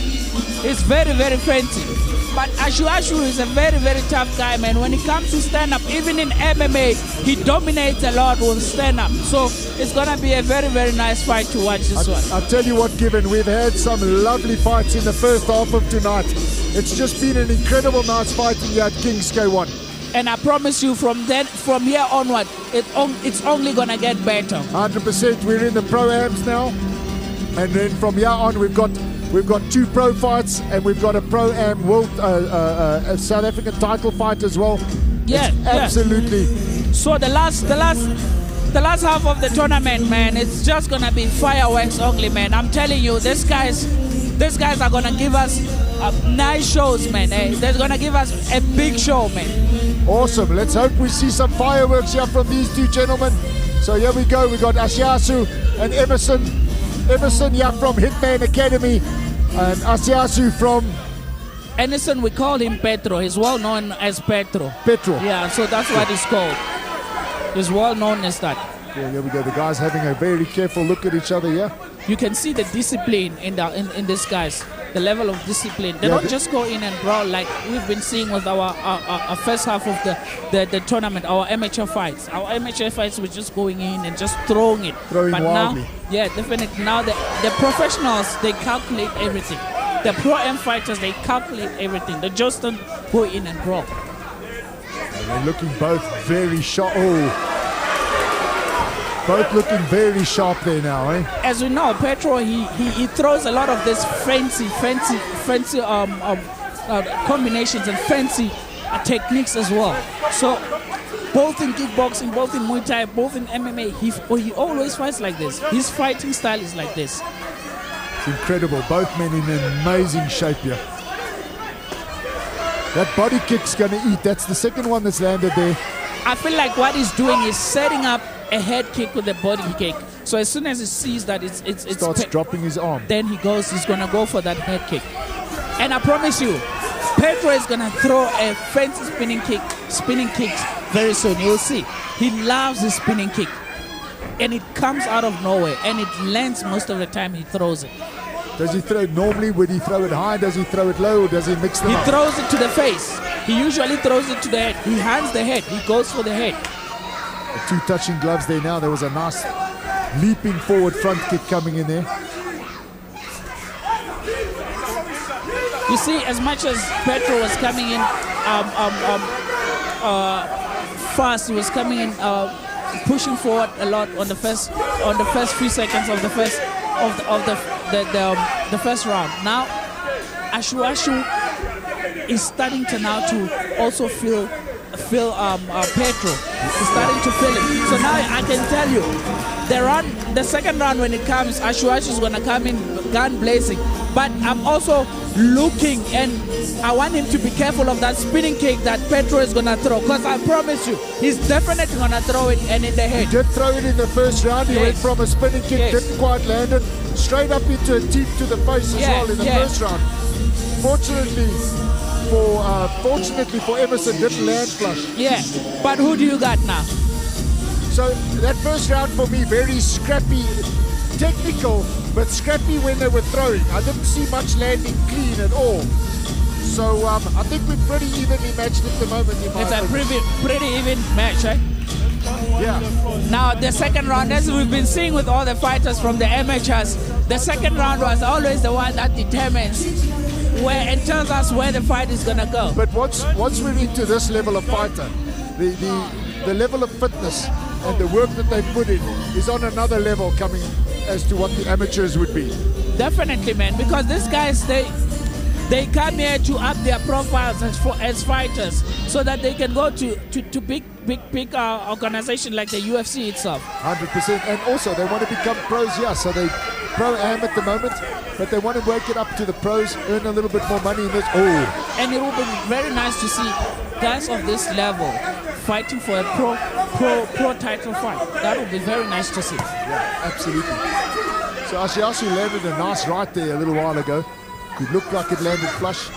it's very, very fancy. But Ashu is a very, very tough guy, man. When it comes to stand-up, even in MMA, he dominates a lot with stand-up. So it's going to be a very, very nice fight to watch this one. I'll tell you what, Given, we've had some lovely fights in the first half of tonight. It's just been an incredible night's fighting here at Kings K1. And I promise you, from here onward, it's only going to get better. 100%. We're in the pro-ams now. And then from here on, we've got two pro fights, and we've got a pro-am world a South African title fight as well. Yeah, absolutely. So the last half of the tournament, man, it's just gonna be fireworks only, man. I'm telling you, these guys are gonna give us nice shows, man. They're gonna give us a big show, man. Awesome. Let's hope we see some fireworks here from these two gentlemen. So here we go. We got Asiasu and Emerson here from Hitman Academy, and Asiasu from Anderson. We call him Petro. He's well known as Petro. Yeah, so that's what he's called. He's well known as that. Yeah, here we go. The guys having a very careful look at each other here. You can see the discipline in these guys. The level of discipline. They don't just go in and brawl like we've been seeing with our first half of the tournament, our amateur fights. Our amateur fights were just going in and just throwing it. Throwing but wildly. Now, yeah, definitely. Now the professionals, they calculate everything. The pro-am fighters, they calculate everything. They just don't go in and brawl. And they're looking both very sharp. Both looking very sharp there now, eh? As we know, Petro, he throws a lot of this fancy combinations and fancy techniques as well. So both in kickboxing, both in Muay Thai, both in MMA, he always fights like this. His fighting style is like this. It's incredible. Both men in amazing shape here. That body kick's gonna eat. That's the second one that's landed there. I feel like what he's doing is setting up a head kick with a body kick. So as soon as he sees that it's starts dropping his arm, then he's gonna go for that head kick. And I promise you, Pedro is gonna throw a fancy spinning kicks very soon. You'll see. He loves his spinning kick. and it comes out of nowhere, and it lands most of the time. He throws it. Does he throw it normally? Would he throw it high? Does he throw it low? Or does he mix them He up? throws it to the face. He usually throws it to the head. He hands the head. He goes for the head. The 2 touching gloves there now. There was a nice leaping forward front kick coming in there. You see, as much as Petro was coming in fast, he was coming in pushing forward a lot on the first few seconds of the first round. Now, Ashu is starting to also feel Petro. He's starting to feel it. So now I can tell you, the second round when it comes, Ashu is going to come in gun blazing. But I'm also looking, and I want him to be careful of that spinning kick that Petro is going to throw, because I promise you, he's definitely going to throw it and in the head. He did throw it in the first round. He went from a spinning kick, didn't quite land it, straight up into a teep to the face as well in the first round. Fortunately for Emerson, didn't land flush. Yeah, but who do you got now? So that first round for me, very scrappy, technical, but scrappy when they were throwing. I didn't see much landing clean at all. So I think we're pretty evenly matched at the moment. It's a pretty even match, right? Yeah. Now the second round, as we've been seeing with all the fighters from the amateurs, the second round was always the one that determines where and tells us where the fight is gonna go. But once we're into this level of fighter, the level of fitness and the work that they put in is on another level coming as to what the amateurs would be. Definitely, man, because these guys, they come here to up their profiles as fighters so that they can go to big organization like the UFC itself. 100%. And also they want to become pros, so they pro-am at the moment, but they want to work it up to the pros, earn a little bit more money in this. And it will be very nice to see guys of this level fighting for a pro title fight. That would be very nice to see. Yeah, absolutely. So Ashiasu landed a nice right there a little while ago. It looked like it landed flush.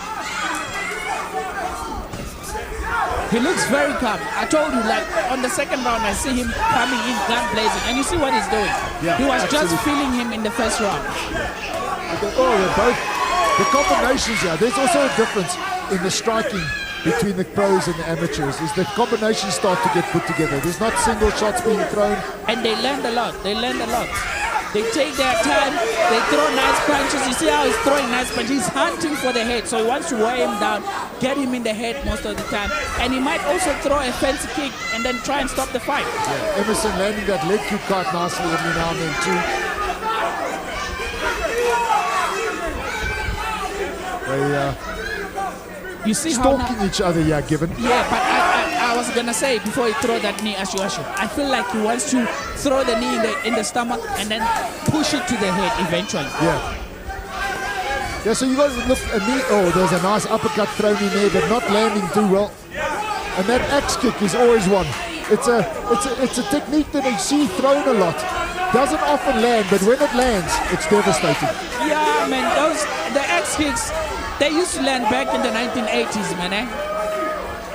He looks very calm. I told you, like, on the second round, I see him coming in gun blazing. And you see what he's doing. Yeah, he was absolutely. just feeling him in the first round. They're both, the combinations here, there's also a difference in the striking between the pros and the amateurs, is the combinations start to get put together. There's not single shots being thrown. And they land a lot. They take their time, they throw nice punches. You see how he's throwing nice punches. He's hunting for the head, so he wants to wear him down, get him in the head most of the time. And he might also throw a fancy kick and then try and stop the fight. Yeah. Emerson landing that leg kick quite nicely every now and then too. You see stalking each other, given. Yeah, but I was gonna say before he throw that knee, Ashu, I feel like he wants to throw the knee in the stomach and then push it to the head eventually. Yeah, so you got to look a knee. Oh, there's a nice uppercut thrown in there, but not landing too well. And that axe kick is always one. It's a technique that you see thrown a lot. Doesn't often land, but when it lands, it's devastating. Yeah, man, the axe kicks, they used to land back in the 1980s, man.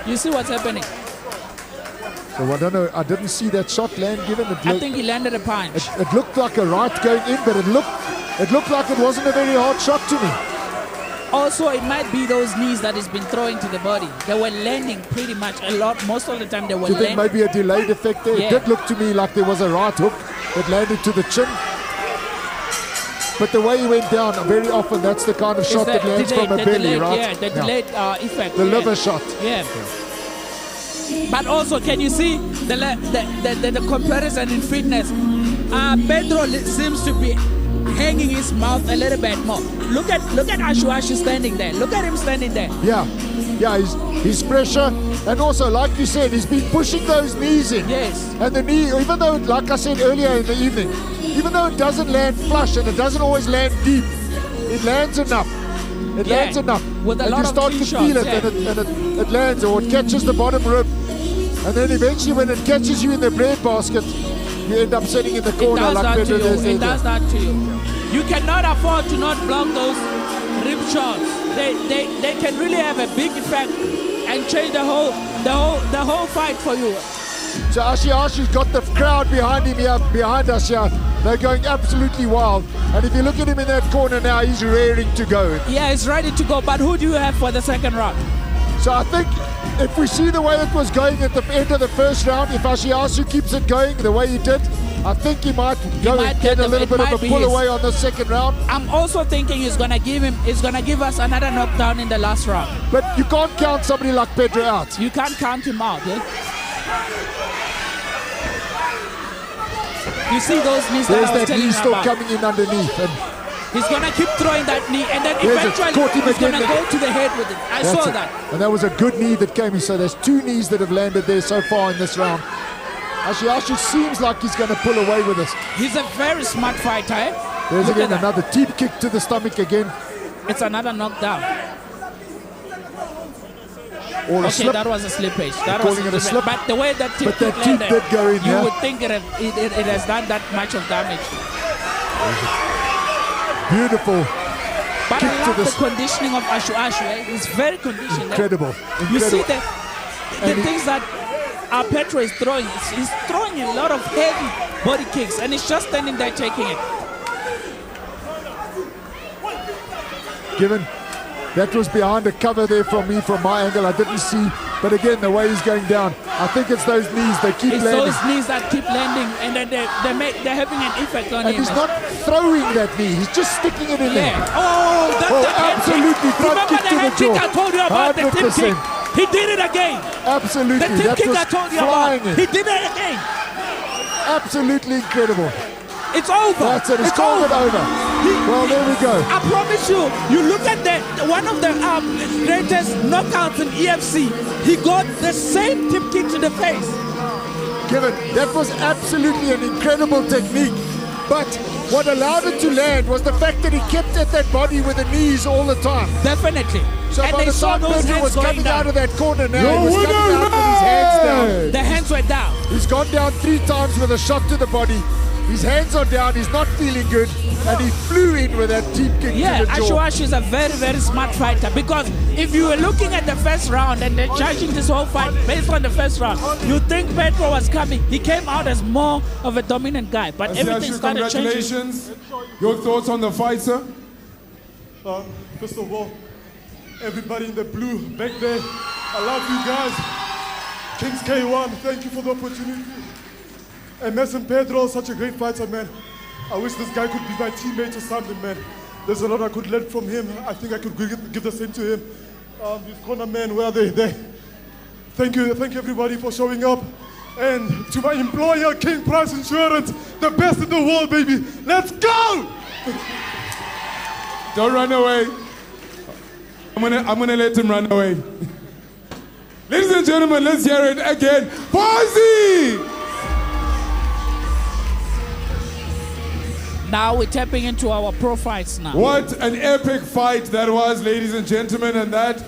You see what's happening? So I don't know. I didn't see that shot land given. I think he landed a punch. It looked like a right going in, but it looked like it wasn't a very hard shot to me. Also, it might be those knees that he's been throwing to the body. They were landing pretty much a lot. Most of the time they were landing. Do you think maybe a delayed effect there? Yeah. It did look to me like there was a right hook that landed to the chin. But the way he went down, very often that's the kind of shot that lands from a belly, right? Yeah, the delayed effect. The liver shot. Yeah. But also, can you see the comparison in fitness? Pedro seems to be hanging his mouth a little bit more. Look at Ashu standing there. Look at him standing there. Yeah, his pressure, and also, like you said, he's been pushing those knees in. Yes. And the knee, even though, like I said earlier in the evening, even though it doesn't land flush and it doesn't always land deep, it lands enough. It lands enough. With a lot and you start to feel it, and it lands, or it catches the bottom rib. And then eventually when it catches you in the breadbasket, you end up sitting in the corner like Pedro. It does that to you. You cannot afford to not block those rib shots. They can really have a big effect and change the whole fight for you. So Ashiashi's got the crowd behind him here, behind us here. They're going absolutely wild. And if you look at him in that corner now, he's raring to go. Yeah, he's ready to go. But who do you have for the second round? So I think if we see the way it was going at the end of the first round, if Ashiasu keeps it going the way he did, I think he might get a little bit of a pull away on the second round. I'm also thinking he's gonna give us another knockdown in the last round. But you can't count somebody like Pedro out. You can't count him out. Yeah? You see those knees that I was telling you still about. coming in underneath. And he's gonna keep throwing that knee, and then eventually he's gonna go to the head with it. I saw that. And that was a good knee that came in. So there's 2 knees that have landed there so far in this round. Ashiashi seems like he's going to pull away with this. He's a very smart fighter. Eh? There's again another deep kick to the stomach again. It's another knockdown. Or a slip. That was a slippage. That calling it a slip. But the way that tip did go in, you would think it has done that much of damage. Beautiful. But kick I love to the conditioning of Ashu. He's very conditioned. Incredible. You see the things that Petro is throwing. He's throwing a lot of heavy body kicks, and he's just standing there taking it. Given that was behind a cover there from me, from my angle, I didn't see. But again, the way he's going down, I think it's those knees. They keep landing. It's those knees that keep landing, and then they're having an effect on him. And he's not throwing that knee. He's just sticking it in there. Oh, that's absolutely. Remember the head kick I told you about? 100%. The tip kick. He did it again. Absolutely. The tip kick I told you about. He did it again. Absolutely incredible. It's over. That's it. He's called it over. Well, there we go. I promise you, you look at one of the greatest knockouts in EFC. He got the same tip kick to the face. Given, that was absolutely an incredible technique. But what allowed it to land was the fact that he kept at that body with the knees all the time. Definitely. So and by the time Pedro was coming out of that corner now, he was coming out with his hands down. The hands were down. He's gone down 3 times with a shot to the body. His hands are down, he's not feeling good, and he flew in with that deep kick to the jaw. Ashu is a very, very smart fighter, because if you were looking at the first round and then judging this whole fight based on the first round, you think Pedro was coming. He came out as more of a dominant guy, but everything started congratulations. changing. Your thoughts on the fight, sir? First of all, everybody in the blue back there, I love you guys. Kings K1, thank you for the opportunity. And Messon Pedro, such a great fighter, man. I wish this guy could be my teammate or something, man. There's a lot I could learn from him. I think I could give the same to him. These corner men, where are they? Thank you everybody for showing up. And to my employer, King Price Insurance, the best in the world, baby. Let's go! Don't run away. I'm gonna let him run away. Ladies and gentlemen, let's hear it again. Posey! Now we're tapping into our pro fights now. What an epic fight that was, ladies and gentlemen, and that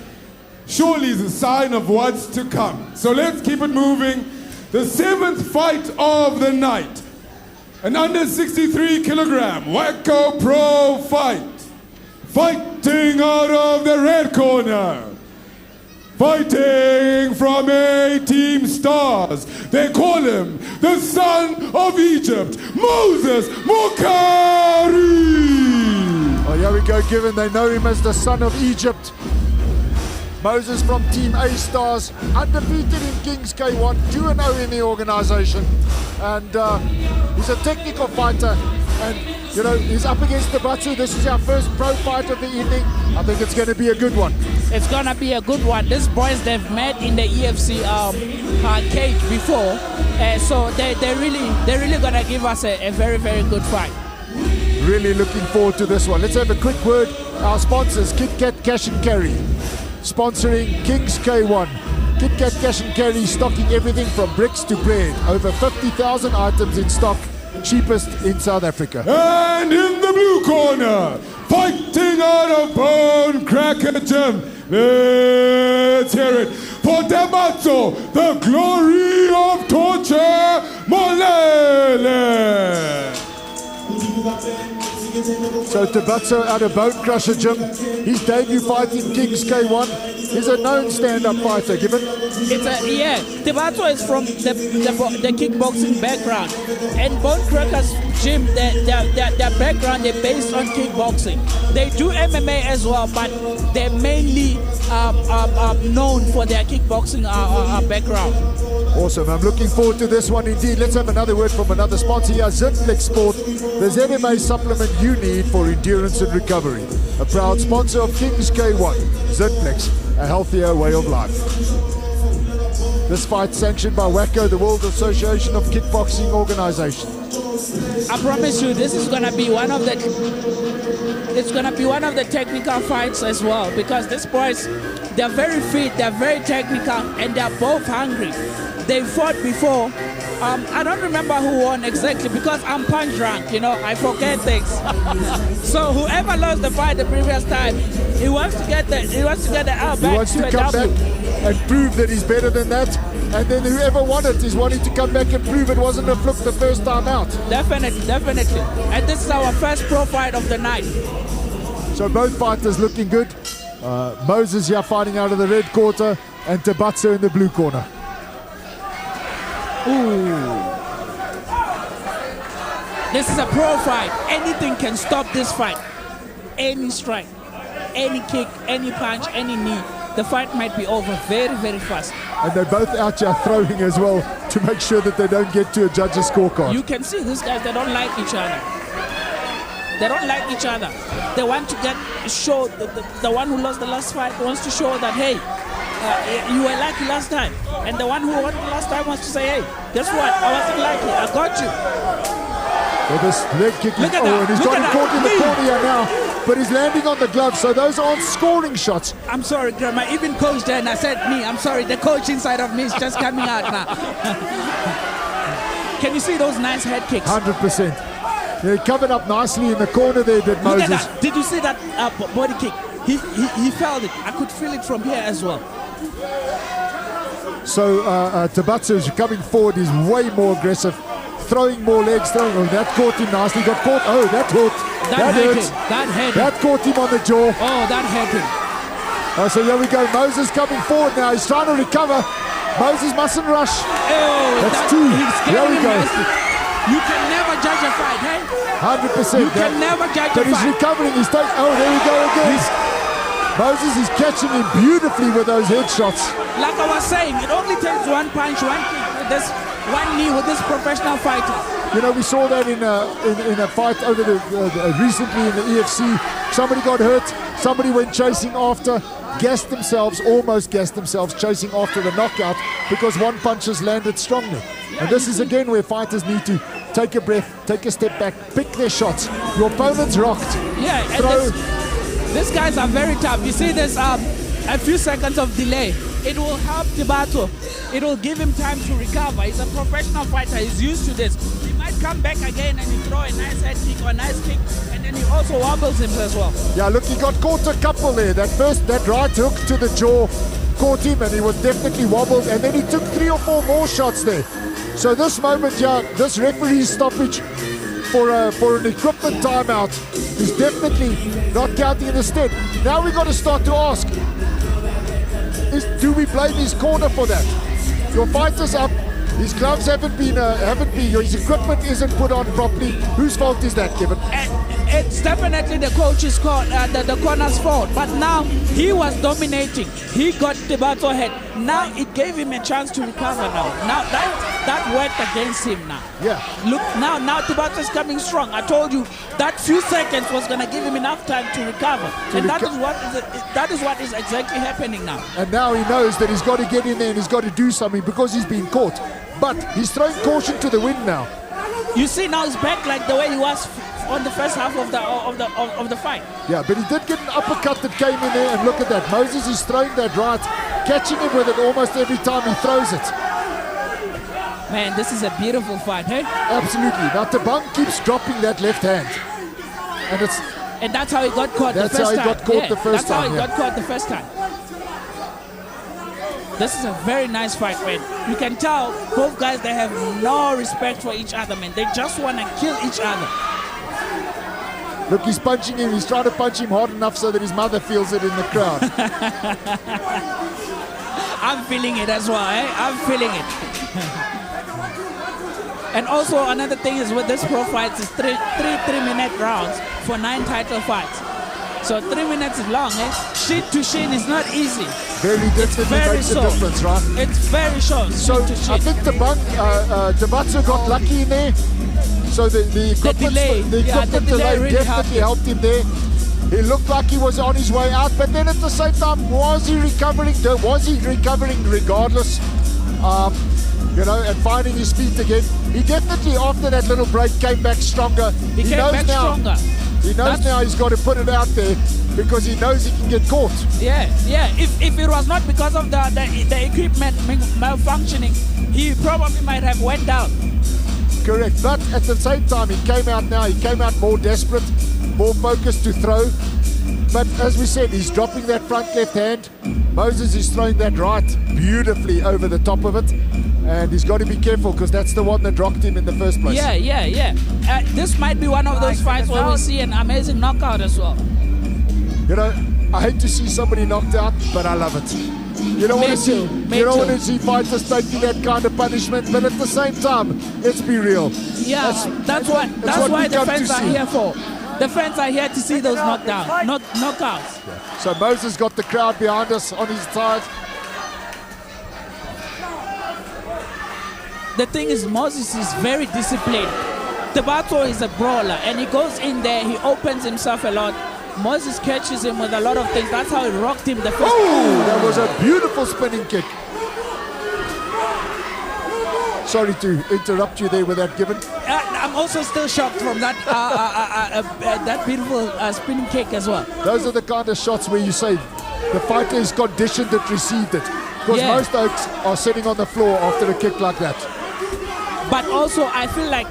surely is a sign of what's to come. So let's keep it moving. The 7th fight of the night. An under 63 kilogram Wacko Pro fight. Fighting out of the red corner. Fighting from A-Team Stars. They call him the son of Egypt, Moses Mokari. Oh, here we go, Given. They know him as the son of Egypt. Moses from Team A-Stars, undefeated in Kings K1, 2-0 in the organization. And he's a technical fighter. And, you know, he's up against the Batsu. This is our first pro fight of the evening. I think it's going to be a good one. It's going to be a good one. These boys, they've met in the EFC cage before. So they're really going to give us a very, very good fight. Really looking forward to this one. Let's have a quick word. Our sponsors, Kit Kat Cash and Carry, sponsoring Kings K1. Kit Kat Cash and Carry, stocking everything from bricks to bread. Over 50,000 items in stock. Cheapest in South Africa. And in the blue corner, fighting out of Bone Cracker Gym. Let's hear it for Damaso, the glory of torture, Molele. So Tabatso out of Bone Crusher Gym, his debut fight in Kings K1. He's a known stand-up fighter, Given. Yeah, Tebato is from the kickboxing background. And Bone Crackers Gym, their background, they're based on kickboxing. They do MMA as well, but they're mainly known for their kickboxing background. Awesome. I'm looking forward to this one indeed. Let's have another word from another sponsor here, Zinflex Sport, the MMA supplement you need for endurance and recovery. A proud sponsor of Kings K1. Zinflex, a healthier way of life. This fight sanctioned by WACO, the World Association of Kickboxing Organization. I promise you, this is gonna be one of the. It's gonna be one of the technical fights as well, because these boys, they're very fit, they're very technical, and they're both hungry. They fought before. I don't remember who won exactly because I'm punch drunk, you know, I forget things. So whoever lost the fight the previous time, he wants to get the L back He wants to come back and prove that he's better than that. And then whoever won it is wanting to come back and prove it wasn't a fluke the first time out. Definitely. And this is our first pro fight of the night. So both fighters looking good. Moses here fighting out of the red quarter and Tabatso in the blue corner. Ooh. This is a pro fight. Anything can stop this fight. Any strike, any kick, any punch, any knee. The fight might be over very, very fast. And they're both out here throwing as well to make sure that they don't get to a judge's scorecard. You can see these guys, they don't like each other. They don't like each other. They want to show, the one who lost the last fight wants to show that, hey, you were lucky last time. And the one who won the last time wants to say, hey, guess what? I wasn't lucky. I got you. With this leg kick, and he's got him caught in the corner here now, but he's landing on the glove, so those aren't scoring shots. I'm sorry, Grandma. Even coach then, I said me. I'm sorry, the coach inside of me is just coming out now. Can you see those nice head kicks? 100%. They covered up nicely in the corner there, did Moses. Look at that. Did you see that body kick? He felt it. I could feel it from here as well. So Tabatso is coming forward. He's way more aggressive, throwing more legs. Oh, that caught him nicely. Got caught. Oh, that hurt. That hurt. That caught him on the jaw. Oh, that hurt him. So here we go. Moses coming forward now. He's trying to recover. Moses mustn't rush. Oh, that's two. Here we go. Nicely. You can never judge a fight, hey? 100%. You can never judge a fight. But he's recovering. He's taking. Oh, there we go again. Moses is catching him beautifully with those headshots. Like I was saying, it only takes one punch, one kick, with this one knee with this professional fighter. You know, we saw that in a fight over recently in the EFC. Somebody got hurt. Somebody went chasing after, almost gassed themselves, chasing after the knockout because one punch has landed strongly. And this is again where fighters need to take a breath, take a step back, pick their shots. Your opponent's rocked. Yeah, and these guys are very tough. You see there's a few seconds of delay. It will help Tabatso. It will give him time to recover. He's a professional fighter. He's used to this. He might come back again and he throw a nice head kick or a nice kick, and then he also wobbles him as well. Yeah, look, he got caught a couple there. That right hook to the jaw caught him and he was definitely wobbled, and then he took 3 or 4 more shots there. So this moment, this referee's stoppage for an equipment timeout is definitely not counting in the stead. Now we've got to start to ask, do we blame his corner for that? Your fighter's up, his gloves haven't been, his equipment isn't put on properly. Whose fault is that, Kevin? It's definitely the coach's fault, the corner's fault. But now he was dominating. He got Tabatso head. Now it gave him a chance to recover now. Now that worked against him now. Yeah. Look, now Tabatso's coming strong. I told you that few seconds was going to give him enough time to recover. That is what is exactly happening now. And now he knows that he's got to get in there and he's got to do something because he's been caught. But he's throwing caution to the wind now. You see now he's back like the way he was on the first half of the fight. Yeah, but he did get an uppercut that came in there, and look at that. Moses is throwing that right, catching him with it almost every time he throws it. Man, this is a beautiful fight, hey? Absolutely. Now Tabang keeps dropping that left hand. And that's how he got caught the first time. That's how he got caught the first time. That's how he got caught the first time. This is a very nice fight, man. You can tell both guys, they have no respect for each other, man. They just want to kill each other. Look, he's punching him. He's trying to punch him hard enough so that his mother feels it in the crowd. I'm feeling it as well, eh? I'm feeling it. And also another thing is with this pro fights is three 3-minute rounds for 9 title fights. So 3 minutes is long, eh? Shin to shin is not easy. Very definitely makes a difference, right? It's very short. So I think the Tabatso got lucky in there. So the equipment delay really definitely helped him there. He looked like he was on his way out, but then at the same time, was he recovering? Was he recovering regardless? You know, and finding his feet again. He definitely, after that little break, came back stronger. He came back stronger. He knows now he's got to put it out there because he knows he can get caught. Yeah. If it was not because of the equipment malfunctioning, he probably might have went down. Correct, but at the same time, he came out now. He came out more desperate, more focused to throw. But as we said, he's dropping that front left hand. Moses is throwing that right beautifully over the top of it. And he's got to be careful because that's the one that rocked him in the first place. Yeah. This might be one of those fights where we see an amazing knockout as well. You know, I hate to see somebody knocked out, but I love it. You don't want to see fighters taking that kind of punishment, but at the same time, let's be real. Yeah, that's why the fans are here for. The fans are here to see those knockouts. Yeah. So Moses got the crowd behind us on his side. The thing is, Moses is very disciplined. Tabatso is a brawler, and he goes in there, he opens himself a lot. Moses catches him with a lot of things. That's how he rocked him the first time. Oh, that was a beautiful spinning kick. Sorry to interrupt you there with that, Given. I'm also still shocked from that that beautiful spinning kick as well. Those are the kind of shots where you say the fighter is conditioned that received it. Because most oaks are sitting on the floor after a kick like that. But also, I feel like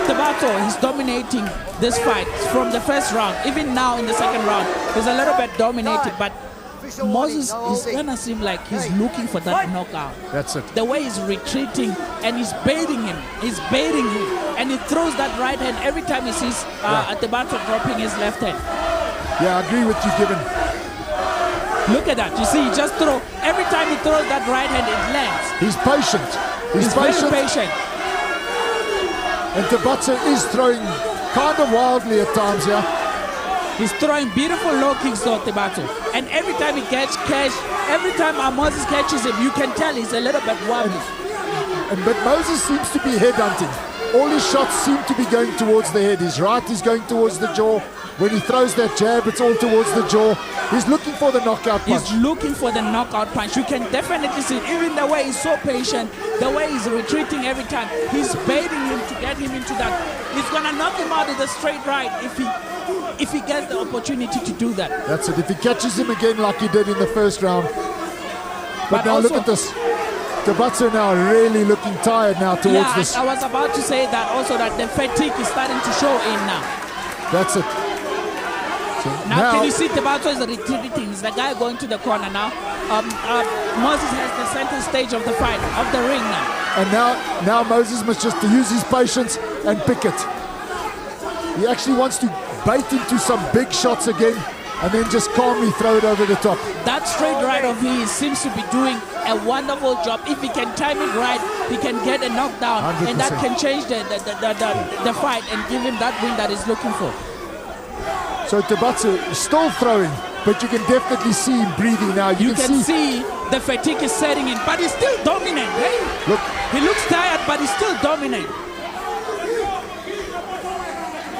Tabatso is dominating this fight from the first round. Even now in the second round, he's a little bit dominated. But Moses is gonna seem like he's looking for that knockout. That's it. The way he's retreating and he's baiting him. And he throws that right hand every time he sees Tabatso dropping his left hand. Yeah, I agree with you, Given. Look at that. You see, he just throw. Every time he throws that right hand, it lands. He's patient. He's very patient. And Tabatso is throwing kind of wildly at times here. He's throwing beautiful low kicks though, Tabatso. And every time he catch, every time Moses catches him, you can tell he's a little bit wobbly. But Moses seems to be headhunting. All his shots seem to be going towards the head. His right is going towards the jaw. When he throws that jab, it's all towards the jaw. He's looking for the knockout punch. He's looking for the knockout punch. You can definitely see it. Even the way he's so patient, the way he's retreating every time. He's baiting him to get him into that. He's going to knock him out with a straight right if he gets the opportunity to do that. That's it. If he catches him again like he did in the first round. But now also, look at this. Tabatso now really looking tired now towards this. I was about to say that also, that the fatigue is starting to show in now. That's it. Now can you see Tabatso is retreating? He's the guy going to the corner now. Moses has the center stage of the fight, of the ring now. And now Moses must just use his patience and pick it. He actually wants to bait into some big shots again and then just calmly throw it over the top. That straight right of his seems to be doing a wonderful job. If he can time it right, he can get a knockdown 100%. And that can change the fight and give him that win that he's looking for. So Tabatso is still throwing, but you can definitely see him breathing now. You can see the fatigue is setting in, but he's still dominant. Hey? Look. He looks tired, but he's still dominant.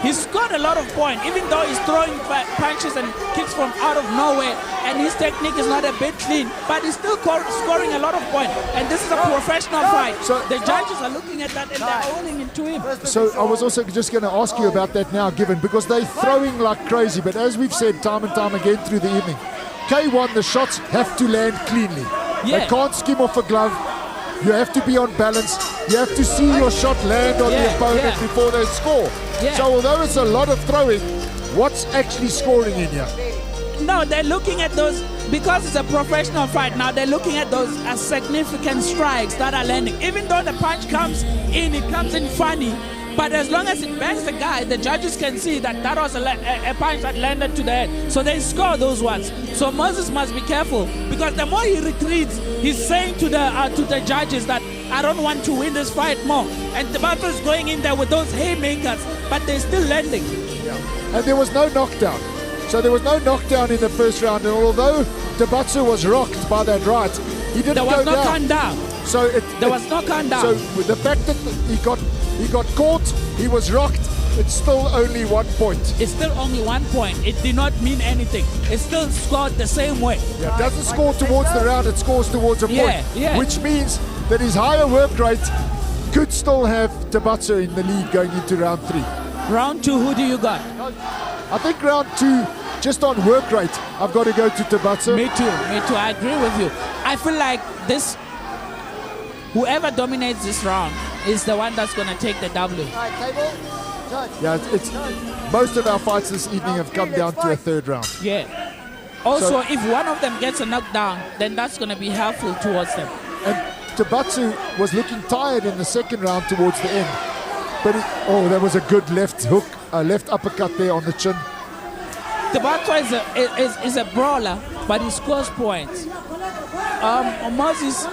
He's scored a lot of points, even though he's throwing punches and kicks from out of nowhere, and his technique is not a bit clean, but he's still scoring a lot of points. And this is a professional fight. So the judges are looking at that and they're owning it to him. So I was also just going to ask you about that now, Given, because they're throwing like crazy, but as we've said time and time again through the evening, K1, the shots have to land cleanly. Yeah. They can't skim off a glove. You have to be on balance. You have to see your shot land on the opponent before they score. Yeah. So although it's a lot of throwing, what's actually scoring in here? No, they're looking at those, because it's a professional fight now, they're looking at those as significant strikes that are landing. Even though the punch comes in, it comes in funny, But as long as it bangs the guy, the judges can see that that was a punch that landed to the head. So they score those ones. So Moses must be careful, because the more he retreats, he's saying to the judges that I don't want to win this fight more. And Tabato is going in there with those haymakers, but they're still landing. And there was no knockdown. So there was no knockdown in the first round. And although Tabato was rocked by that right, he didn't go down. There was no countdown. So there was no countdown. So with the fact that he got caught, he was rocked, it's still only 1 point. It's still only 1 point. It did not mean anything. It still scored the same way. Yeah, it doesn't score towards the round, it scores towards a point. Yeah. Which means that his higher work rate could still have Tabato in the lead going into round 3. Round 2, who do you got? I think round 2, just on work rate, I've got to go to Tabato. Me too. I agree with you. I feel like whoever dominates this round is the one that's going to take the W. Yeah, it's most of our fights this evening have come down to a third round. Yeah. Also, if one of them gets a knockdown, then that's going to be helpful towards them. And Tabato was looking tired in the second round towards the end. But there was a good left hook, left uppercut there on the chin. Tabato is a brawler, but he scores points. Moses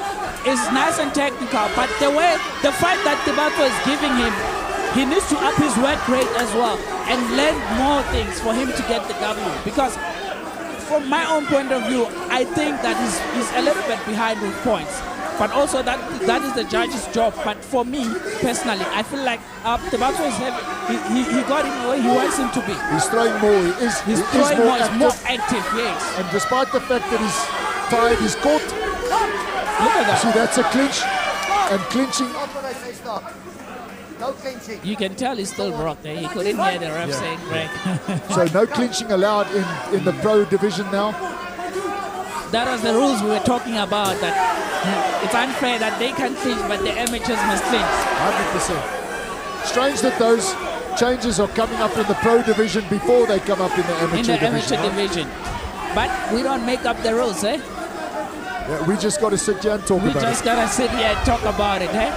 is nice and technical, but the fight that Tabato is giving him, he needs to up his work rate as well and learn more things for him to get the W. Because from my own point of view, I think that he's a little bit behind with points. But also that is the judge's job. But for me, personally, I feel like Tabato is he got him where he wants him to be. He's throwing more. He's throwing more. He's more active, yes. And despite the fact that he's tired, he's caught. Look at that. See, that's a clinch. And clinching. No clinching. You can tell he's still rocked there. He couldn't hear the ref saying break. So no clinching allowed in the pro division now. That was the rules we were talking about, that it's unfair that they can clinch, but the amateurs must clinch. 100%. Strange that those changes are coming up in the pro division before they come up in the amateur division. But we don't make up the rules, eh? Yeah, we just got to sit here and talk about it. We just got to sit here and talk about it, eh?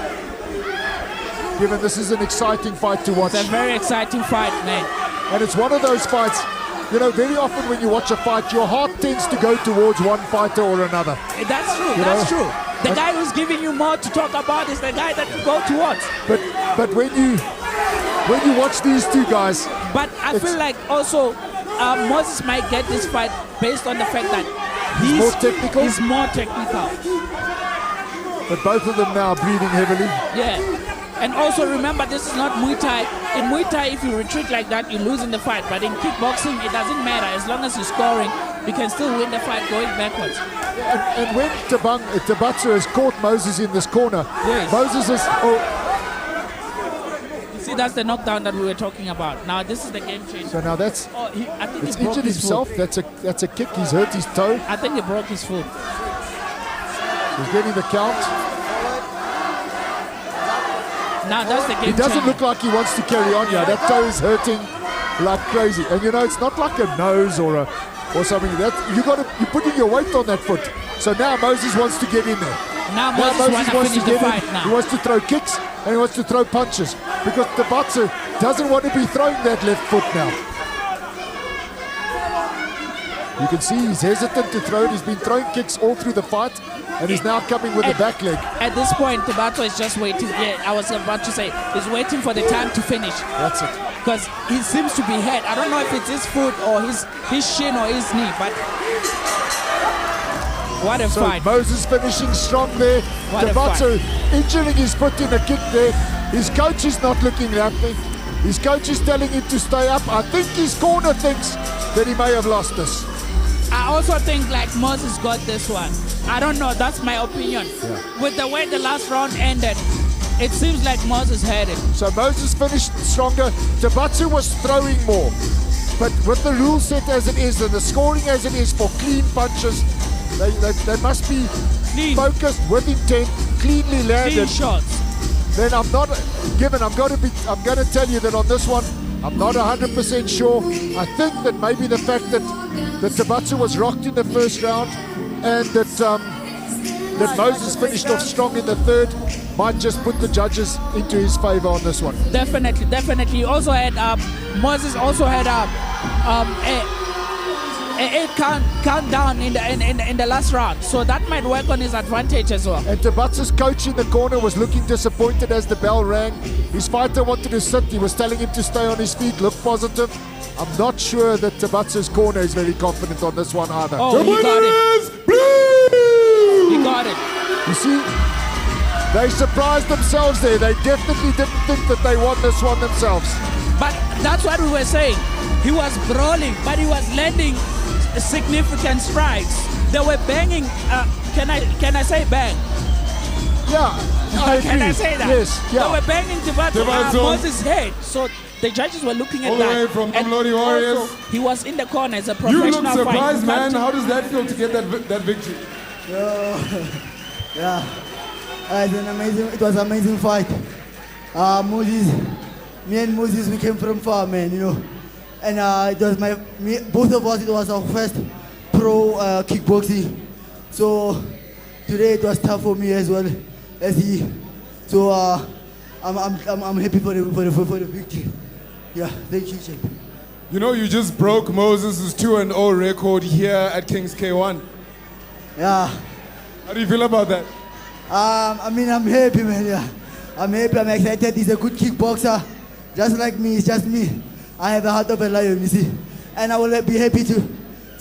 Given this is an exciting fight to watch. It's a very exciting fight, man. And it's one of those fights, you know, very often when you watch a fight, your heart tends to go towards one fighter or another. That's true, that's true. The guy who's giving you more to talk about is the guy that you go towards. But when you watch these two guys... But I feel like also Moses might get this fight based on the fact that he's more technical. He's more technical. But both of them now breathing heavily. Yeah. And also remember, this is not Muay Thai. In Muay Thai, if you retreat like that, you lose in the fight. But in kickboxing, it doesn't matter. As long as you're scoring, you can still win the fight going backwards. And when Tabato has caught Moses in this corner, yes. Moses is... You see, that's the knockdown that we were talking about. Now, this is the game changer. So now that's... I think it's he broke injured his himself. Foot. That's a kick. He's hurt his toe. I think he broke his foot. He's getting the count. Now that's the game He doesn't changer. look like he wants to carry on here. That toe is hurting like crazy. And you know, it's not like a nose or something. That you're putting your weight on that foot. So now Moses wants to get in there. Now Moses wants to finish the fight now. He wants to throw kicks and he wants to throw punches because Tabato doesn't want to be throwing that left foot now. You can see he's hesitant to throw it. He's been throwing kicks all through the fight. And he's now coming with the back leg. At this point, Tabato is just waiting. Yeah, I was about to say, he's waiting for the time to finish. That's it. Because he seems to be hurt. I don't know if it's his foot or his shin or his knee, but what a fight. Moses finishing strong there. Tabato injuring his foot in a kick there. His coach is not looking happy. His coach is telling him to stay up. I think his corner thinks that he may have lost this. I also think like Moses got this one. I don't know, that's my opinion. Yeah. With the way the last round ended, it seems like Moses had it. So Moses finished stronger. Tabato was throwing more. But with the rule set as it is and the scoring as it is for clean punches, they must be clean, focused with intent, cleanly landed. Clean shots. Then I'm going to tell you that on this one, I'm not 100% sure. I think that maybe the fact that Tabato was rocked in the first round and that Moses finished off strong in the third, might just put the judges into his favor on this one. Definitely. He also had Moses also had a 8 countdown in the last round, so that might work on his advantage as well. And Tabatsa's coach in the corner was looking disappointed as the bell rang. His fighter wanted to sit. He was telling him to stay on his feet, look positive. I'm not sure that Tabatsa's corner is very confident on this one either. Oh, he got it. He got it. You see, they surprised themselves there. They definitely didn't think that they won this one themselves. But that's what we were saying. He was brawling, but he was landing significant strikes. They were banging. Can I say bang? Yeah. Can I say that? Yes. Yeah. They were banging Moses' head. So the judges were looking at all that. All the way from Lodi Warriors. Also, he was in the corner as a professional fighter. You look surprised, man. How does that feel to get that victory? Yeah. It was an amazing fight. Me and Moses, we came from far, man, you know. And it was both of us, it was our first pro kickboxing. So today it was tough for me as well as he. So I'm happy for the victory. Yeah, thank you, champ. You know, you just broke Moses' 2-0 record here at Kings K1. Yeah. How do you feel about that? I mean, I'm happy, man. Yeah, I'm happy. I'm excited. He's a good kickboxer, just like me. It's just me. I have a heart of a lion, you see, and I will be happy to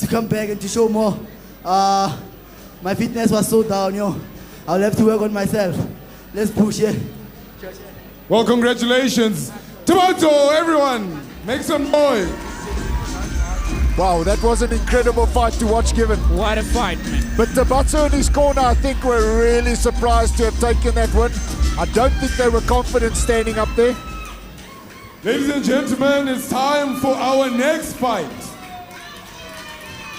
come back and to show more. My fitness was so down, you know. I'll have to work on myself. Let's push it. Well, congratulations, Toronto, everyone. Make some noise. Wow, that was an incredible fight to watch, Given. What a fight, man. But Tabatso in his corner, I think, were really surprised to have taken that win. I don't think they were confident standing up there. Ladies and gentlemen, it's time for our next fight.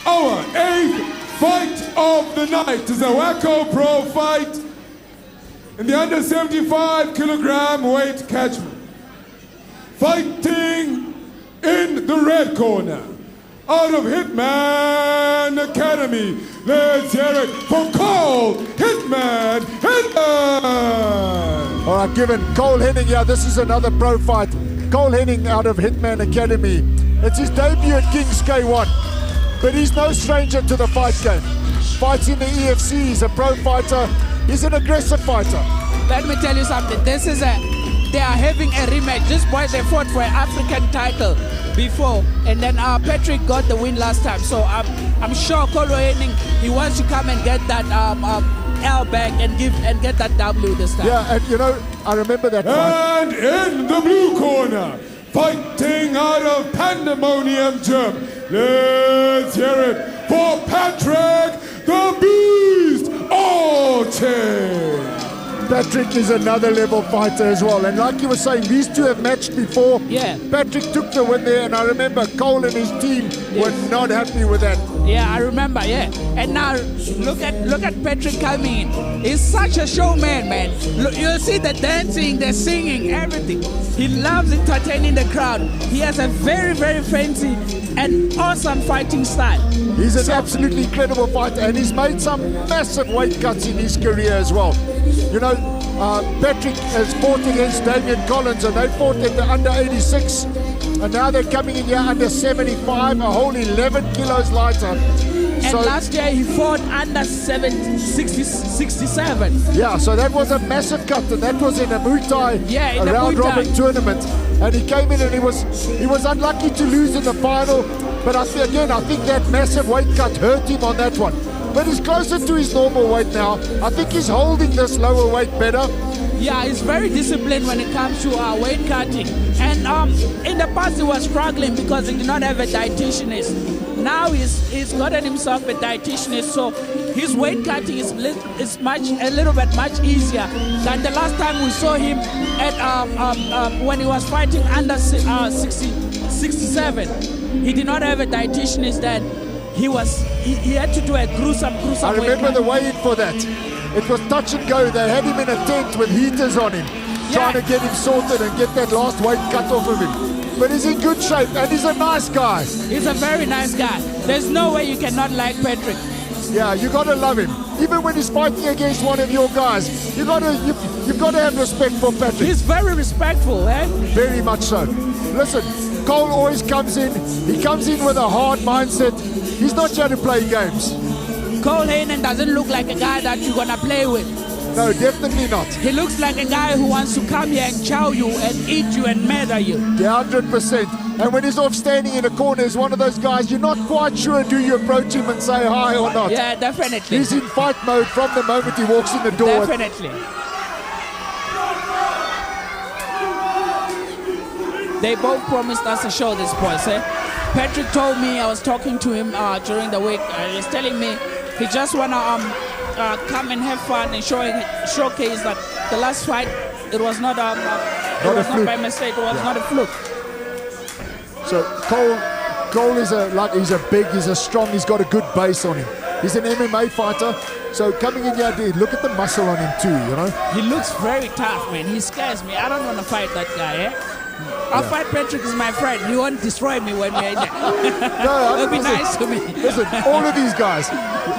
Our 8th fight of the night is a Wacko Pro fight in the under 75 kilogram weight catchment. Fighting in the red corner, out of Hitman Academy, let's hear it for Cole Hitman Henning! All right, Given, Cole Henning, yeah, this is another pro fight. Cole Henning out of Hitman Academy. It's his debut at Kings K1, but he's no stranger to the fight game. Fights in the EFC, he's a pro fighter, he's an aggressive fighter. Let me tell you something, they are having a rematch. These boys, they fought for an African title before, and then Patrick got the win last time. So I'm sure Cole Henning, he wants to come and get that L back and get that W this time. Yeah, and you know, I remember that fight. And in the blue corner, fighting out of Pandemonium Gym, let's hear it for Patrick the Beast Orchard. Patrick is another level fighter as well, and like you were saying, these two have matched before. Yeah. Patrick took the win there, and I remember Cole and his team were not happy with that. Yeah, I remember, yeah. And now look at Patrick coming in. He's such a showman, man. Look, you'll see the dancing, the singing, everything. He loves entertaining the crowd. He has a very, very fancy and awesome fighting style. He's an absolutely incredible fighter, and he's made some massive weight cuts in his career as well. You know, Patrick has fought against Damian Collins, and they fought in the under 86, and now they're coming in here under 75, a whole 11 kilos lighter. And last year he fought under 67. Yeah, so that was a massive cut, and that was in a Muay Thai round-robin tournament. And he came in and he was unlucky to lose in the final, but I think that massive weight cut hurt him on that one. But he's closer to his normal weight now. I think he's holding this lower weight better. Yeah, he's very disciplined when it comes to weight cutting. And in the past he was struggling because he did not have a dietitianist. Now he's gotten himself a dietitianist, so his weight cutting is a little bit much easier than the last time we saw him at when he was fighting under 67. He did not have a dietitianist then. He had to do a gruesome I remember the weigh-in for that. It was touch and go. They had him in a tent with heaters on him, trying to get him sorted and get that last weight cut off of him. But he's in good shape, and he's a nice guy. He's a very nice guy. There's no way you cannot like Patrick. Yeah, you got to love him. even when he's fighting against one of your guys. You've got to have respect for Patrick. He's very respectful, eh? Very much so. Listen, Cole always comes in. He comes in with a hard mindset. He's not trying to play games. Cole Hayden doesn't look like a guy that you're gonna play with. No, definitely not. He looks like a guy who wants to come here and chow you and eat you and murder you. Yeah, 100%. And when he's off standing in a corner, he's one of those guys, you're not quite sure, do you approach him and say hi or not? Yeah, definitely. He's in fight mode from the moment he walks in the door. Definitely. They both promised us a show, these boys, eh? Patrick told me, I was talking to him during the week, he was telling me he just wanna come and have fun and showcase that the last fight, it was not by mistake, it was not a fluke. So Cole is he's a strong, he's got a good base on him. He's an MMA fighter, so coming in here, dude, look at the muscle on him too, you know? He looks very tough, man. He scares me. I don't want to fight that guy, eh? I'll fight Patrick is my friend. He won't destroy me when we're in there. No, it'll be nice to me. Listen, all of these guys,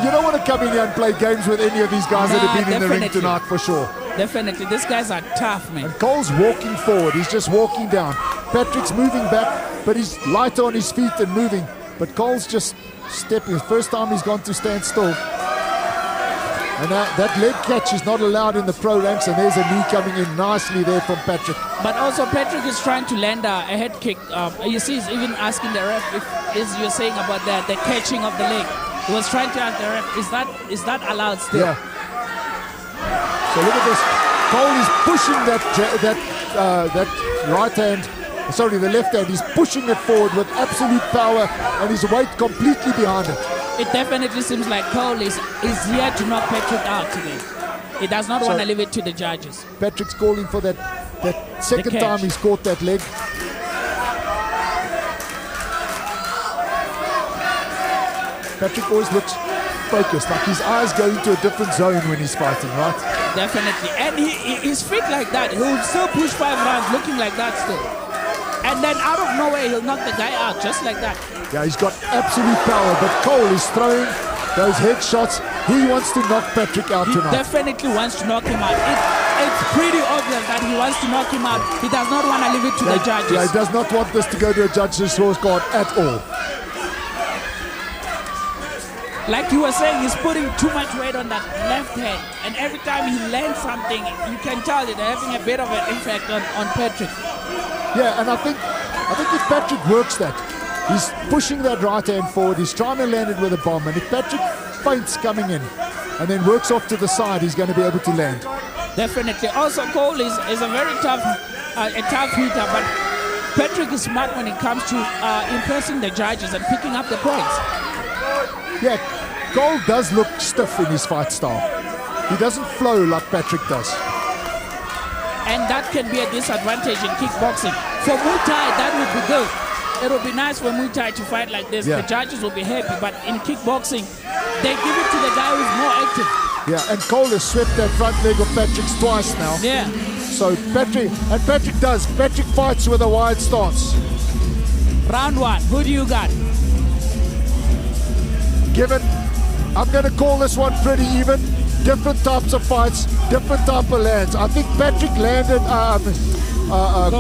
you don't want to come in here and play games with any of these guys that have been in the ring tonight for sure. Definitely. These guys are tough, man. And Cole's walking forward. He's just walking down. Patrick's moving back, but he's lighter on his feet and moving. But Cole's just stepping. First time he's gone to stand still. And that leg catch is not allowed in the pro ranks, and there's a knee coming in nicely there from Patrick. But also Patrick is trying to land a head kick. You see, he's even asking the ref if you're saying about the catching of the leg. He was trying to ask the ref, is that allowed still? Yeah. So look at this. Cole is pushing that right hand, sorry, the left hand. He's pushing it forward with absolute power, and his weight completely behind it. It definitely seems like Cole is here to knock Patrick out today. He does not want to leave it to the judges. Patrick's calling for that second time he's caught that leg. Patrick always looks focused, like his eyes go into a different zone when he's fighting, right? Definitely. And his feet like that, he'll still push 5 rounds looking like that still. And then out of nowhere, he'll knock the guy out just like that. Yeah, he's got absolute power, but Cole is throwing those headshots. He wants to knock Patrick out tonight. He definitely wants to knock him out. It's pretty obvious that he wants to knock him out. He does not want to leave it to the judges. Yeah, he does not want this to go to a judge's scorecard at all. Like you were saying, he's putting too much weight on that left hand. And every time he lands something, you can tell that they're having a bit of an impact on Patrick. Yeah, and I think if Patrick works that, he's pushing that right hand forward, he's trying to land it with a bomb, and if Patrick feints coming in and then works off to the side, he's going to be able to land. Definitely. Also, Cole is a very tough hitter, but Patrick is smart when it comes to impressing the judges and picking up the points. Yeah, Cole does look stiff in his fight style. He doesn't flow like Patrick does. And that can be a disadvantage in kickboxing. For Muay Thai, that would be good. It would be nice for Muay Thai to fight like this. Yeah. The judges will be happy, but in kickboxing, they give it to the guy who's more active. Yeah, and Cole has swept that front leg of Patrick's twice now. Yeah. So Patrick fights with a wide stance. Round 1, who do you got? I'm going to call this one pretty even. Different types of fights, different type of lands. I think Patrick landed,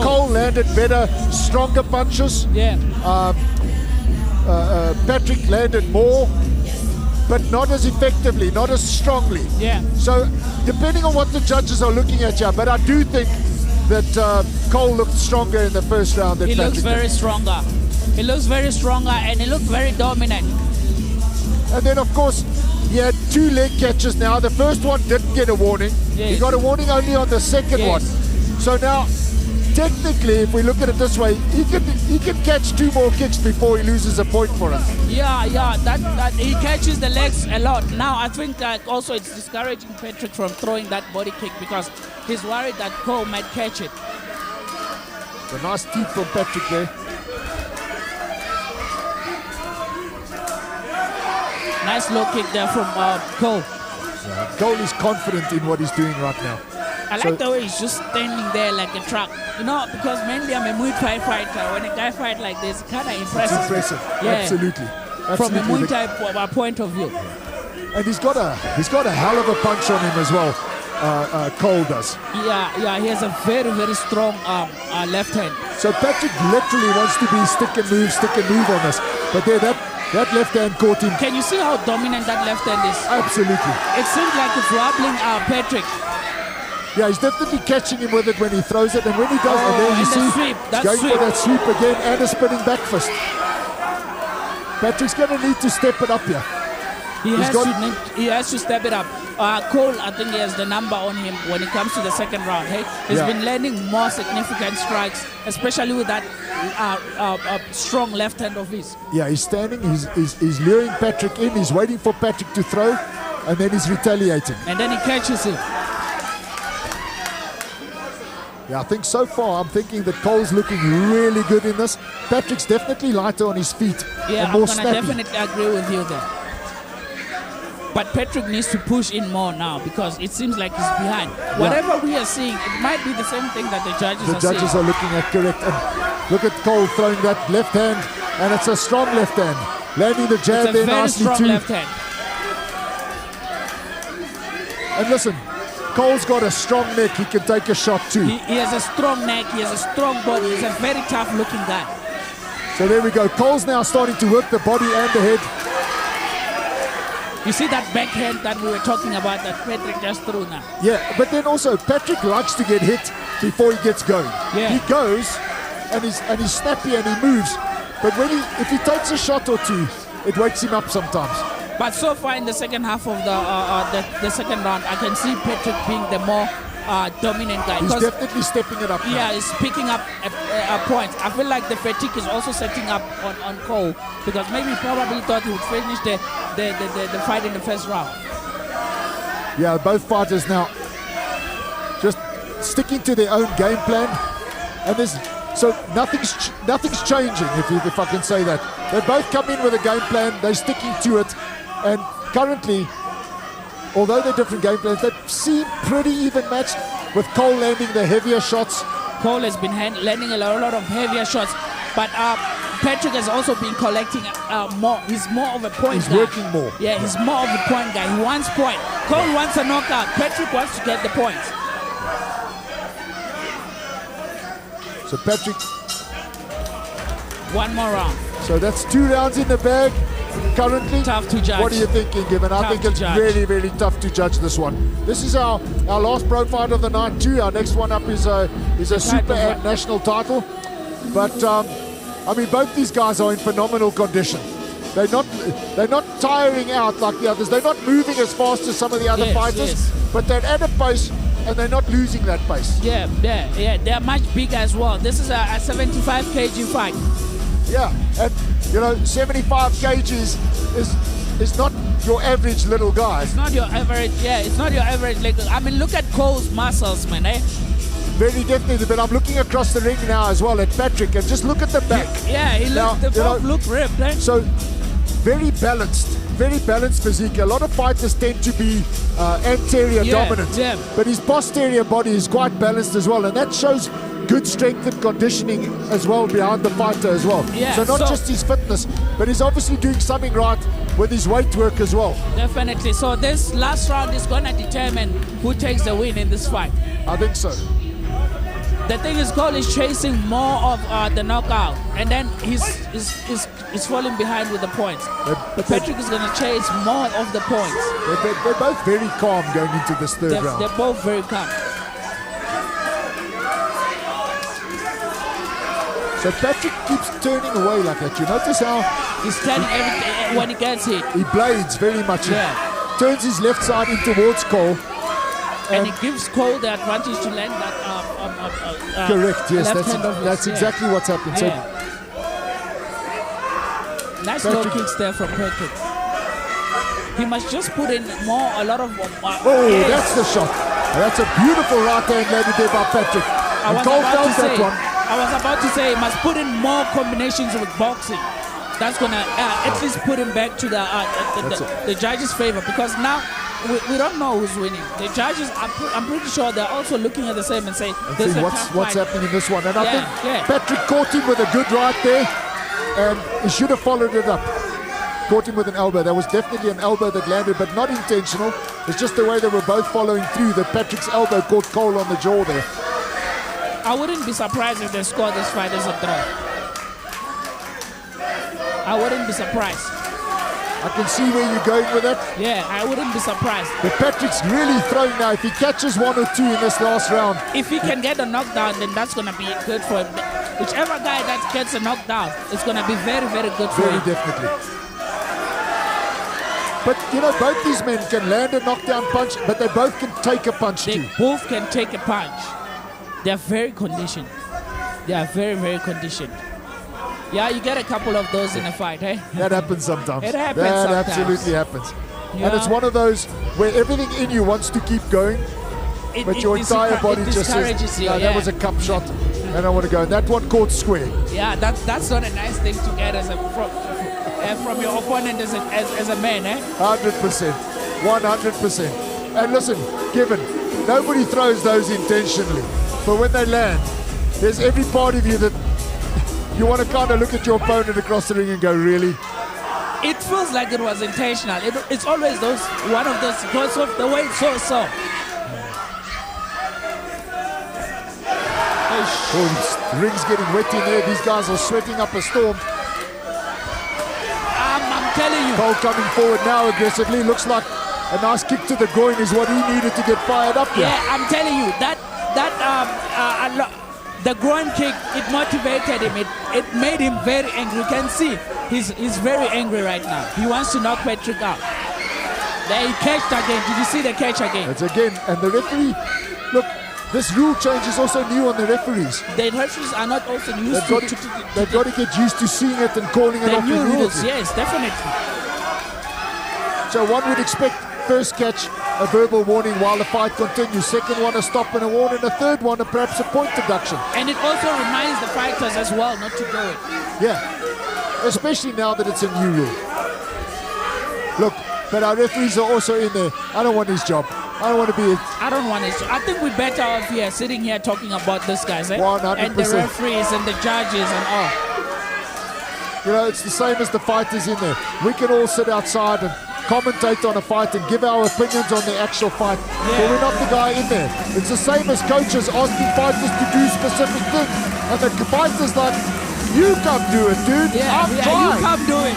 Cole landed better, stronger punches. Yeah. Patrick landed more, but not as effectively, not as strongly. Yeah. So depending on what the judges are looking at here, but I do think that Cole looked stronger in the first round than He Patrick looks very stronger. He looks very stronger, and he looked very dominant. And then, of course, he had 2 leg catches now. The first one didn't get a warning. Yes. He got a warning only on the second one. So now, technically, if we look at it this way, he can catch 2 more kicks before he loses a point for it. Yeah, that he catches the legs a lot. Now, I think that also it's discouraging Patrick from throwing that body kick because he's worried that Cole might catch it. A nice teep from Patrick there. Nice low kick there from Cole. Yeah. Cole is confident in what he's doing right now. I like the way he's just standing there like a truck. You know, because mainly I'm a Muay Thai fighter. When a guy fights like this, kind of impressive. It's impressive. Yeah. Absolutely. From a Muay Thai point of view. And he's got a hell of a punch on him as well. Cole does. Yeah, he has a very, very strong left hand. So Patrick literally wants to be stick and move on this. But there, that left hand caught him. Can you see how dominant that left hand is? Absolutely. It seems like it's wobbling Patrick. Yeah, he's definitely catching him with it when he throws it, and when he does, and then you see sweep, he's going for that sweep again and a spinning back fist. Patrick's going to need to step it up here. He has to step it up. Cole, I think he has the number on him when it comes to the second round. Hey, he's been landing more significant strikes, especially with that strong left hand of his. Yeah, he's standing. He's luring Patrick in. He's waiting for Patrick to throw, and then he's retaliating. And then he catches him. Yeah, I think so far, I'm thinking that Cole's looking really good in this. Patrick's definitely lighter on his feet. Yeah, and more I'm going to definitely agree with you there. But Patrick needs to push in more now because it seems like he's behind. Yeah. Whatever we are seeing, it might be the same thing that the judges are seeing. The judges are looking at correct. And look at Cole throwing that left hand, and it's a strong left hand. Landing the jab there nicely too. It's a very strong left hand. And listen, Cole's got a strong neck. He can take a shot too. He has a strong neck. He has a strong body. He's a very tough looking guy. So there we go. Cole's now starting to work the body and the head. You see that backhand that we were talking about that Patrick just threw now? Yeah, but then also Patrick likes to get hit before he gets going. Yeah. He goes and he's snappy and he moves. But if he takes a shot or two, it wakes him up sometimes. But so far in the second half of the second round, I can see Patrick being the more dominant guy. He's definitely stepping it up now. Yeah, he's picking up points. I feel like the fatigue is also setting up on Cole because maybe he probably thought he would finish the fight in the first round. Yeah, both fighters now just sticking to their own game plan, and so nothing's changing, if I can say that. They both come in with a game plan. They're sticking to it, and currently, although they're different game plans, they seem pretty even matched, with Cole landing the heavier shots. Cole has been landing a lot of heavier shots, but Patrick has also been collecting more. He's more of a point guy. He's working more. Yeah, he's more of a point guy. He wants point. Cole wants a knockout. Patrick wants to get the points. So Patrick... One more round. So that's 2 rounds in the bag currently. Tough to judge. What are you thinking, Given? I think it's really, really tough to judge this one. This is our last pro fight of the night too. Our next one up is a super and national title. But I mean, both these guys are in phenomenal condition. They're not tiring out like the others. They're not moving as fast as some of the other fighters, but they're at a pace and they're not losing that pace. Yeah. They're much bigger as well. This is a 75 kg fight. Yeah, and 75 kgs is not your average little guy. It's not your average. Yeah, it's not your average. I mean, look at Cole's muscles, man. Very definitely, but I'm looking across the ring now as well at Patrick, and just look at the back. Yeah, they both look ripped. Eh? So very balanced physique. A lot of fighters tend to be anterior dominant, but his posterior body is quite balanced as well, and that shows good strength and conditioning as well behind the fighter as well. Yeah, so not just his fitness, but he's obviously doing something right with his weight work as well. Definitely. So this last round is going to determine who takes the win in this fight. I think so. The thing is, Cole is chasing more of the knockout, and then he's falling behind with the points. But Patrick is going to chase more of the points. They're both very calm going into this third round. They're both very calm. So Patrick keeps turning away like that. You notice how he's turning everything when he gets hit. He blades very much. Yeah. Turns his left side in towards Cole. And he gives Cole the advantage to land that correct, yes, left hand of his, that's exactly what's happened. Yeah. Nice low kicks there from Patrick. He must just put in a lot of... that's the shot. That's a beautiful right hand landed there by Patrick. I was about to say he must put in more combinations with boxing. That's going to at least put him back to the judges' favor, because now we don't know who's winning. The judges, I'm pretty sure they're also looking at the same and saying, what's happening in this one. And I think Patrick caught him with a good right there, and he should have followed it up. caught him with an elbow. There was definitely an elbow that landed, but not intentional. It's just the way they were both following through that Patrick's elbow caught Cole on the jaw there. I wouldn't be surprised if they score this fight as a draw. I wouldn't be surprised. I can see where you're going with it. Yeah, I wouldn't be surprised. But Patrick's really throwing now. If he catches 1 or 2 in this last round. If he can get a knockdown, then that's going to be good for him. Whichever guy that gets a knockdown, it's going to be very, very good for him. Very definitely. But, you know, both these men can land a knockdown punch, but they both can take a punch too. They both can take a punch. They are very conditioned. They are very, very conditioned. Yeah, you get a couple of those in a fight, eh? That happens sometimes. It happens That sometimes. absolutely happens. Yeah. And it's one of those where everything in you wants to keep going, but your entire body just says, you, that was a cup shot, and I want to go. And that one caught square. Yeah, that's not a nice thing to get as a from your opponent as a man, eh? 100%. 100%. And listen, Kevin, nobody throws those intentionally. But when they land, there's every part of you that you want to kind of look at your opponent across the ring and go, really? It feels like it was intentional. It's always one of those because of the way it's so. Oh, the ring's getting wet in there. These guys are sweating up a storm. I'm telling you. Cole coming forward now aggressively. Looks like a nice kick to the groin is what he needed to get fired up here. Yeah, I'm telling you, the groin kick, it motivated him. It made him very angry. You can see he's very angry right now. He wants to knock Patrick out. There he catched again. Did you see the catch again? It's again. And the referee, look, this rule change is also new on the referees. The referees are not also used They've got to get used to seeing it and calling it off the new immediately. rules, yes, definitely. So one would expect first catch a verbal warning while the fight continues, second one a stop and a warning, and a third one perhaps a point deduction. And it also reminds the fighters as well not to do it. Yeah, especially now that it's a new rule. Look, but our referees are also in there. I don't want his job. I don't want to be it. I don't want his job. I think we're better off here, sitting here talking about this guys, eh? 100%. And the referees and the judges and all. You know, it's the same as the fighters in there. We can all sit outside and commentate on a fight and give our opinions on the actual fight, but we're not the guy in there. It's the same as coaches asking fighters to do specific things, and the fighters like, you come do it, dude. I'm trying. You come do it.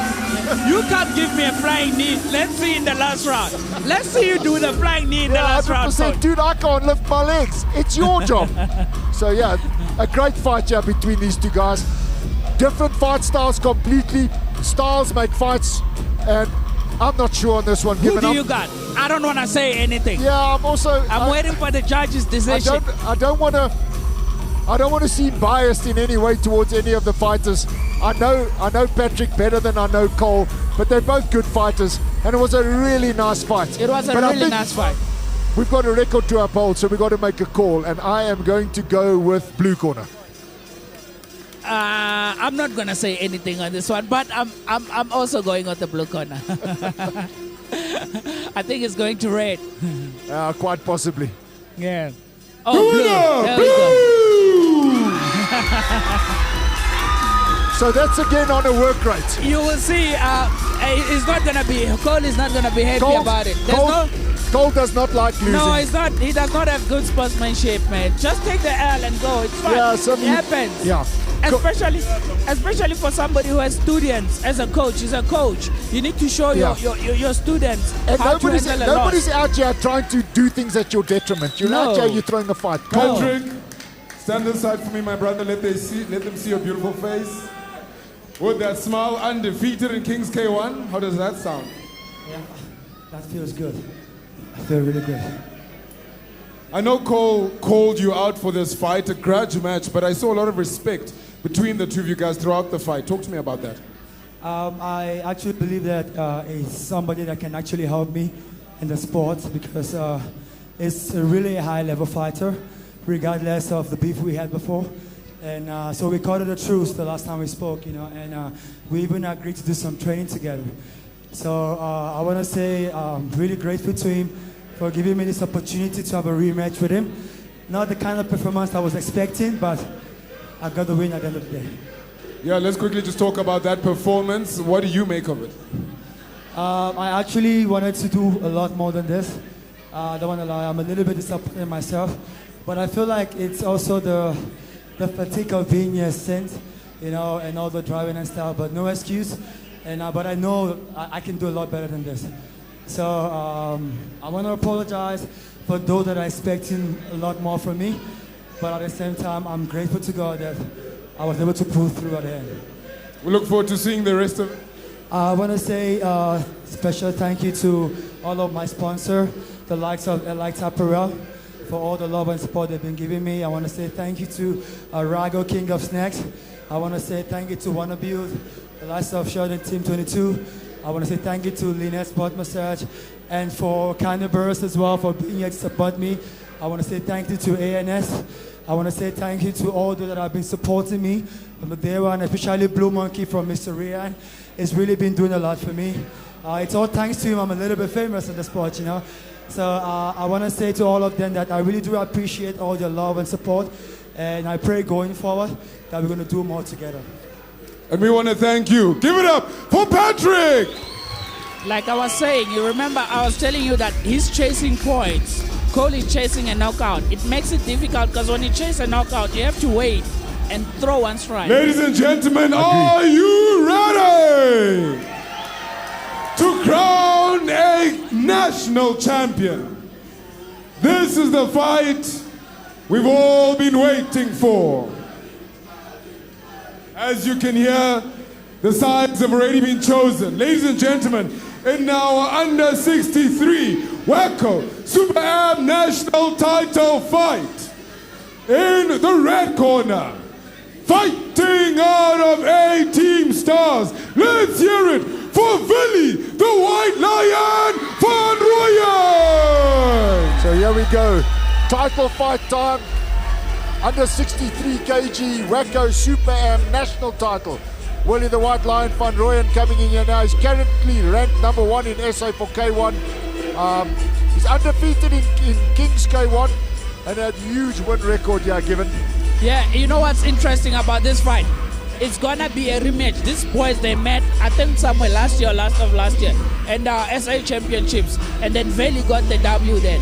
You can't give me a flying knee. Let's see in the last round. Let's see you do the flying knee in the last round. 100%, dude, I can't lift my legs. It's your job. So yeah, a great fight here between these two guys. Different fight styles completely. Styles make fights, and I'm not sure on this one. Who do you got? I don't want to say anything. Yeah, I'm waiting for the judge's decision. I don't want to seem biased in any way towards any of the fighters. I know Patrick better than I know Cole, but they're both good fighters, and it was a really nice fight. It was a really nice fight. We've got a record to uphold, so we've got to make a call, and I am going to go with blue corner. I'm not gonna say anything on this one, but I'm also going on the blue corner. I think it's going to red. Quite possibly. Yeah. Oh, blue. There we go. So that's again on a work rate. You will see. It's not gonna be. Cole is not gonna be happy about it. Cole does not like losing. No, it's not. He does not have good sportsmanship, man. Just take the L and go. It's fine. Yeah, it happens. Yeah. Especially for somebody who has students as a coach. He's a coach. You need to show your students and how to handle a loss. Nobody's out here trying to do things at your detriment. You're out here, you're throwing a fight. Patrick, stand aside for me, my brother. Let them see your beautiful face. With that smile, undefeated in Kings K1. How does that sound? Yeah, that feels good. I feel really good. I know Cole called you out for this fight, a grudge match, but I saw a lot of respect between the two of you guys throughout the fight. Talk to me about that. I actually believe that he's somebody that can actually help me in the sport because it's a really high-level fighter, regardless of the beef we had before. And so we called it a truce the last time we spoke, and we even agreed to do some training together. So I want to say I'm really grateful to him for giving me this opportunity to have a rematch with him. Not the kind of performance I was expecting, but I got the win at the end of the day. Yeah, let's quickly just talk about that performance. What do you make of it? I actually wanted to do a lot more than this. I don't want to lie, I'm a little bit disappointed in myself. But I feel like it's also the fatigue of being here since, you know, and all the driving and stuff, but no excuse. But I know I can do a lot better than this. So I want to apologize for those that are expecting a lot more from me. But at the same time, I'm grateful to God that I was able to pull through at the end. We look forward to seeing the rest of it. I want to say special thank you to all of my sponsors, the likes of Electrifying, for all the love and support they've been giving me. I want to say thank you to Rago, King of Snacks. I want to say thank you to Wannabuild, the likes of Sheldon Team 22. I want to say thank you to Lynette Sport Massage and for Canterbury as well for being here to support me. I want to say thank you to ANS. I want to say thank you to all those that have been supporting me from the day one, especially Blue Monkey from Mr. Rian. It's really been doing a lot for me. It's all thanks to him. I'm a little bit famous in the sport, you know. So I want to say to all of them that I really do appreciate all your love and support. And I pray going forward that we're going to do more together. And we want to thank you. Give it up for Patrick! Like I was saying, you remember I was telling you that he's chasing points. Cole is chasing a knockout. It makes it difficult because when you chase a knockout, you have to wait and throw one strike. Ladies and gentlemen, are you ready to crown a national champion? This is the fight we've all been waiting for. As you can hear, the sides have already been chosen. Ladies and gentlemen, in our under 63 WACO Super Am national title fight, in the red corner, fighting out of A-Team Stars, let's hear it for Willie, the White Lion van Rooyen! So here we go, title fight time, under 63 kg WACO Super Am national title. Willie the White Lion van Rooyen coming in here now. He's currently ranked number 1 in SA for K1. He's undefeated in Kings K1 and had huge win record here given. Yeah, you know what's interesting about this fight? It's gonna be a rematch. These boys, they met, I think somewhere last year, last year, and SA Championships, and then Veli got the W then.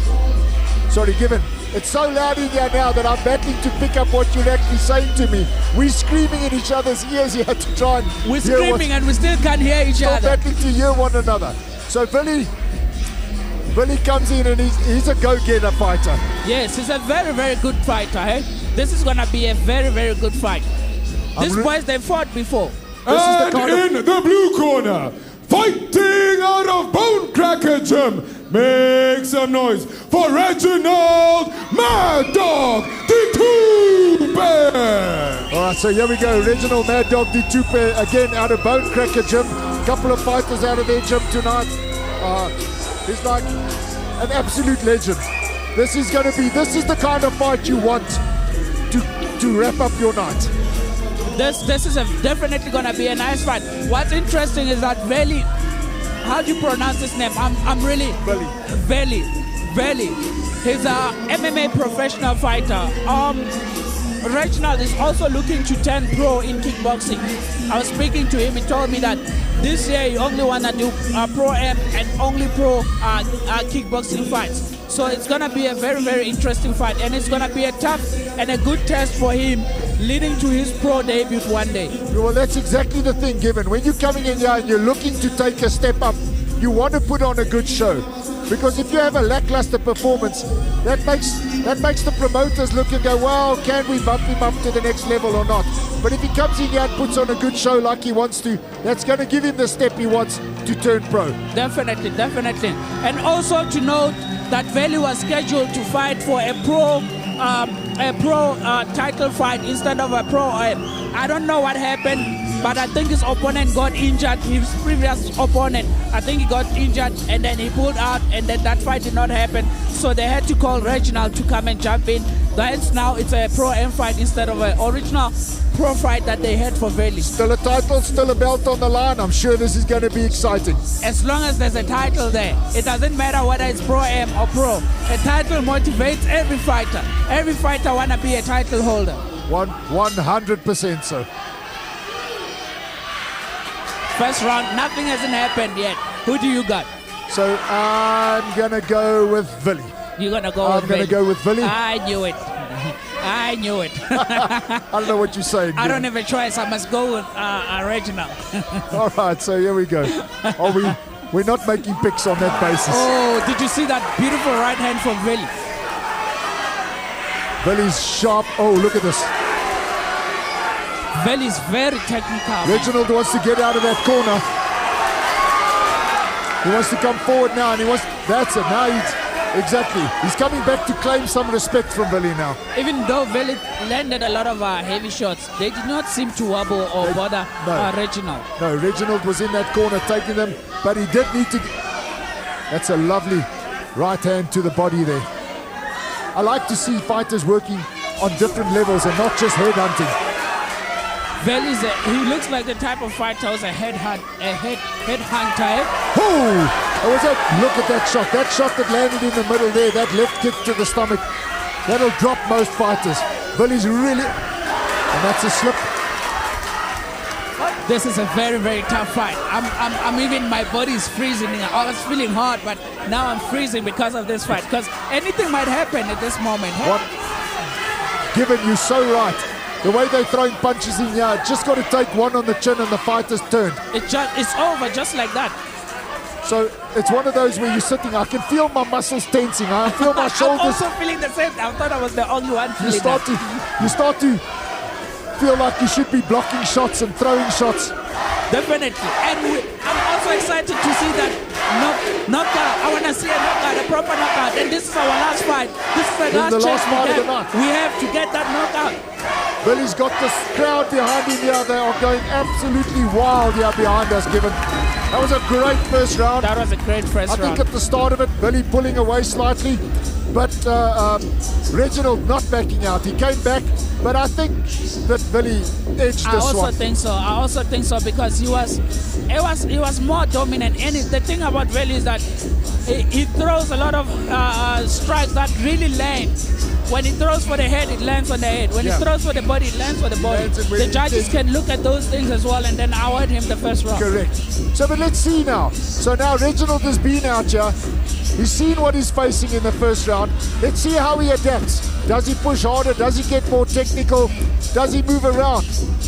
Sorry, given. It's so loud in here now that I'm battling to pick up what you're actually saying to me. We're screaming in each other's ears here to try and We're screaming and we still can't hear each other. Still battling to hear one another. So Billy comes in and he's a go-getter fighter. Yes, he's a very, very good fighter. Eh? This is going to be a very, very good fight. These boys, they fought before. And in the blue corner, fighting out of Bone Cracker Gym, make some noise for Reginald Mad Dog Ditupe! Alright, so here we go. Reginald Mad Dog Ditupe again out of Bone Cracker Gym. Couple of fighters out of their gym tonight. He's like an absolute legend. This is the kind of fight you want to wrap up your night. This is definitely gonna be a nice fight. What's interesting is that Veli, how do you pronounce his name? I'm really Veli. He's a MMA professional fighter. Reginald is also looking to turn pro in kickboxing. I was speaking to him. He told me that this year he only wanna do pro M and only pro kickboxing fights. So it's gonna be a very, very interesting fight, and it's gonna be a tough and a good test for him, leading to his pro debut one day. Well, that's exactly the thing, given. When you're coming in here and you're looking to take a step up, you want to put on a good show. Because if you have a lackluster performance, that makes the promoters look and go, well, can we bump him up to the next level or not? But if he comes in here and puts on a good show like he wants to, that's going to give him the step he wants to turn pro. Definitely. And also to note that Veli was scheduled to fight for a pro title fight instead of a pro. I don't know what happened, but I think his opponent got injured. His previous opponent, I think he got injured, and then he pulled out, and then that fight did not happen. So they had to call Reginald to come and jump in. Hence now it's a pro M fight instead of an original pro fight that they had for Veli. Still a title, still a belt on the line. I'm sure this is going to be exciting. As long as there's a title there, it doesn't matter whether it's pro M or pro. A title motivates every fighter. Every fighter want to be a title holder. 100% so. First round, nothing hasn't happened yet. Who do you got? So I'm going to go with Willie. You're going to go I'm going to go with Willie. I knew it. I knew it. I don't know what you're saying. I don't have a choice. I must go with Reginald. All right, so here we go. We're not making picks on that basis. Oh, did you see that beautiful right hand from Willie? Willie's sharp. Oh, look at this. Willie's very technical. Reginald wants to get out of that corner. He wants to come forward now, and that's it. Now he's coming back to claim some respect from Willie now. Even though Willie landed a lot of heavy shots, they did not seem to wobble or bother Reginald. No, Reginald was in that corner taking them, but he did need to. That's a lovely right hand to the body there. I like to see fighters working on different levels and not just head hunting. He looks like the type of fighter who's a head hunter. Oh, look at that shot. That shot that landed in the middle there, that left kick to the stomach. That'll drop most fighters. Willie's really, and that's a slip. This is a very, very tough fight. I'm even, my body's freezing. I was feeling hot, but now I'm freezing because of this fight. Because anything might happen at this moment. Given, you're so right. The way they're throwing punches in here, just got to take one on the chin and the fighter's turned. It's over just like that. So it's one of those where you're sitting, I can feel my muscles tensing. I feel my shoulders. I'm also feeling the same. I thought I was the only one feeling You start to feel like you should be blocking shots and throwing shots. Definitely. And I'm also excited to see that knockout. I want to see a knockout, a proper knockout. And this is our last fight. This is the last fight of the night. We have to get that knockout. Willie's got this crowd behind him here. They are going absolutely wild here behind us, Given. That was a great first round. That was a great first round. I think at the start of it, Willie pulling away slightly, but Reginald not backing out. He came back, but I think that Willie edged this one. I also think so because he was more dominant. And the thing about Willie is that he throws a lot of strikes that really land. When he throws for the head, it lands on the head. When he throws for the body, it lands for the body. The judges can look at those things as well and then award him the first round. Correct. So, but let's see now. So now Reginald has been out here. He's seen what he's facing in the first round. Let's see how he adapts. Does he push harder? Does he get more technical? Does he move around?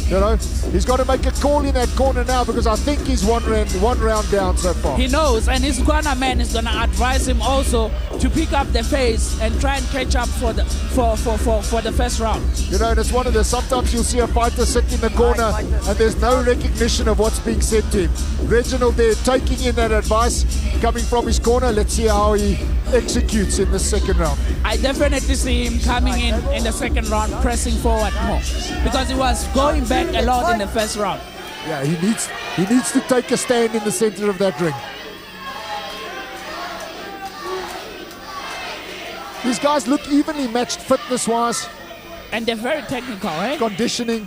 You know, he's got to make a call in that corner now because I think he's one round down so far. He knows, and his corner man is going to advise him also to pick up the pace and try and catch up for the first round. You know, and it's one of the, sometimes you'll see a fighter sit in the corner and there's no recognition of what's being said to him. Reginald there taking in that advice coming from his corner. Let's see how he executes in the second round. I definitely see him coming in the second round, pressing forward more because he was going back a lot in the first round. Yeah, he needs to take a stand in the center of that ring. These guys look evenly matched fitness-wise. And they're very technical, eh? Conditioning.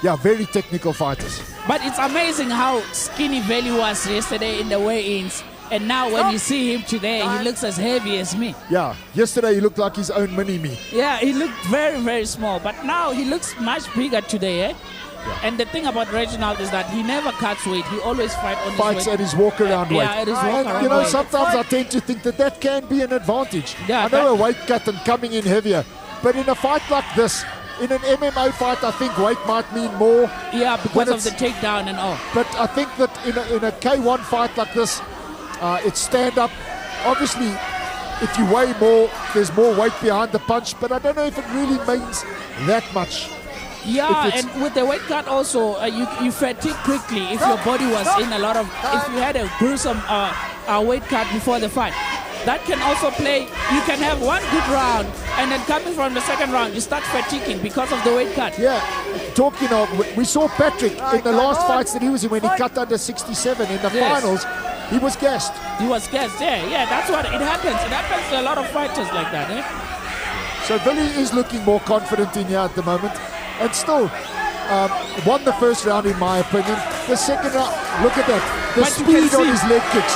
Yeah, very technical fighters. But it's amazing how skinny Willie was yesterday in the weigh-ins. And now when you see him today, he looks as heavy as me. Yeah, yesterday he looked like his own mini-me. Yeah, he looked very, very small. But now he looks much bigger today, eh? Yeah. And the thing about Reginald is that he never cuts weight. He always fights at his walk-around weight. Yeah, at his walk-around you know, weight. sometimes I tend to think that can be an advantage. Yeah, I know a weight cut and coming in heavier. But in a fight like this, in an MMA fight, I think weight might mean more. Yeah, because of the takedown and all. But I think that in a K1 fight like this, it's stand-up. Obviously, if you weigh more, there's more weight behind the punch. But I don't know if it really means that much. Yeah, and with the weight cut also, you fatigue quickly if your body was in a lot of... If you had a gruesome weight cut before the fight. That can also play. You can have one good round, and then coming from the second round, you start fatiguing because of the weight cut. Yeah, talking of, we saw Patrick in the last fights that he was in when he cut under 67 in the finals. He was gassed. He was gassed, yeah, that's what it happens. It happens to a lot of fighters like that, eh? So Willie is looking more confident in here at the moment, and still won the first round in my opinion. The second round, look at that, the speed on his leg kicks.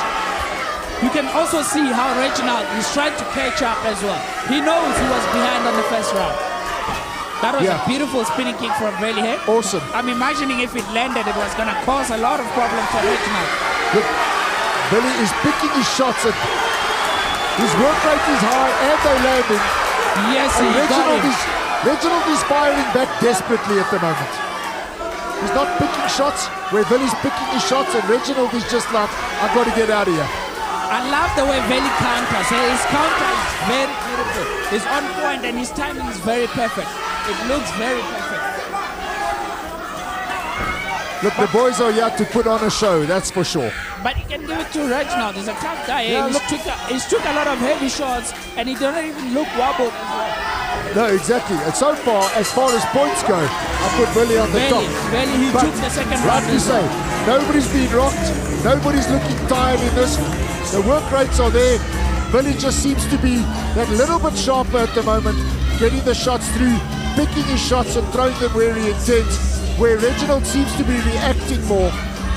You can also see how Reginald is trying to catch up as well. He knows he was behind on the first round. That was a beautiful spinning kick from Willie. Awesome. I'm imagining if it landed, it was going to cause a lot of problems for Reginald. Billy is picking his shots. And his work rate is high and they're landing. Yes, he and got him. Reginald is firing back desperately at the moment. He's not picking shots where Billy's picking his shots, and Reginald is just like, I've got to get out of here. I love the way Veli counters. His counter is very beautiful. He's on point and his timing is very perfect. It looks very perfect. Look, the boys are here to put on a show, that's for sure. But he can give it to Reginald. He's a tough guy. Yeah, He's took a lot of heavy shots and he doesn't even look wobbled as well. No, exactly. And so far as points go, I put Billy on the top. He took the second round. Like you say, nobody's been rocked. Nobody's looking tired in this. The work rates are there. Billy just seems to be that little bit sharper at the moment, getting the shots through, picking his shots and throwing them where he intends. Where Reginald seems to be reacting more,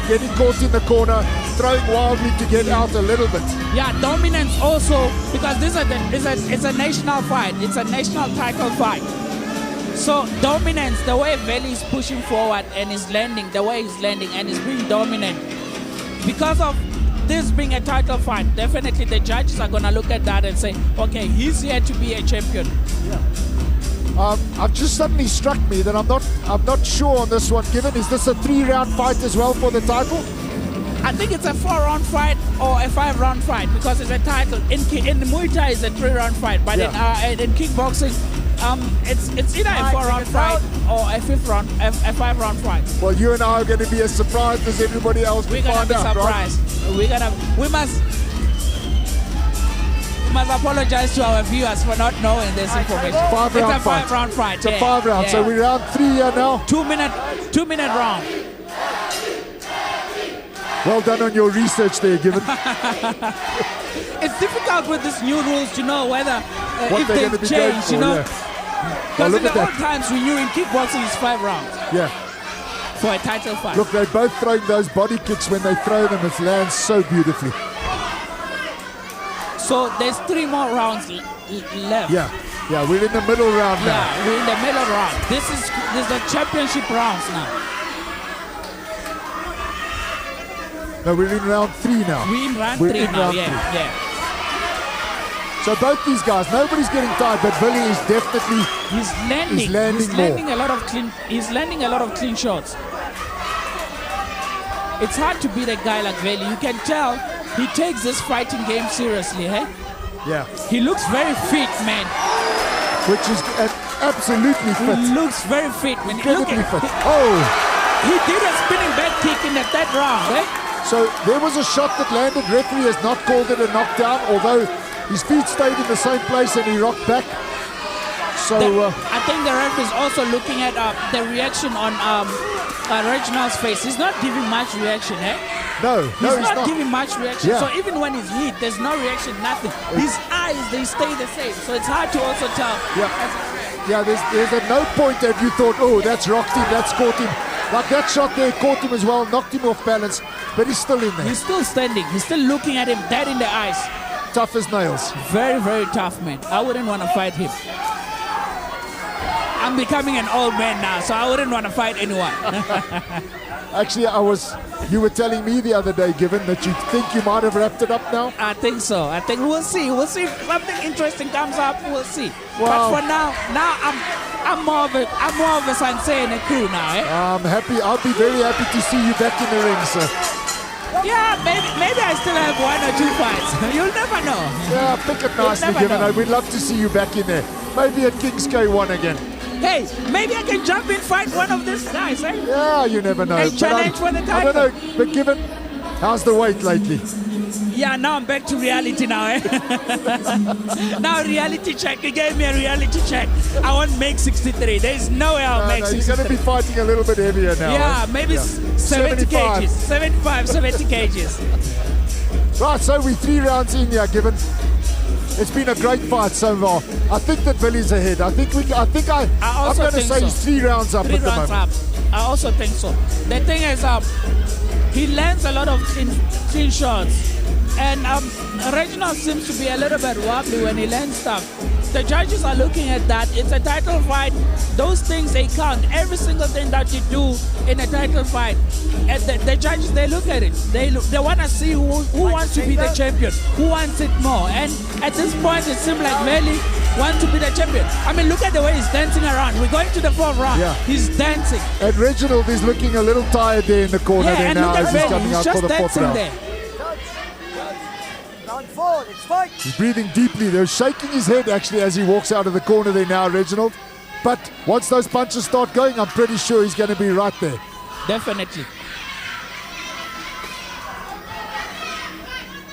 getting caught in the corner, throwing wildly to get out a little bit. Yeah, dominance also, because it's a national fight. It's a national title fight. So dominance, the way Veli is pushing forward and is landing, the way he's landing and is being dominant. Because of this being a title fight, definitely the judges are going to look at that and say, okay, he's here to be a champion. Yeah. I've just suddenly struck me that I'm not sure on this one. Given, is this a 3-round fight as well for the title? I think it's a 4-round fight or a 5-round fight because it's a title. In Muay Thai, it's a 3-round fight, but in kickboxing, it's either a 4-round fight or a 5-round fight. Well, you and I are going to be as surprised as everybody else to find out, right? We must apologize to our viewers for not knowing this information. It's a 5-round fight. It's a 5-round. So we're round 3 here now. 2-minute round. Well done on your research there, Given. It's difficult with these new rules to know whether if they've changed, you know. Because in the old times we knew in kickboxing it's 5 rounds. Yeah. For a title fight. Look, they're both throwing those body kicks. When they throw them, it lands so beautifully. So there's 3 more rounds left. Yeah, we're in the middle round now. Yeah, we're in the middle round. This is the championship rounds now. No, we're in round 3 now. We're in round 3 now, yeah. So both these guys, nobody's getting tired, but Billy is definitely he's landing a lot of clean shots. It's hard to beat a guy like Veli. You can tell he takes this fighting game seriously, hey? Yeah. He looks very fit, man. Which is absolutely fit. He looks very fit. When Incredibly fit. He did a spinning back kick in the 3rd round, eh? So there was a shot that landed. Referee has not called it a knockdown, although his feet stayed in the same place and he rocked back. So I think the ref is also looking at the reaction on Reginald's face. He's not giving much reaction, eh? No, he's not giving much reaction. Yeah. So even when he's hit, there's no reaction, nothing. His eyes, they stay the same. So it's hard to also tell. Yeah, there's at no point that you thought, oh, that's rocked him, that's caught him. Like that shot there caught him as well, knocked him off balance, but he's still in there. He's still standing. He's still looking at him dead in the eyes. Tough as nails. Very, very tough, man. I wouldn't want to fight him. I'm becoming an old man now, so I wouldn't want to fight anyone. Actually, you were telling me the other day, Given, that you think you might have wrapped it up now? I think so. I think we'll see. We'll see if something interesting comes up. We'll see. Wow. But for now I'm more of a sensei in a crew now. Eh? I'm happy. I'll be very happy to see you back in the ring, sir. Yeah, maybe I still have 1 or 2 fights. You'll never know. Yeah, pick it nicely, Given. We'd love to see you back in there. Maybe at King's K1 again. Hey, maybe I can jump in, fight one of these guys, eh? Yeah, you never know. And challenge for the title. I don't know, but Given, how's the weight lately? Yeah, now I'm back to reality now, eh? Now reality check. He gave me a reality check. I won't make 63. There's no way I'll make 63. You're going to be fighting a little bit heavier now. Yeah, maybe 70 kgs. 75, 70 kgs. Right, so we're 3 rounds in here, Given. It's been a great fight so far. I think that Billy's ahead. I'm going to say he's 3 rounds up at the moment. I also think so. The thing is, he lands a lot of clean shots. And Reginald seems to be a little bit wobbly when he lands stuff. the judges are looking at that. It's a title fight. Those things, they count. Every single thing that you do in a title fight, and the judges, they look at it. They want to see who wants to be the champion, who wants it more. And at this point, it seems like Veli wants to be the champion. I mean, look at the way he's dancing around. We're going to the fourth round. Yeah. He's dancing. And Reginald is looking a little tired there in the corner there now as he's coming out for the fourth round. There. Round 4, let's fight. He's breathing deeply. They're shaking his head actually as he walks out of the corner there now, Reginald. But once those punches start going, I'm pretty sure he's going to be right there. Definitely.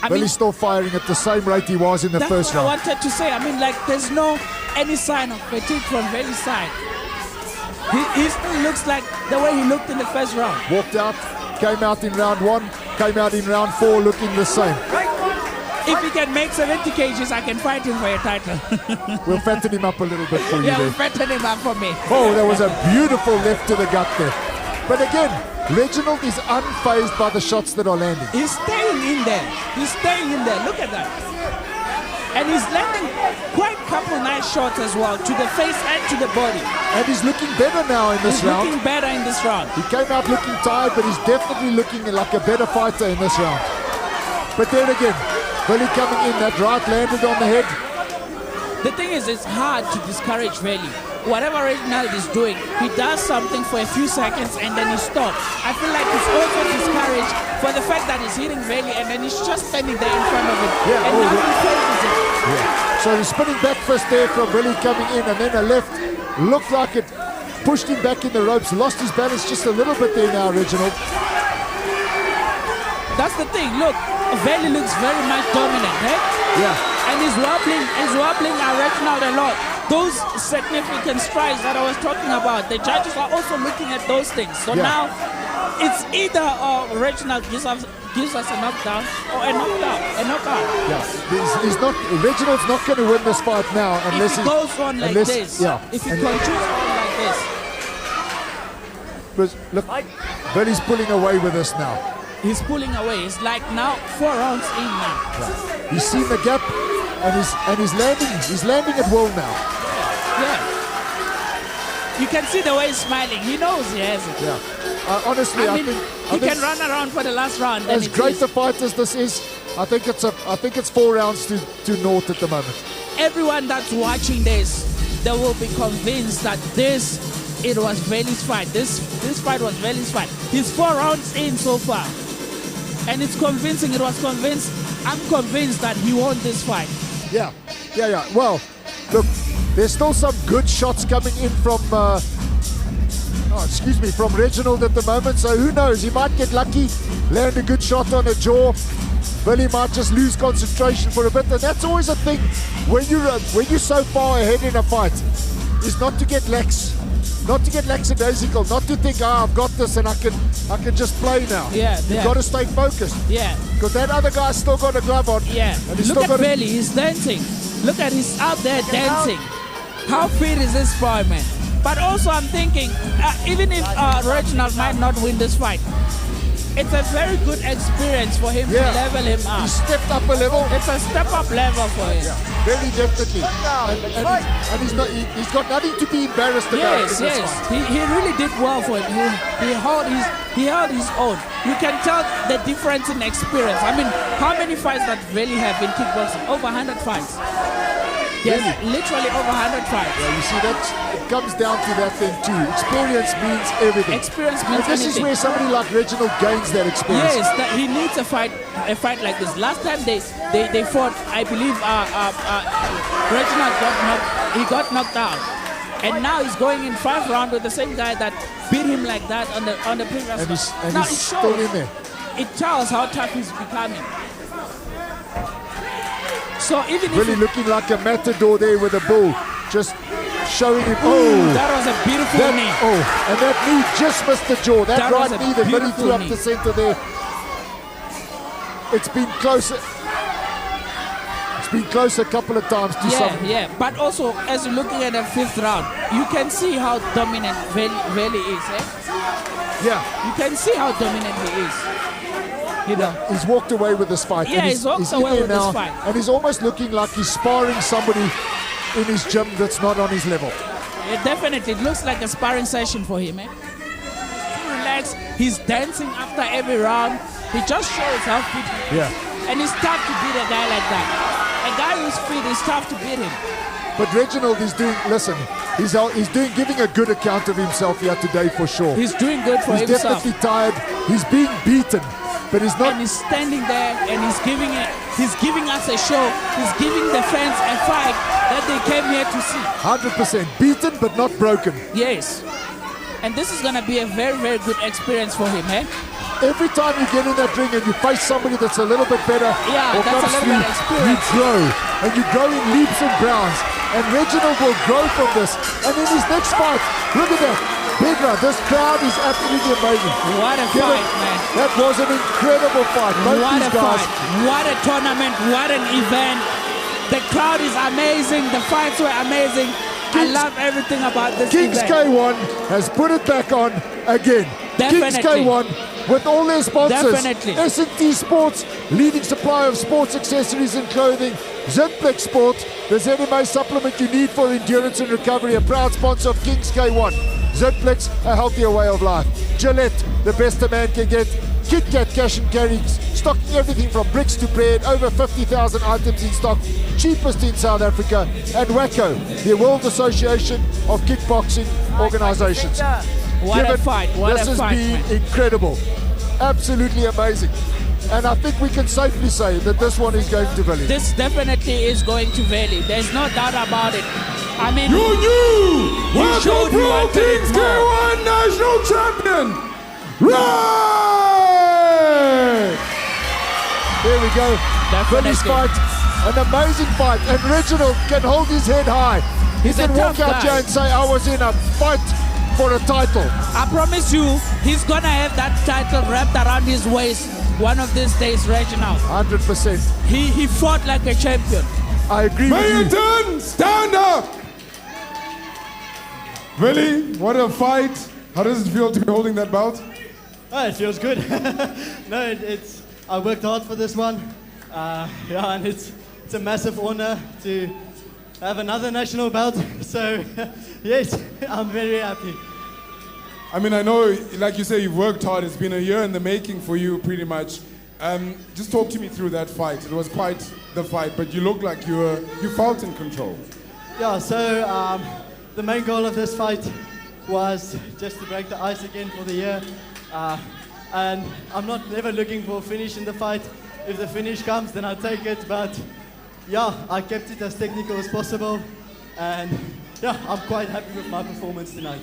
Veli's still firing at the same rate he was in the first round. That's what I wanted to say. I mean, like, there's any sign of fatigue from Veli's side. He still looks like the way he looked in the first round. Walked out, came out in round 1, came out in round 4 looking the same. If he can make 70 kgs, I can fight him for a title. We'll fatten him up a little bit for you Yeah, there. we'll fatten him up for me. Oh, that was a beautiful left to the gut there. But again, Reginald is unfazed by the shots that are landing. He's staying in there. He's staying in there. Look at that. And he's landing quite a couple nice shots as well, to the face and to the body. And he's looking better now in this round. He's looking better in this round. He came out looking tired, but he's definitely looking like a better fighter in this round. But then again, Veli coming in, that right landed on the head. The thing is, it's hard to discourage Veli. Whatever Reginald is doing, he does something for a few seconds and then he stops. I feel like he's also discouraged for the fact that he's hitting Veli and then he's just standing there in front of him. Yeah, and nothing phases it. Yeah. So the spinning back fist there from Veli coming in, and then a left looked like it pushed him back in the ropes, lost his balance just a little bit there now, Reginald. That's the thing. Look, Veli looks very much dominant, eh? Yeah. And he's wobbling Reginald a lot. Those significant strides that I was talking about, the judges are also looking at those things. So now it's either Reginald gives us a knockdown or a knockout. Yeah, Reginald's not going to win this fight now unless he goes on like this. Yeah. If he continues on like this. But look, Veli's pulling away with this now. He's pulling away. It's like now 4 rounds in now. Yeah. He's seen the gap and he's landing at will now. Yeah. You can see the way he's smiling. He knows he has it. Yeah. Honestly, I think he can run around for the last round. As great a fight as this is, I think it's 4 rounds to naught at the moment. Everyone that's watching this, they will be convinced that it was Veli's fight. This fight was Veli's fight. He's 4 rounds in so far. And it's convincing. I'm convinced that he won this fight. Yeah. Well, look, there's still some good shots coming in from Reginald at the moment. So who knows? He might get lucky, land a good shot on a jaw. Veli might just lose concentration for a bit, and that's always a thing when you're so far ahead in a fight, is not to get lackadaisical, not to think, I've got this and I can just play now. You've got to stay focused. Yeah. Because that other guy's still got a glove on. Yeah. And he's Look at Veli, he's dancing. Look at he's out there dancing. How fit is this boy, man? But also I'm thinking, even if Reginald might not win this fight, it's a very good experience for him to level him up. He stepped up a level. It's a step-up level for him. Yeah, very definitely. And he's got nothing to be embarrassed about. Yes. He really did well for him. He held his own. You can tell the difference in experience. I mean, how many fights that Veli have in kickboxing? Over 100 fights. Yes, literally over 100 fights. Yeah, you see that it comes down to that thing too. Experience means everything. Experience means this anything. is where somebody like Reginald gains that experience. Yes, he needs a fight like this. Last time they fought, I believe Reginald got knocked out, and now he's going in 5 rounds with the same guy that beat him like that on the previous. And he's still in there. It tells how tough he's becoming. So even really looking like a matador there with a bull, just showing him. That was a beautiful knee. And that knee just missed the jaw. That right knee that really threw up the center there. It's been closer. It's been close a couple of times to something. Yeah. But also, as you're looking at the 5th round, you can see how dominant Veli is. Yeah. You can see how dominant he is. You know, he's walked away with this fight. Yeah, he's walked away with this fight. And he's almost looking like he's sparring somebody in his gym that's not on his level. Yeah, definitely. It looks like a sparring session for him, eh? Too relaxed. He's dancing after every round. He just shows how fit he is. Yeah. And it's tough to beat a guy like that. A guy who's fit is tough to beat him. But Reginald is doing, listen, he's giving a good account of himself here today for sure. He's doing good for he's himself. He's definitely tired. He's being beaten, but he's not. And he's standing there and he's giving us a show. He's giving the fans a fight that they came here to see. 100% beaten, but not broken. Yes. And this is going to be a very, very good experience for him, eh? Every time you get in that ring and you face somebody that's a little bit better, yeah, or that's comes a little bit through, you grow. And you grow in leaps and bounds. And Reginald will grow from this. And in his next fight, look at that. Bigger, this crowd is absolutely amazing. What a fight, man. That was an incredible fight. Both what these a guys. fight. What a tournament. What an event. The crowd is amazing. The fights were amazing. I love everything about this Kings event. K1 has put it back on again. Definitely. Kings K1 with all their sponsors. Definitely. S&T Sports, leading supplier of sports accessories and clothing. Zinplex Sport, the ZMA supplement you need for endurance and recovery, a proud sponsor of Kings K1. Zinplex, a healthier way of life. Gillette, the best a man can get. Kit Kat cash and carry, stocking everything from bricks to bread, over 50,000 items in stock, cheapest in South Africa. And WACO, the World Association of Kickboxing Organizations. What a fight, what this a has fight, been man. incredible, absolutely amazing. And I think we can safely say that this one is going to Valley. This definitely is going to Valley. There's no doubt about it. I mean, you knew! Welcome showed Pro Kings K1 National Champion! Right! There we go. Valley's fight, an amazing fight. And Reginald can hold his head high. He can walk out here and say, I was in a fight for a title. I promise you, he's gonna have that title wrapped around his waist one of these days, Reginald. 100%. He fought like a champion. I agree with you. Mayington, stand up! Willie, what a fight. How does it feel to be holding that bout? Oh, it feels good. No, it's. I worked hard for this one. Yeah, and it's a massive honor to have another national bout. So, yes, I'm very happy. I mean, I know, like you say, you've worked hard. It's been a year in the making for you, pretty much. Just talk to me through that fight. It was quite the fight, but you look like you felt in control. Yeah, so the main goal of this fight was just to break the ice again for the year. And I'm not never looking for a finish in the fight. If the finish comes, then I'll take it. But yeah, I kept it as technical as possible. And yeah, I'm quite happy with my performance tonight.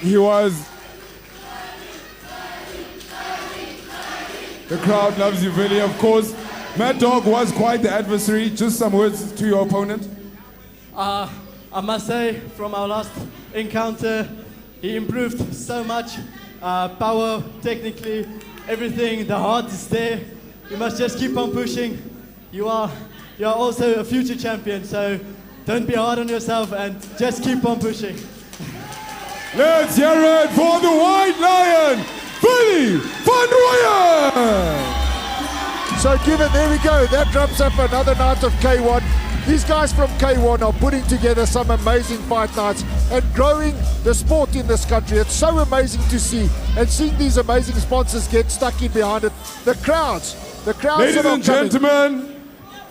He was. The crowd loves you, Billy. Of course, Mad Dog was quite the adversary. Just some words to your opponent. I must say, from our last encounter, he improved so much. Power, technically, everything. The heart is there. You must just keep on pushing. You are also a future champion, so don't be hard on yourself and just keep on pushing. Let's hear it for the White Lion, Billy van Rooyen! So given, there we go. That wraps up another night of K1. These guys from K1 are putting together some amazing fight nights and growing the sport in this country. It's so amazing to see, and seeing these amazing sponsors get stuck in behind it. The crowds Ladies and gentlemen,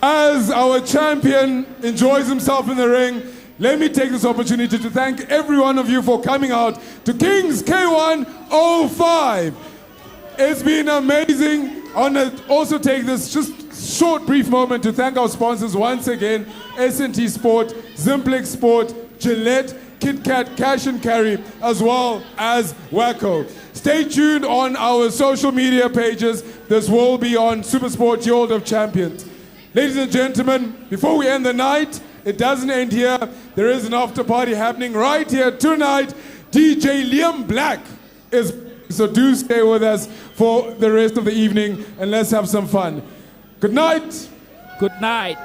as our champion enjoys himself in the ring, let me take this opportunity to thank every one of you for coming out to Kings K1 05. It's been amazing. I want to also take this just short, brief moment to thank our sponsors once again, S&T Sport, Zinplex Sport, Gillette, Kit Kat, Cash and Carry, as well as WACO. Stay tuned on our social media pages. This will be on SuperSport World of Champions. Ladies and gentlemen, before we end the night, it doesn't end here. There is an after party happening right here tonight. DJ Liam Black is, so do stay with us for the rest of the evening and let's have some fun. Good night. Good night.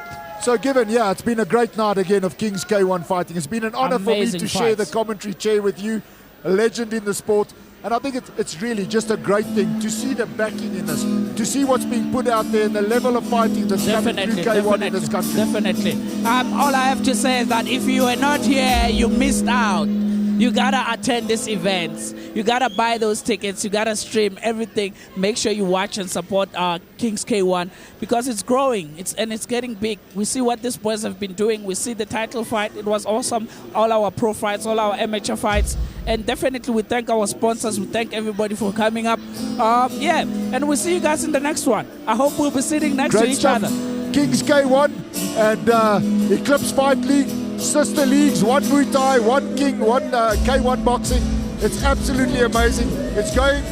So given, yeah, it's been a great night again of Kings K1 fighting. It's been an honor for me to share the commentary chair with you, a legend in the sport. And I think it's really just a great thing to see the backing in this, to see what's being put out there and the level of fighting that's coming through K1 in this country. Definitely. All I have to say is that if you were not here, you missed out. You gotta attend these events. You gotta buy those tickets. You gotta stream everything. Make sure you watch and support Kings K1 because it's growing. It's getting big. We see what these boys have been doing. We see the title fight. It was awesome. All our pro fights, all our amateur fights, and definitely we thank our sponsors. We thank everybody for coming up. And we'll see you guys in the next one. I hope we'll be sitting next to each other. Kings K1 and Eclipse Fight League. Sister leagues, one Muay Thai, one King, one K1 boxing. It's absolutely amazing. It's going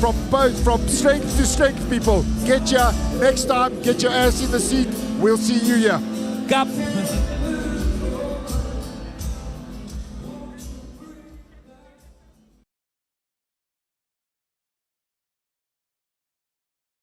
from strength to strength, people. Get ya next time, get your ass in the seat. We'll see you here. Gap.